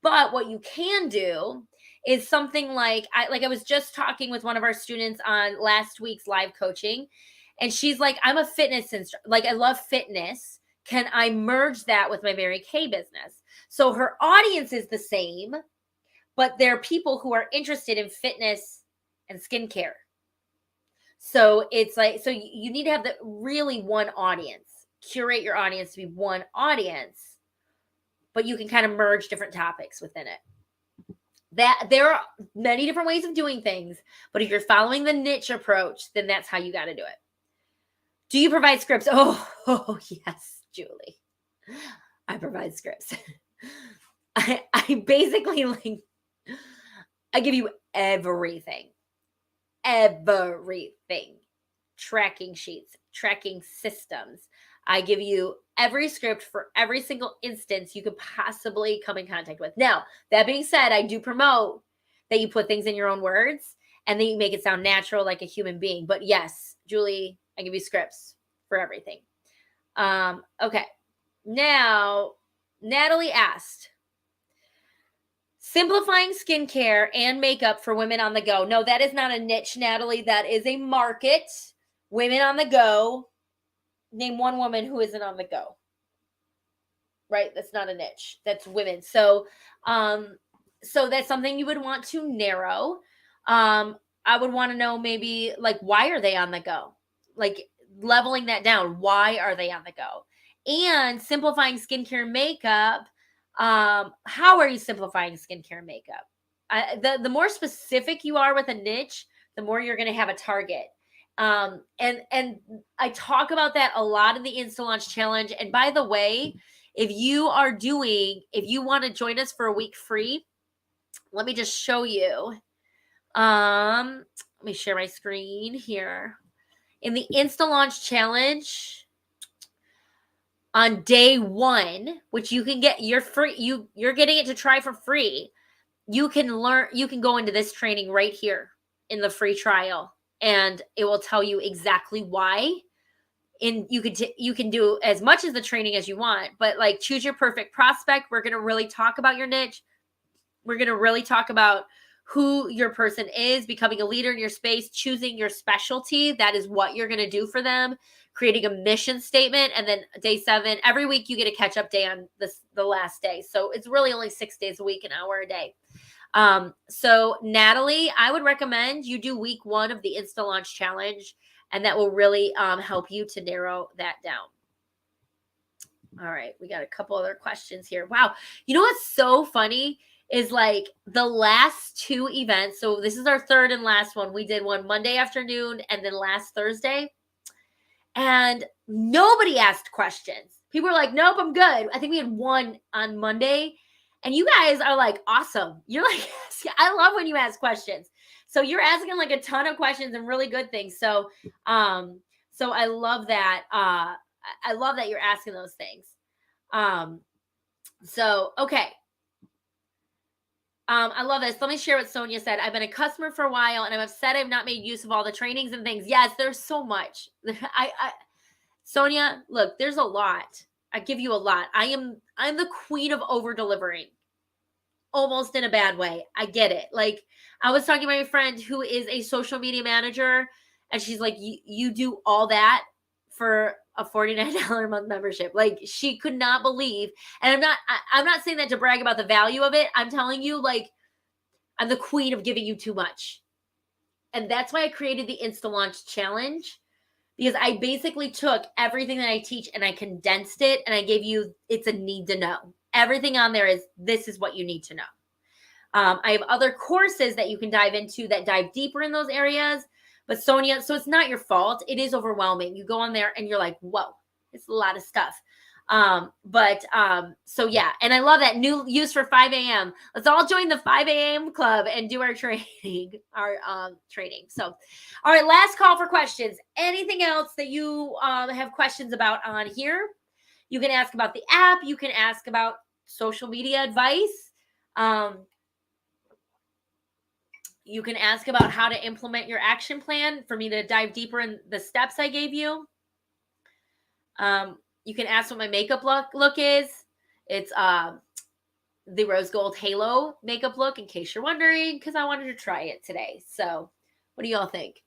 but what you can do is something like, I was just talking with one of our students on last week's live coaching, and she's like, I'm a fitness instructor. Like, I love fitness. Can I merge that with my Mary Kay business? So her audience is the same, but they're people who are interested in fitness and skincare. So it's like, so you need to have the really one audience, curate your audience to be one audience, but you can kind of merge different topics within it. That there are many different ways of doing things, but if you're following the niche approach, then that's how you got to do it. Do you provide scripts? Oh yes, Julie. I provide scripts. I basically like, I give you everything. Tracking sheets, tracking systems. I give you every script for every single instance you could possibly come in contact with. Now, that being said, I do promote that you put things in your own words and then you make it sound natural like a human being. But yes, Julie, I give you scripts for everything. Okay. Now, Natalie asked, simplifying skincare and makeup for women on the go. No, that is not a niche, Natalie. That is a market. Women on the go. Name one woman who isn't on the go. Right? That's not a niche. That's women. So that's something you would want to narrow. I would want to know maybe like why are they on the go? Like leveling that down. Why are they on the go? And simplifying skincare and makeup. How are you simplifying skincare and makeup? The more specific you are with a niche, the more you're going to have a target. And I talk about that a lot in the Insta Launch Challenge. And by the way, if you want to join us for a week free, let me just show you. Let me share my screen here. In the Insta Launch Challenge, on day 1, which you can get, you're free, you're getting it to try for free. You can go into this training right here in the free trial, and it will tell you exactly why. And you can do as much as the training as you want, but like choose your perfect prospect. We're going to really talk about your niche. We're going to really talk about who your person is, becoming a leader in your space, choosing your specialty. That is what you're going to do for them, creating a mission statement. And then day 7, every week you get a catch up day on the last day. So it's really only 6 days a week, an hour a day. So Natalie, I would recommend you do week 1 of the Insta Launch Challenge, and that will really help you to narrow that down. All right, we got a couple other questions here. Wow. You know what's so funny is like the last 2 events. So this is our third and last one. We did one Monday afternoon and then last Thursday. And nobody asked questions. People were like, nope, I'm good. I think we had one on Monday. And you guys are like, awesome. You're like, I love when you ask questions. So you're asking like a ton of questions and really good things. So I love that. I love that you're asking those things. Okay. I love this. Let me share what Sonia said. I've been a customer for a while and I'm upset I've not made use of all the trainings and things. Yes, there's so much. Sonia, look, there's a lot. I give you a lot. I'm the queen of over delivering. Almost in a bad way. I get it. Like I was talking to my friend who is a social media manager, and she's like, you do all that for a $49 a month membership. Like she could not believe. And I'm not saying that to brag about the value of it. I'm telling you, like, I'm the queen of giving you too much. And that's why I created the Insta Launch Challenge, because I basically took everything that I teach and I condensed it and I gave you, it's a need to know. Everything on there is, this is what you need to know. I have other courses that you can dive into that dive deeper in those areas. But Sonia, so it's not your fault. It is overwhelming. You go on there and you're like, whoa, it's a lot of stuff. So yeah, and I love that new use for 5 a.m. Let's all join the 5 a.m. club and do our training, training. So, all right, last call for questions. Anything else that you have questions about on here? You can ask about the app. You can ask about social media advice. You can ask about how to implement your action plan for me to dive deeper in the steps I gave you. You can ask what my makeup look is. It's the rose gold halo makeup look, in case you're wondering, because I wanted to try it today. So what do y'all think?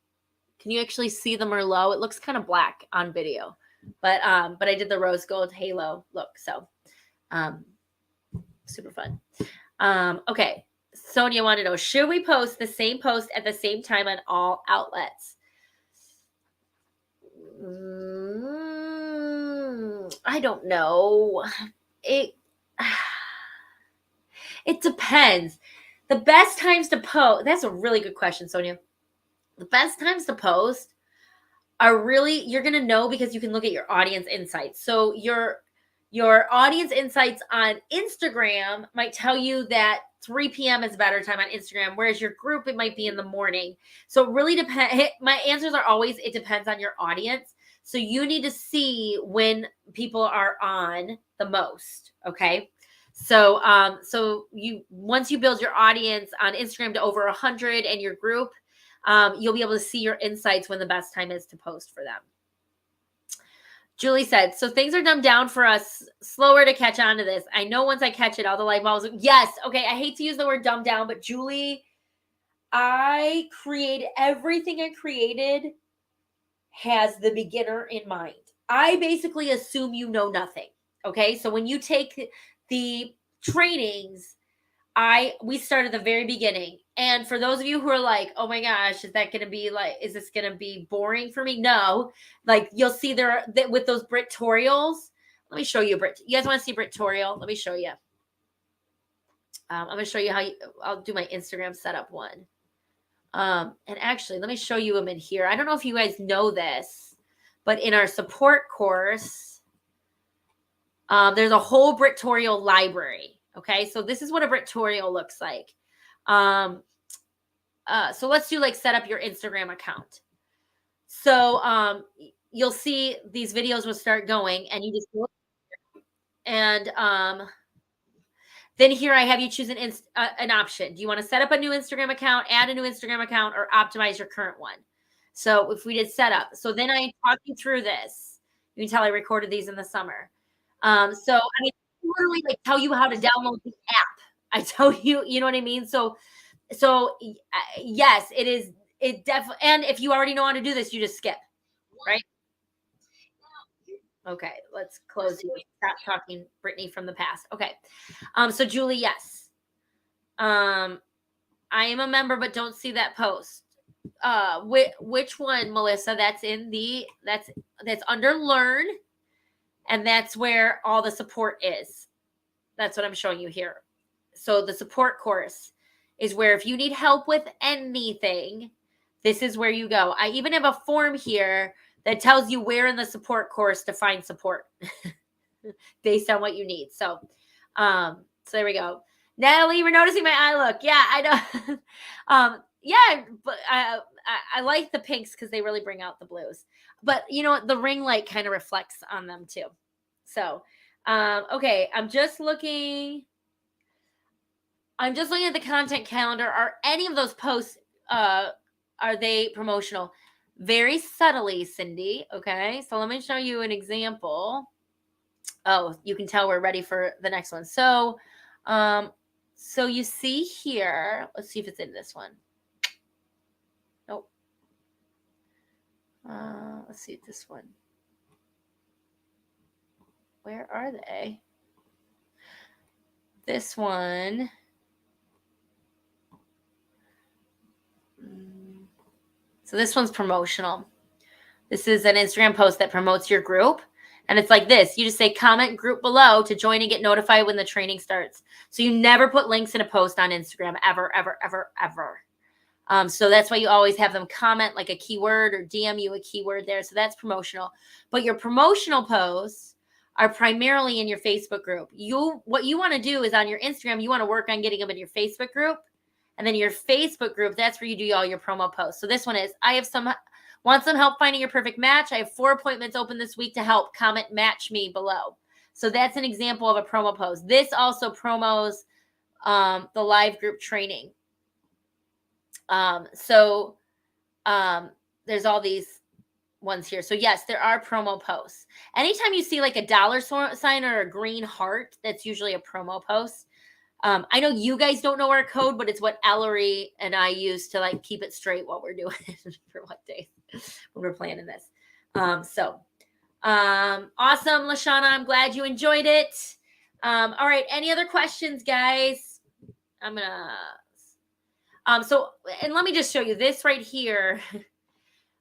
Can you actually see the Merlot? It looks kind of black on video, but I did the rose gold halo look. So super fun. Okay. Sonia wanted to know, should we post the same post at the same time on all outlets? I don't know. It depends. The best times to post, that's a really good question, Sonia. The best times to post are really, you're going to know because you can look at your audience insights. So your audience insights on Instagram might tell you that 3 p.m. is a better time on Instagram, whereas your group, it might be in the morning. So it really depends. My answers are always, it depends on your audience. So you need to see when people are on the most. Okay. So, once you build your audience on Instagram to over 100 and your group, you'll be able to see your insights when the best time is to post for them. Julie said, so things are dumbed down for us, slower to catch on to this. I know once I catch it, all the light bulbs. Yes. Okay. I hate to use the word dumbed down, but Julie, I created everything I created has the beginner in mind. I basically assume you know nothing. Okay. So when you take the trainings, we start at the very beginning. And for those of you who are like, oh my gosh, is this going to be boring for me? No, like you'll see there that with those Britorials. Let me show you a Brit. You guys want to see Britorial? Let me show you. I'm going to show you I'll do my Instagram setup one. And actually, let me show you them in here. I don't know if you guys know this, but in our support course, there's a whole Britorial library. Okay, so this is what a Britorial looks like. So let's do like set up your Instagram account. So you'll see these videos will start going, and you just look, and then here I have you choose an option. Do you want to set up a new Instagram account, add a new Instagram account, or optimize your current one? So if we did setup, so then I talk you through this. You can tell I recorded these in the summer. So I mean, literally like tell you how to download the app. I tell you, you know what I mean? So yes, it is. It definitely. And if you already know how to do this, you just skip, right? Okay, let's close you. Stop talking, Brittany from the past. Okay. So Julie, yes. I am a member, but don't see that post. Which one, Melissa? That's that's under Learn, and that's where all the support is. That's what I'm showing you here. So the support course is where if you need help with anything, this is where you go. I even have a form here that tells you where in the support course to find support based on what you need. So there we go. Natalie, we're noticing my eye look. Yeah, I know. Yeah, but I like the pinks because they really bring out the blues. But you know what? The ring light kind of reflects on them too. So, okay, I'm just looking at the content calendar. Are any of those posts, are they promotional? Very subtly, Cindy. Okay, so let me show you an example. Oh, you can tell we're ready for the next one. So, so you see here, let's see if it's in this one. Nope. Let's see this one. Where are they? This one. So this one's promotional. This is an Instagram post that promotes your group. And it's like this. You just say comment group below to join and get notified when the training starts. So you never put links in a post on Instagram ever, ever, ever, ever. So that's why you always have them comment like a keyword or DM you a keyword there. So that's promotional. But your promotional posts are primarily in your Facebook group. What you want to do is on your Instagram, you want to work on getting them in your Facebook group. And then your Facebook group, that's where you do all your promo posts. So this one is, want some help finding your perfect match? I have 4 appointments open this week to help. Comment match me below. So that's an example of a promo post. This also promos the live group training. There's all these ones here. So yes, there are promo posts. Anytime you see like a dollar sign or a green heart, that's usually a promo post. I know you guys don't know our code, but it's what Ellery and I use to like keep it straight what we're doing for what day when we're planning this. Awesome, Lashana. I'm glad you enjoyed it. All right. Any other questions, guys? I'm gonna. And let me just show you this right here.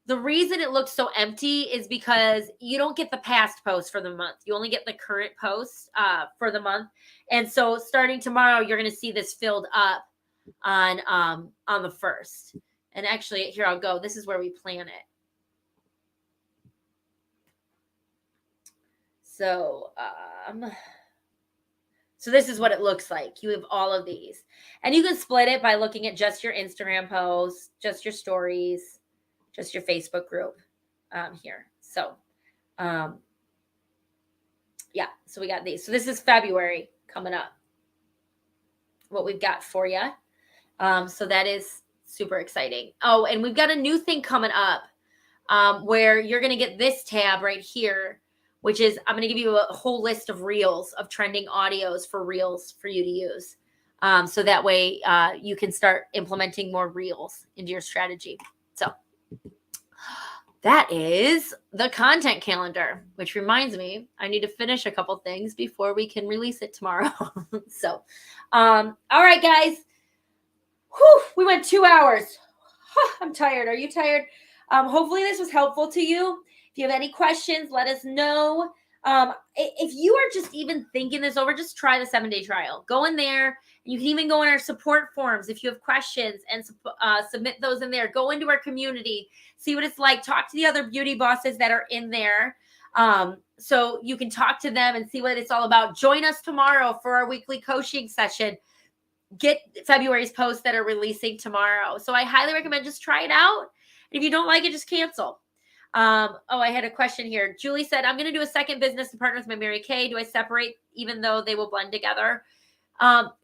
The reason it looks so empty is because you don't get the past post for the month. You only get the current post for the month. And so starting tomorrow, you're going to see this filled up on the 1st. And actually, here I'll go. This is where we plan it. So this is what it looks like. You have all of these. And you can split it by looking at just your Instagram posts, just your stories, just your Facebook group here. So, yeah, so we got these. So this is February coming up, what we've got for you. So that is super exciting. Oh, and we've got a new thing coming up where you're going to get this tab right here which is I'm going to give you a whole list of reels, of trending audios for reels for you to use. So that way you can start implementing more reels into your strategy. So that is the content calendar, which reminds me, I need to finish a couple things before we can release it tomorrow. So, all right, guys. Whew, we went 2 hours. I'm tired. Are you tired? Hopefully this was helpful to you. If you have any questions, let us know. If you are just even thinking this over, just try the 7-day trial. Go in there. You can even go in our support forums if you have questions and submit those in there. Go into our community, see what it's like. Talk to the other beauty bosses that are in there. So you can talk to them and see what it's all about. Join us tomorrow for our weekly coaching session. Get February's posts that are releasing tomorrow. So I highly recommend just try it out. If you don't like it, just cancel. I had a question here. Julie said, I'm going to do a second business and partner with my Mary Kay. Do I separate even though they will blend together?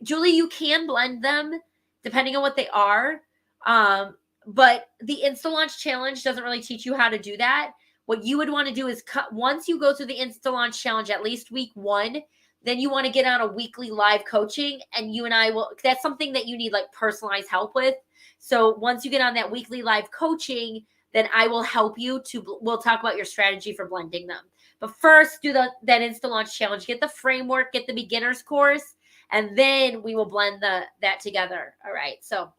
Julie, you can blend them depending on what they are. But the Insta Launch Challenge doesn't really teach you how to do that. What you would want to do is once you go through the Insta Launch Challenge, at least week 1, then you want to get on a weekly live coaching, and you and I will, that's something that you need like personalized help with. So once you get on that weekly live coaching, then I will help you we'll talk about your strategy for blending them. But first do that Insta Launch Challenge, get the framework, get the beginner's course, and then we will blend that together. All right. So,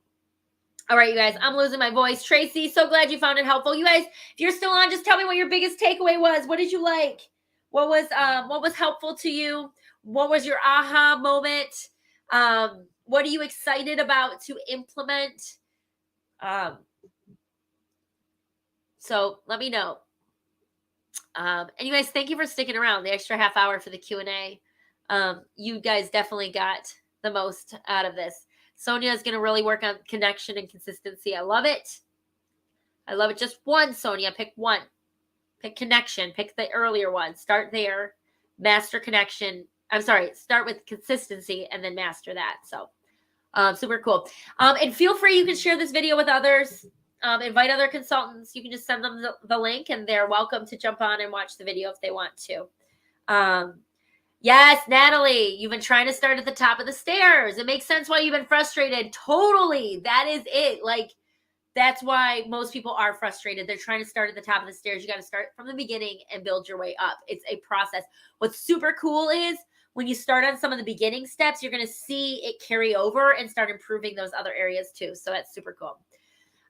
all right, you guys, I'm losing my voice. Tracy, so glad you found it helpful. You guys, if you're still on, just tell me what your biggest takeaway was. What did you like? What was helpful to you? What was your aha moment? What are you excited about to implement? So let me know. And you guys, thank you for sticking around the extra half hour for the Q&A. You guys definitely got the most out of this. Sonia is going to really work on connection and consistency. I love it. I love it. Just one, Sonia. Pick one. Pick connection. Pick the earlier one. Start there. Master connection. I'm sorry. Start with consistency and then master that. So super cool. And feel free. You can share this video with others. Invite other consultants. You can just send them the link and they're welcome to jump on and watch the video if they want to. Yes, Natalie, you've been trying to start at the top of the stairs. It makes sense why you've been frustrated. Totally. That is it. Like, that's why most people are frustrated. They're trying to start at the top of the stairs. You got to start from the beginning and build your way up. It's a process. What's super cool is when you start on some of the beginning steps, you're going to see it carry over and start improving those other areas too. So that's super cool.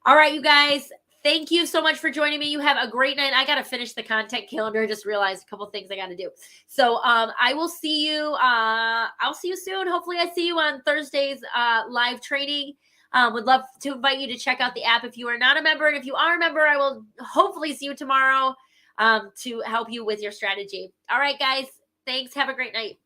All right, you guys. Thank you so much for joining me. You have a great night. I got to finish the content calendar. I just realized a couple things I got to do. So I will see you. I'll see you soon. Hopefully I see you on Thursday's live training. Would love to invite you to check out the app if you are not a member. And if you are a member, I will hopefully see you tomorrow to help you with your strategy. All right, guys. Thanks. Have a great night.